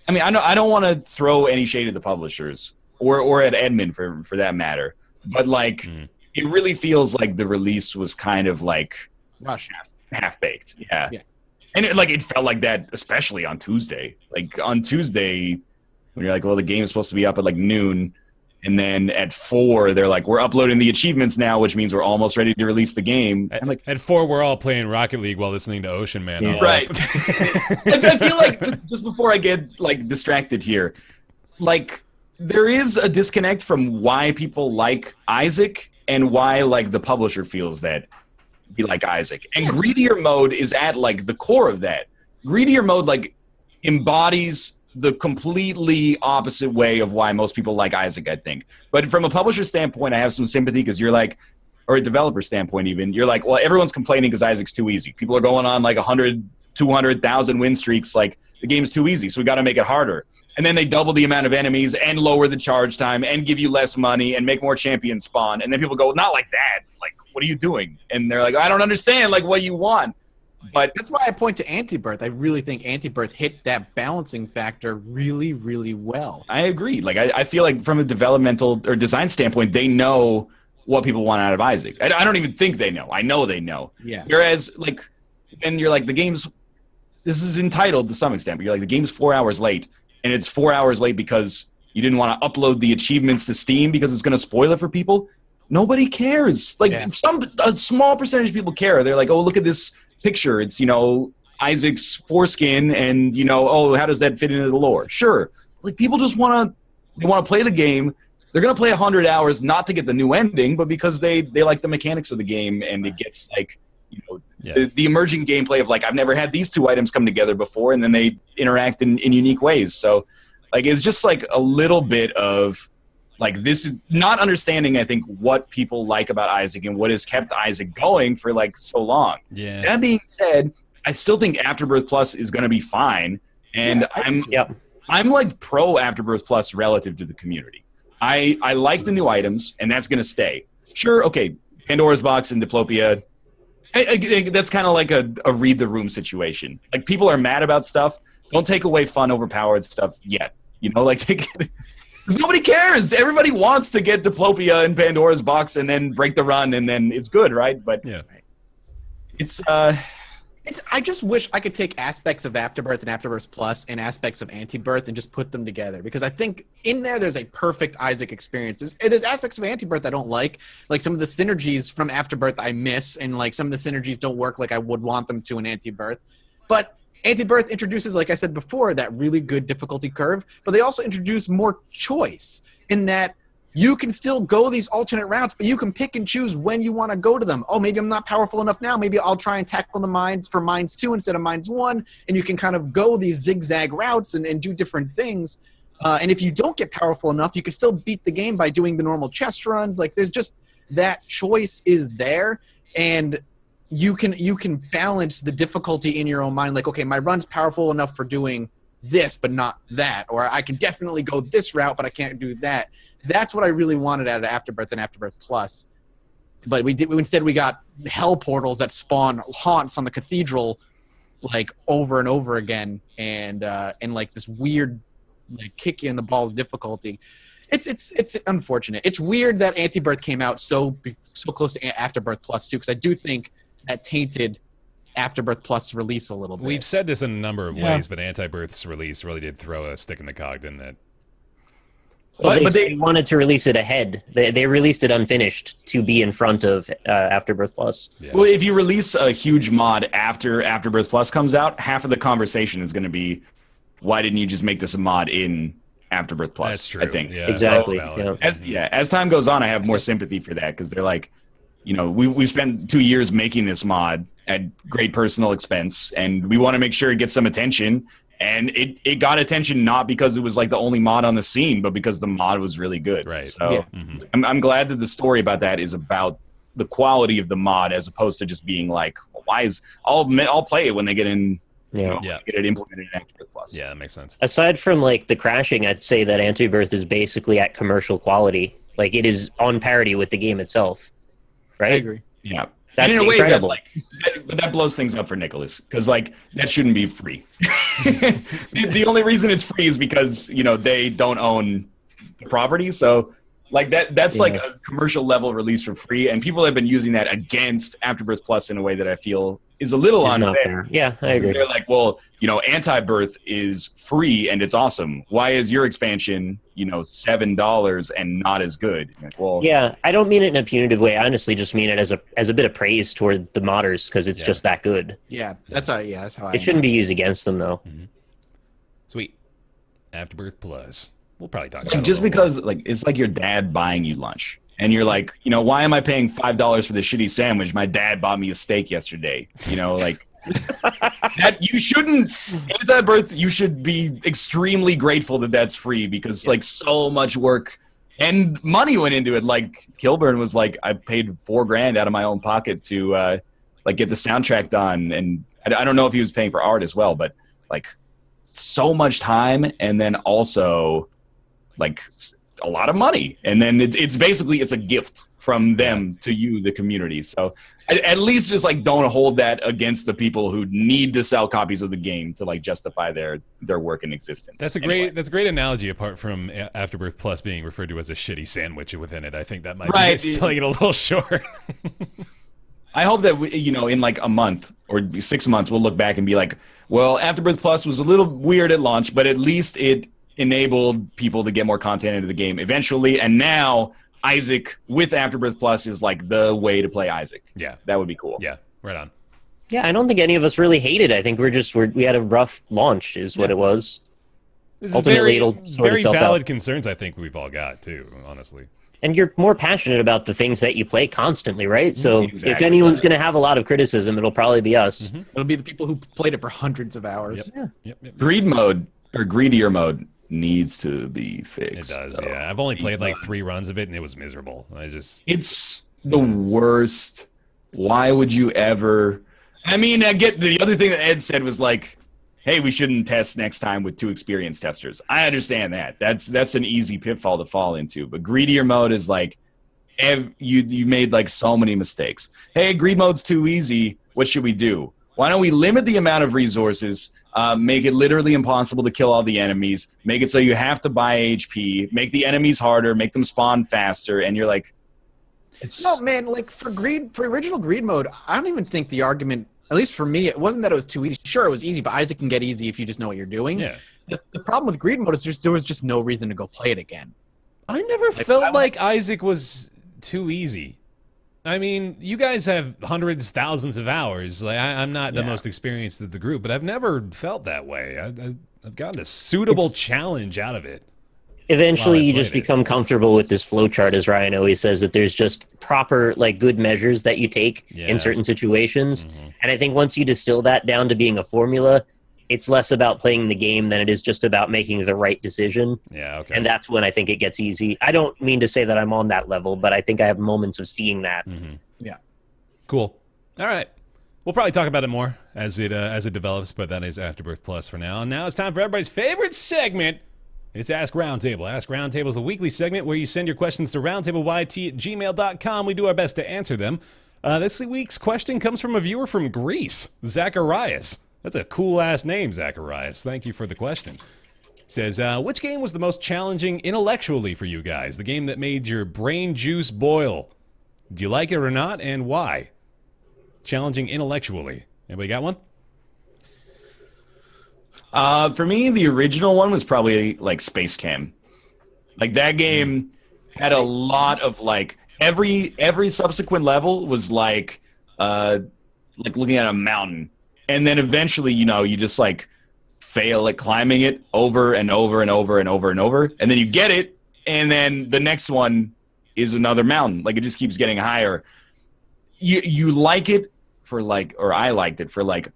I mean, I don't want to throw any shade at the publishers, or at Edmund for that matter, but, like, it really feels like the release was kind of, like, half-baked. Yeah. And it felt like that, especially on Tuesday. Like, on Tuesday, when you're like, well, the game is supposed to be up at, like, noon, and then at 4, they're like, we're uploading the achievements now, which means we're almost ready to release the game. I'm like, at 4, we're all playing Rocket League while listening to Ocean Man. Yeah. Right. I feel like, just before I get, like, distracted here, like, there is a disconnect from why people like Isaac and why, like, the publisher feels that be like Isaac. And Greedier Mode is at, like, the core of that. Greedier Mode, like, embodies the completely opposite way of why most people like Isaac, I think. But from a publisher standpoint, I have some sympathy, because you're like, or a developer standpoint even, you're like, well, everyone's complaining because Isaac's too easy. People are going on like 100, 200,000 win streaks. Like, the game's too easy, so we got to make it harder. And then they double the amount of enemies and lower the charge time and give you less money and make more champions spawn. And then people go, not like that. Like, what are you doing? And they're like, I don't understand, like, what you want. But that's why I point to Antibirth. I really think Antibirth hit that balancing factor really, really well. I agree. Like, I feel like from a developmental or design standpoint, they know what people want out of Isaac. I don't even think they know. I know they know. Yeah. Whereas, like, when you're like, this is entitled to some extent, but you're like, the game's 4 hours late, and it's 4 hours late because you didn't want to upload the achievements to Steam because it's going to spoil it for people. Nobody cares. Like, a small percentage of people care. They're like, oh, look at this picture. It's, Isaac's foreskin, and, oh, how does that fit into the lore? Sure. Like, people just want to play the game. They're going to play 100 hours not to get the new ending, but because they like the mechanics of the game, and it gets, like, the emerging gameplay of, like, I've never had these two items come together before, and then they interact in unique ways. So, like, it's just, like, a little bit of, like, this is not understanding, I think, what people like about Isaac and what has kept Isaac going for, like, so long. Yeah. That being said, I still think Afterbirth Plus is going to be fine, and I'm like pro Afterbirth Plus relative to the community. I like the new items, and that's going to stay. Sure, okay, Pandora's Box and Diplopia, that's kind of like a read the room situation. Like, people are mad about stuff. Don't take away fun, overpowered stuff yet. Like, because nobody cares. Everybody wants to get Diplopia and Pandora's Box and then break the run, and then it's good, right? But it's I just wish I could take aspects of Afterbirth and Afterbirth Plus and aspects of Antibirth and just put them together, because I think in there's a perfect Isaac experience. There's aspects of Antibirth I don't like some of the synergies from Afterbirth I miss, and, like, some of the synergies don't work like I would want them to in Antibirth. But Antibirth introduces, like I said before, that really good difficulty curve, but they also introduce more choice in that you can still go these alternate routes, but you can pick and choose when you want to go to them. Oh, maybe I'm not powerful enough now. Maybe I'll try and tackle the mines for mines 2 instead of mines 1, and you can kind of go these zigzag routes and do different things. And if you don't get powerful enough, you can still beat the game by doing the normal chest runs. Like there's just that choice is there, and you can balance the difficulty in your own mind. Like, okay, my run's powerful enough for doing this, but not that, or I can definitely go this route, but I can't do that. That's what I really wanted out of Afterbirth and Afterbirth Plus. But instead we got hell portals that spawn haunts on the cathedral, like over and over again, and like this weird, like kick you in the balls difficulty. It's unfortunate. It's weird that Antibirth came out so close to Afterbirth Plus too, because I do think that tainted Afterbirth Plus release a little bit. We've said this in a number of ways, but Antibirth's release really did throw a stick in the cog, didn't it? Well, but they wanted to release it ahead. They released it unfinished to be in front of Afterbirth Plus. Yeah. Well, if you release a huge mod after Afterbirth Plus comes out, half of the conversation is going to be, why didn't you just make this a mod in Afterbirth Plus? That's true. I think. Yeah, exactly. As time goes on, I have more sympathy for that, because they're like, we spent 2 years making this mod at great personal expense, and we want to make sure it gets some attention. And it got attention not because it was like the only mod on the scene, but because the mod was really good. Right. So I'm glad that the story about that is about the quality of the mod, as opposed to just being like, why is I'll play it when they get in. Get it implemented in Afterbirth Plus. Yeah, that makes sense. Aside from like the crashing, I'd say that Antibirth is basically at commercial quality. Like it is on parity with the game itself. Right? I agree. Yeah. That's in a way incredible. that blows things up for Nicholas, because like that shouldn't be free. The only reason it's free is because they don't own the property. So like that's like a commercial level release for free, and people have been using that against Afterbirth Plus in a way that I feel is a little unfair. Yeah, I agree. They're like, well, Antibirth is free and it's awesome. Why is your expansion, $7 and not as good? Like, well, yeah, I don't mean it in a punitive way. I honestly just mean it as a bit of praise toward the modders, because it's just that good. Yeah, that's how I. It shouldn't be used against them though. Mm-hmm. Sweet. Afterbirth Plus. We'll probably talk about it. Just because it's like your dad buying you lunch. And you're like, why am I paying $5 for this shitty sandwich? My dad bought me a steak yesterday. That you shouldn't. Antibirth, you should be extremely grateful that that's free, because so much work and money went into it. Like Kilburn was like, I paid $4,000 out of my own pocket to get the soundtrack done, and I don't know if he was paying for art as well, but so much time, and then also a lot of money, and then it's basically a gift from them to you, the community. So at least just don't hold that against the people who need to sell copies of the game to justify their work in existence. That's a great analogy. Apart from Afterbirth Plus being referred to as a shitty sandwich within it, I think that might be selling it a little short. I hope that in a month or 6 months we'll look back and be like, well, Afterbirth Plus was a little weird at launch, but at least it enabled people to get more content into the game eventually, and now Isaac with Afterbirth Plus is the way to play Isaac. Yeah, that would be cool. Yeah, right on. Yeah, I don't think any of us really hated it. I think we had a rough launch, is what it was. Ultimately, it'll sort very itself valid out. concerns. I think we've all got too, honestly. And you're more passionate about the things that you play constantly, right? So if anyone's going to have a lot of criticism, it'll probably be us. Mm-hmm. It'll be the people who played it for hundreds of hours. Yep. Greed mode or greedier mode needs to be fixed. It does, yeah. I've only played 3 runs of it, and it was miserable. It's the worst. Why would you ever? I mean, I get the other thing that Ed said was hey, we shouldn't test next time with 2 experienced testers. I understand that. That's an easy pitfall to fall into. But greedier mode is you made so many mistakes. Hey, greed mode's too easy. What should we do? Why don't we limit the amount of resources? Make it literally impossible to kill all the enemies. Make it so you have to buy HP. Make the enemies harder. Make them spawn faster. And you're no, man. For original greed mode, I don't even think the argument, at least for me, it wasn't that it was too easy. Sure, it was easy, but Isaac can get easy if you just know what you're doing. Yeah. The problem with greed mode is there was just no reason to go play it again. I never felt like Isaac was too easy. I mean, you guys have hundreds, thousands of hours. I'm not the most experienced of the group, but I've never felt that way. I've gotten a suitable challenge out of it. Eventually, you just become comfortable with this flowchart, as Ryan always says, that there's just proper, good measures that you take in certain situations. Mm-hmm. And I think once you distill that down to being a formula, it's less about playing the game than it is just about making the right decision. Yeah, okay. And that's when I think it gets easy. I don't mean to say that I'm on that level, but I think I have moments of seeing that. Yeah. Cool. All right. We'll probably talk about it more as it develops, but that is Afterbirth Plus for now. And now it's time for everybody's favorite segment. It's Ask Roundtable. Ask Roundtable is a weekly segment where you send your questions to roundtableYT@gmail.com. We do our best to answer them. This week's question comes from a viewer from Greece, Zacharias. That's a cool-ass name, Zacharias. Thank you for the question. Says, which game was the most challenging intellectually for you guys? The game that made your brain juice boil. Do you like it or not, and why? Challenging intellectually. Anybody got one? For me, the original one was probably like Space Cam. Like that game had a lot of like every subsequent level was like looking at a mountain, and then eventually you just like fail at climbing it over and over and over and over and over, and then you get it, and then the next one is another mountain. Like it just keeps getting higher. You like it for like, or I liked it for like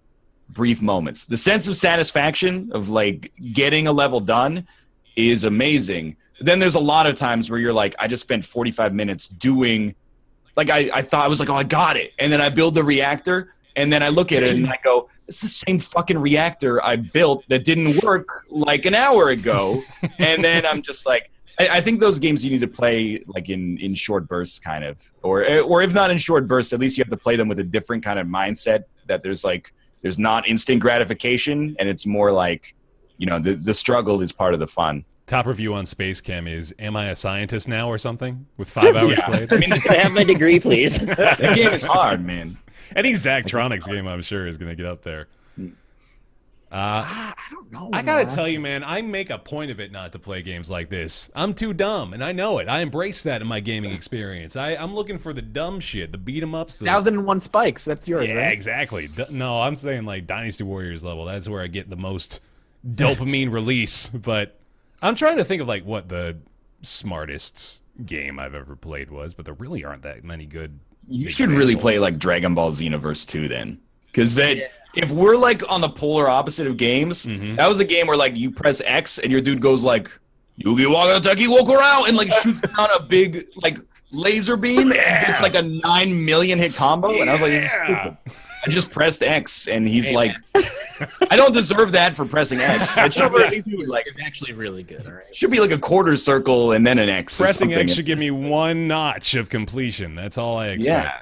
brief moments. The sense of satisfaction of like getting a level done is amazing. Then there's a lot of times where you're like, I just spent 45 minutes doing, like I thought I was like, oh, I got it. And then I build the reactor, and then I look at it and I go, it's the same fucking reactor I built that didn't work like an hour ago. And then I'm just like, I think those games you need to play like in short bursts, kind of, or if not in short bursts, at least you have to play them with a different kind of mindset. That there's not instant gratification, and it's more like, the struggle is part of the fun. Top review on Space Cam is, am I a scientist now or something? With 5 hours played. I mean, can I have my degree, please? That game is hard, man. Any Zachtronics game, I'm sure, is going to get up there. I don't know. I gotta tell you, man, I make a point of it not to play games like this. I'm too dumb, and I know it. I embrace that in my gaming experience. I'm looking for the dumb shit, the beat 'em ups. 1001 Spikes. That's yours, yeah, right? exactly. No, I'm saying like Dynasty Warriors level. That's where I get the most dopamine release. But I'm trying to think of like what the smartest game I've ever played was, but there really aren't that many good. You should really play like Dragon Ball Xenoverse 2 then, because if we're like on the polar opposite of games, that was a game where like you press X and your dude goes like Yugi Waga Teki Wokurao and like shoots down a big like laser beam. It's like a 9 million hit combo, and I was like, this is stupid. I just pressed X, and he's like, I don't deserve that for pressing X. It should be like, it's actually really good. All right. Should be like a quarter circle and then an X. Pressing X should give me 1 notch of completion. That's all I expect. Yeah.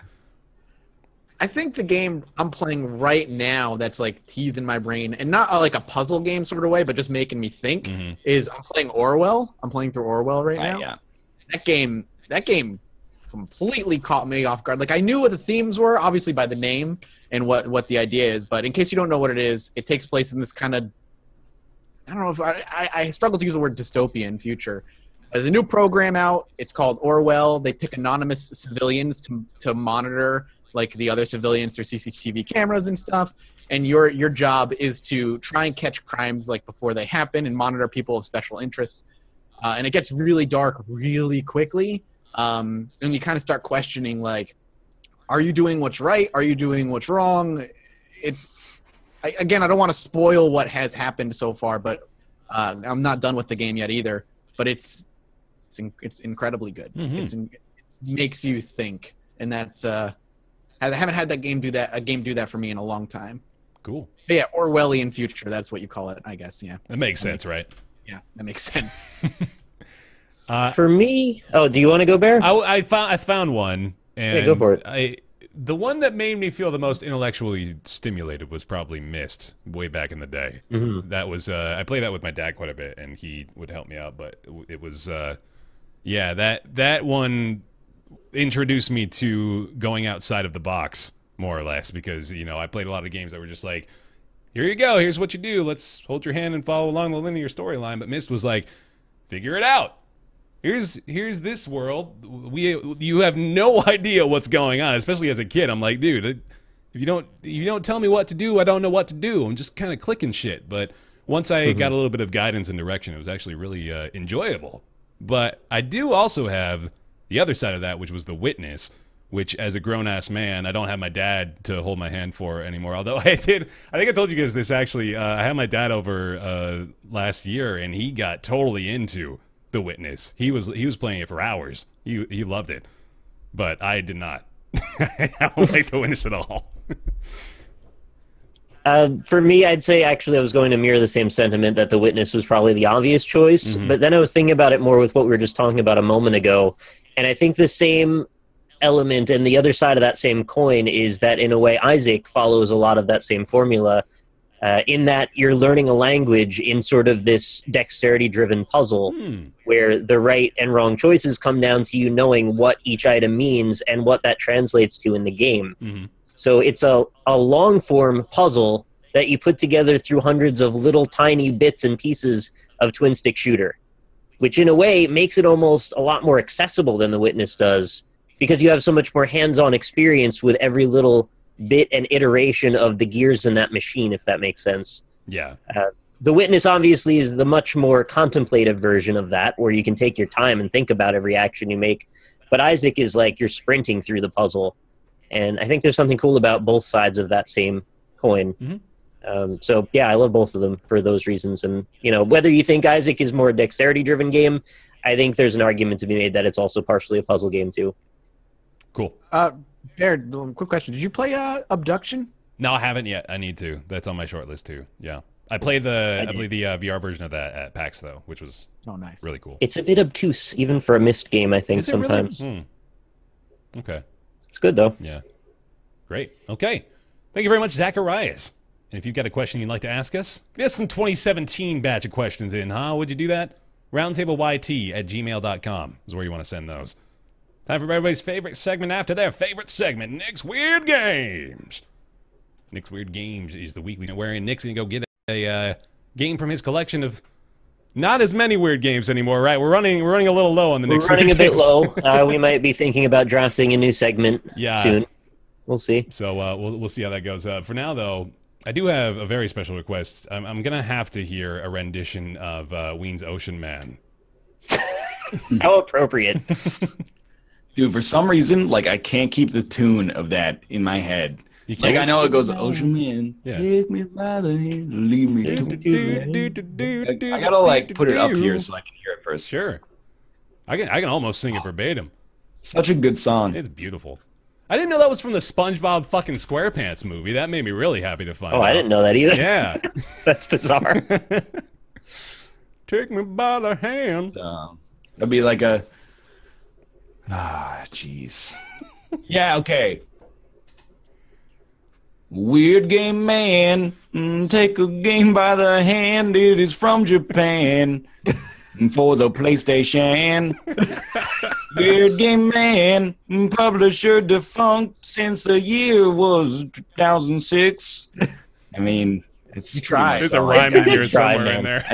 I think the game I'm playing right now that's like teasing my brain, and not like a puzzle game sort of way, but just making me think, is I'm playing Orwell. I'm playing through Orwell right now. Yeah. That game completely caught me off guard. Like I knew what the themes were, obviously by the name and what the idea is, but in case you don't know what it is, it takes place in this kind of, I don't know if I struggle to use the word dystopian future. There's a new program out. It's called Orwell. They pick anonymous civilians to monitor like the other civilians through CCTV cameras and stuff. And your job is to try and catch crimes like before they happen and monitor people of special interests. And it gets really dark really quickly. And you kind of start questioning like, are you doing what's right? Are you doing what's wrong? I don't want to spoil what has happened so far, but I'm not done with the game yet either. But it's incredibly good. It makes you think, and that's I haven't had a game do that for me in a long time. Cool. But yeah, Orwellian future. That's what you call it, I guess. Yeah. That makes sense, right? Yeah, that makes sense. For me, do you want to go, Bear? I found one. And yeah, go for it. The one that made me feel the most intellectually stimulated was probably Myst, way back in the day. That was I played that with my dad quite a bit, and he would help me out. But it was that one introduced me to going outside of the box, more or less, because I played a lot of games that were just like, here you go, here's what you do, let's hold your hand and follow along the linear storyline. But Myst was like, figure it out. Here's this world. You have no idea what's going on, especially as a kid. I'm like, dude, if you don't tell me what to do, I don't know what to do. I'm just kind of clicking shit. But once I got a little bit of guidance and direction, it was actually really enjoyable. But I do also have the other side of that, which was The Witness, which as a grown-ass man, I don't have my dad to hold my hand for anymore. Although I think I told you guys this actually. I had my dad over last year, and he got totally into The Witness. He was playing it for hours. He loved it, but I did not. I don't like The Witness at all. For me, I'd say actually I was going to mirror the same sentiment that The Witness was probably the obvious choice, but then I was thinking about it more with what we were just talking about a moment ago, and I think the same element and the other side of that same coin is that in a way Isaac follows a lot of that same formula in that you're learning a language in sort of this dexterity-driven puzzle where the right and wrong choices come down to you knowing what each item means and what that translates to in the game. So it's a long-form puzzle that you put together through hundreds of little tiny bits and pieces of twin-stick shooter, which in a way makes it almost a lot more accessible than The Witness does because you have so much more hands-on experience with every little bit and iteration of the gears in that machine, if that makes sense. Yeah. The Witness obviously is the much more contemplative version of that, where you can take your time and think about every action you make. But Isaac is like you're sprinting through the puzzle. And I think there's something cool about both sides of that same coin. So, yeah, I love both of them for those reasons. And, you know, whether you think Isaac is more a dexterity-driven game, I think there's an argument to be made that it's also partially a puzzle game, too. Cool. Bear, quick question. Did you play Abduction? No, I haven't yet. I need to. That's on my short list, too. Yeah. I played the VR version of that at PAX, though, which was really cool. It's a bit obtuse, even for a missed game, I think, sometimes. Really? Okay. It's good, though. Yeah. Great. Okay. Thank you very much, Zacharias. And if you've got a question you'd like to ask us, get some 2017 batch of questions in, huh? Would you do that? roundtableYT@gmail.com is where you want to send those. Time for everybody's favorite segment after their favorite segment, Nick's Weird Games. Nick's Weird Games is the weekly wherein Nick's going to go get a game from his collection of not as many weird games anymore, right? We're running a little low on the Nick's Weird Games. We're running a bit low. We might be thinking about drafting a new segment soon. We'll see. So we'll see how that goes. For now, though, I do have a very special request. I'm going to have to hear a rendition of Ween's Ocean Man. How appropriate. Dude, for some reason, like, I can't keep the tune of that in my head. Like, I know it goes, Ocean Man, take me by the hand, leave me to I gotta, like, put it up here so I can hear it first. Sure. I can almost sing it verbatim. Such a good song. It's beautiful. I didn't know that was from the SpongeBob fucking SquarePants movie. That made me really happy to find out. Oh, I didn't know that either. Yeah. That's bizarre. Take me by the hand. That'd be like a... jeez. Yeah, okay. Weird game man, take a game by the hand. It is from Japan for the PlayStation. Weird game man, publisher defunct since the year was 2006. I mean, it's tried. There's a rhyme in here somewhere in there.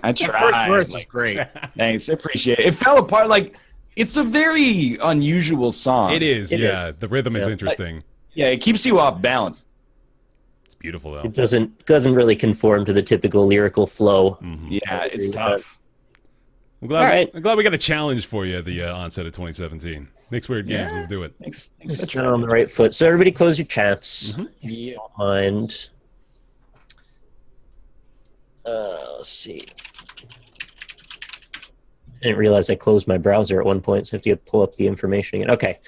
I tried. The first verse is great. Thanks, I appreciate it. It fell apart. Like, it's a very unusual song. It is, yeah. The rhythm is interesting. Yeah, it keeps you off balance. It's beautiful, though. It doesn't really conform to the typical lyrical flow. Yeah, it's tough. I'm glad we got a challenge for you at the onset of 2017. Nick's Weird Games, let's do it. Thanks on the right foot. So everybody close your chats, if you don't mind. Let's see. I didn't realize I closed my browser at one point, so I have to pull up the information again. Okay.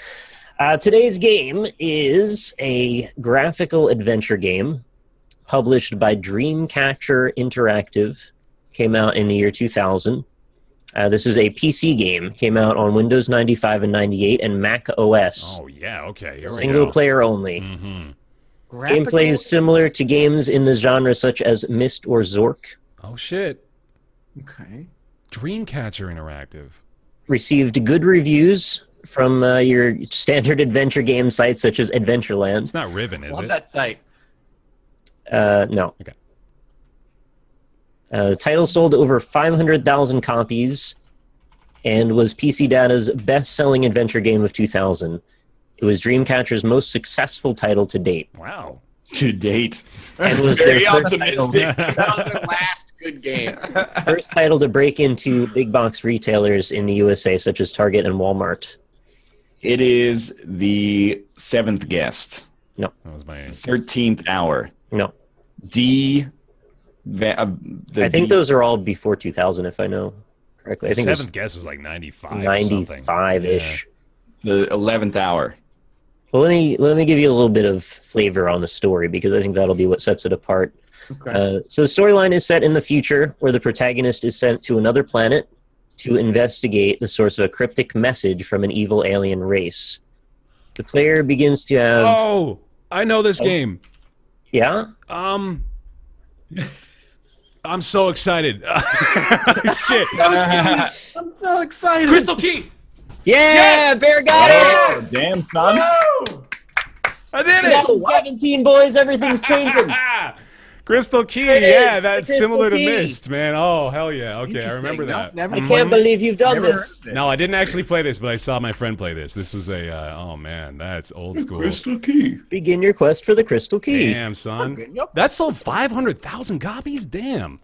Today's game is a graphical adventure game published by Dreamcatcher Interactive. Came out in the year 2000. This is a PC game. Came out on Windows 95 and 98 and Mac OS. Oh, yeah, okay. Single player only. Gameplay is similar to games in the genre such as Myst or Zork. Oh, shit. Okay. Dreamcatcher Interactive. Received good reviews from your standard adventure game sites such as Adventureland. It's not Riven, is Love it? that site. No. Okay. The title sold over 500,000 copies and was PC Data's best-selling adventure game of 2000. It was Dreamcatcher's most successful title to date. Wow. To date. And was very their first title, optimistic. That was their last good game. first title to break into big box retailers in the USA, such as Target and Walmart. It is the 7th guest. No. That was my 13th hour. No. I I think those are all before 2000, if I know correctly. I think seventh guess was like 95 95-ish. The 11th hour. Well, let me give you a little bit of flavor on the story, because I think that'll be what sets it apart. Okay. So the storyline is set in the future, where the protagonist is sent to another planet to investigate the source of a cryptic message from an evil alien race. The player begins to have... Oh, I know this game. Yeah? I'm so excited. Shit. I'm so excited. Crystal Key. Yeah! Yes! Bear got it! Damn, son. Woo! I did it. 2017, boys. Everything's changing. Crystal Key. There it Yeah, is, that's the Crystal similar to Key. Myst, man. Oh, hell yeah. Okay, I Interesting. remember that. Never I can't believe you've done this. No, I didn't actually play this, but I saw my friend play this. This was a, oh man, that's old school. Crystal Key. Begin your quest for the Crystal Key. Damn, son. Yep. That sold 500,000 copies? Damn.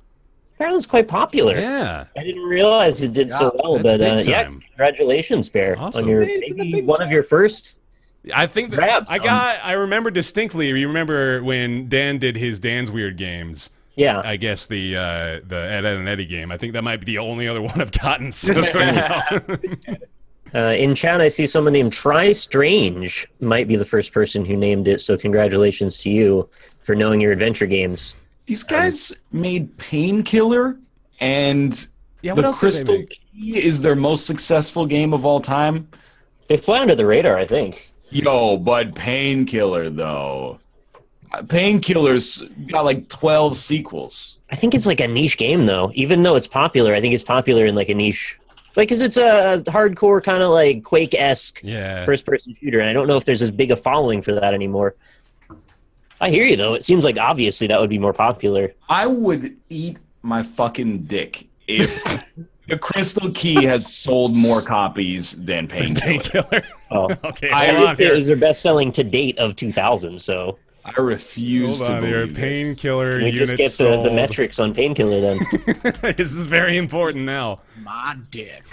Apparently it's quite popular. Yeah. I didn't realize it did so well, that's but big yeah, time. congratulations, Bear, Awesome. on your Made it to the maybe big one of your first. I think that Grabs. I remember distinctly. You remember when Dan did his Dan's Weird Games? Yeah. I guess the Ed, Ed and Eddie game. I think that might be the only other one I've gotten. So there we go. In chat, I see someone named Try Strange might be the first person who named it, so congratulations to you for knowing your adventure games. These guys made Painkiller, and Yeah, what the else did they Crystal make? Key is their most successful game of all time. They fly under the radar, I think. Yo, but Painkiller, though. Painkiller's got like 12 sequels. I think it's like a niche game, though. Even though it's popular, I think it's popular in like a niche. Like, because it's a hardcore kind of like Quake-esque Yeah. first-person shooter, and I don't know if there's as big a following for that anymore. I hear you, though. It seems like obviously that would be more popular. I would eat my fucking dick if the Crystal Key has sold more copies than Painkiller. Painkiller. Oh. Okay, I hold would on say it here. was their best-selling to date of 2000, so... I refuse Hold to on here. believe this. Painkiller We just units get the sold. metrics on Painkiller, then. This is very important now. My dick.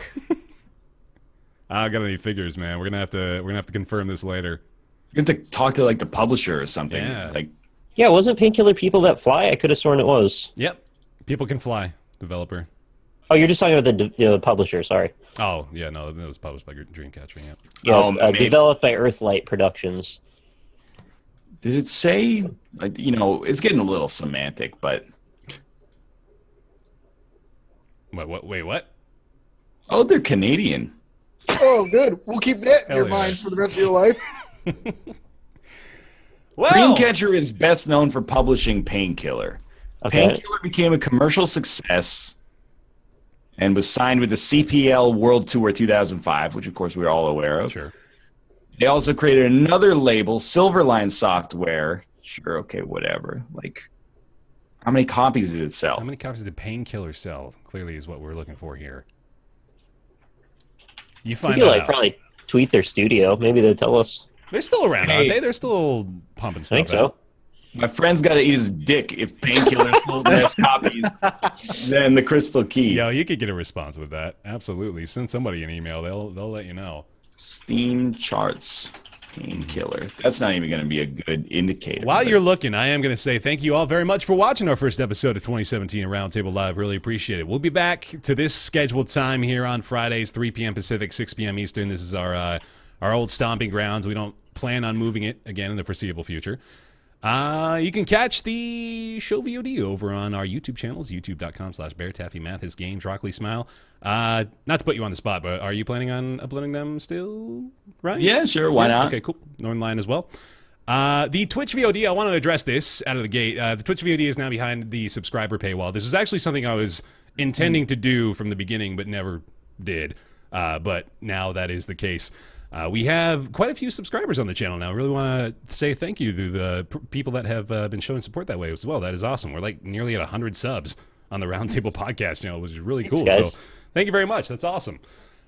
I got any figures, man. We're gonna have to confirm this later. You have to talk to like the publisher or something. Yeah. Like, Yeah, wasn't Painkiller People That Fly? I could have sworn it was. Yep. People Can Fly. Developer. Oh, you're just talking about the publisher, sorry. Oh yeah, no, it was published by Dreamcatcher. Yeah. Yeah, maybe- developed by Earthlight Productions. did it say? Like, you know, it's getting a little semantic, but Wait, what? oh, they're Canadian. Oh, good. We'll keep that in Hell your yeah. mind for the rest of your life. Well, Dreamcatcher is best known for publishing Painkiller. Okay. Painkiller became a commercial success and was signed with the CPL World Tour 2005, which of course we're all aware of. sure. They also created another label, Silverline Software. Sure, okay, whatever. Like, how many copies did it sell? How many copies did Painkiller sell? Clearly, is what we're looking for here. You We find could out. probably tweet their studio. Maybe they'll tell us. They're still around, aren't Hey. they? They're still pumping I stuff think so. out. My friend's got to eat his dick if Painkiller sold less copies than the Crystal Key. Yo, you could get a response with that. Absolutely. Send somebody an email. They'll let you know. Steam charts. Painkiller. That's not even going to be a good indicator. While but- you're looking, I am going to say thank you all very much for watching our first episode of 2017 Roundtable Live. Really appreciate it. We'll be back to this scheduled time here on Fridays, 3 p.m. Pacific, 6 p.m. Eastern. This is our old stomping grounds. We don't plan on moving it again in the foreseeable future. You can catch the show VOD over on our YouTube channels, youtube.com/BaerTaffy, MathasGames, RockLeeSmile. Not to put you on the spot, but are you planning on uploading them still, right? Yeah, sure. Why not? Okay, cool. Northernlion as well. The Twitch VOD, I want to address this out of the gate. The Twitch VOD is now behind the subscriber paywall. This was actually something I was intending to do from the beginning, but never did. But now that is the case. We have quite a few subscribers on the channel now. I really want to say thank you to the people that have been showing support that way as well. That is awesome. We're like nearly at 100 subs on the Roundtable podcast channel, which is really cool. guys. So thank you very much. That's awesome.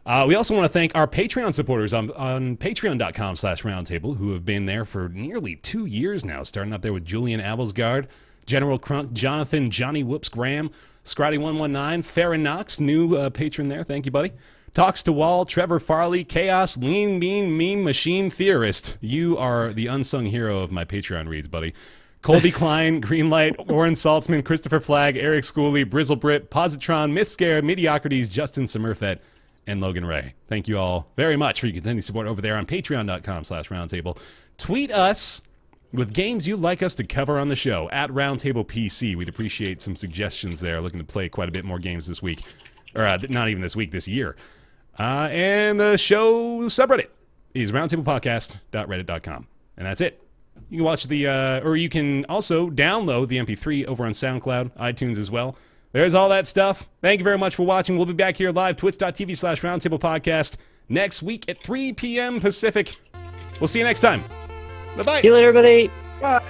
We also want to thank our Patreon supporters on patreon.com/roundtable who have been there for nearly 2 years now, starting up there with Julian Avelsgaard, General Crunk, Jonathan, Johnny Whoops Graham, Scotty119, Farron Knox, new patron there. Thank you, buddy. Talks to Wall, Trevor Farley, Chaos, Lean Mean Meme Machine Theorist. You are the unsung hero of my Patreon reads, buddy. Colby Klein, Greenlight, Oren Saltzman, Christopher Flagg, Eric Schooley, Brizzle Brit, Positron, Mythscare, Mediocrities, Justin Sommerfett, and Logan Ray. Thank you all very much for your continued support over there on patreon.com/roundtable. Tweet us with games you'd like us to cover on the show at RoundtablePC. We'd appreciate some suggestions there. Looking to play quite a bit more games this week. Or not even this week, this year. And the show subreddit is roundtablepodcast.reddit.com. And that's it. You can watch or you can also download the MP3 over on SoundCloud, iTunes as well. There's all that stuff. Thank you very much for watching. We'll be back here live, twitch.tv/roundtablepodcast next week at 3 p.m. Pacific. We'll see you next time. Bye-bye. See you later, everybody. Bye.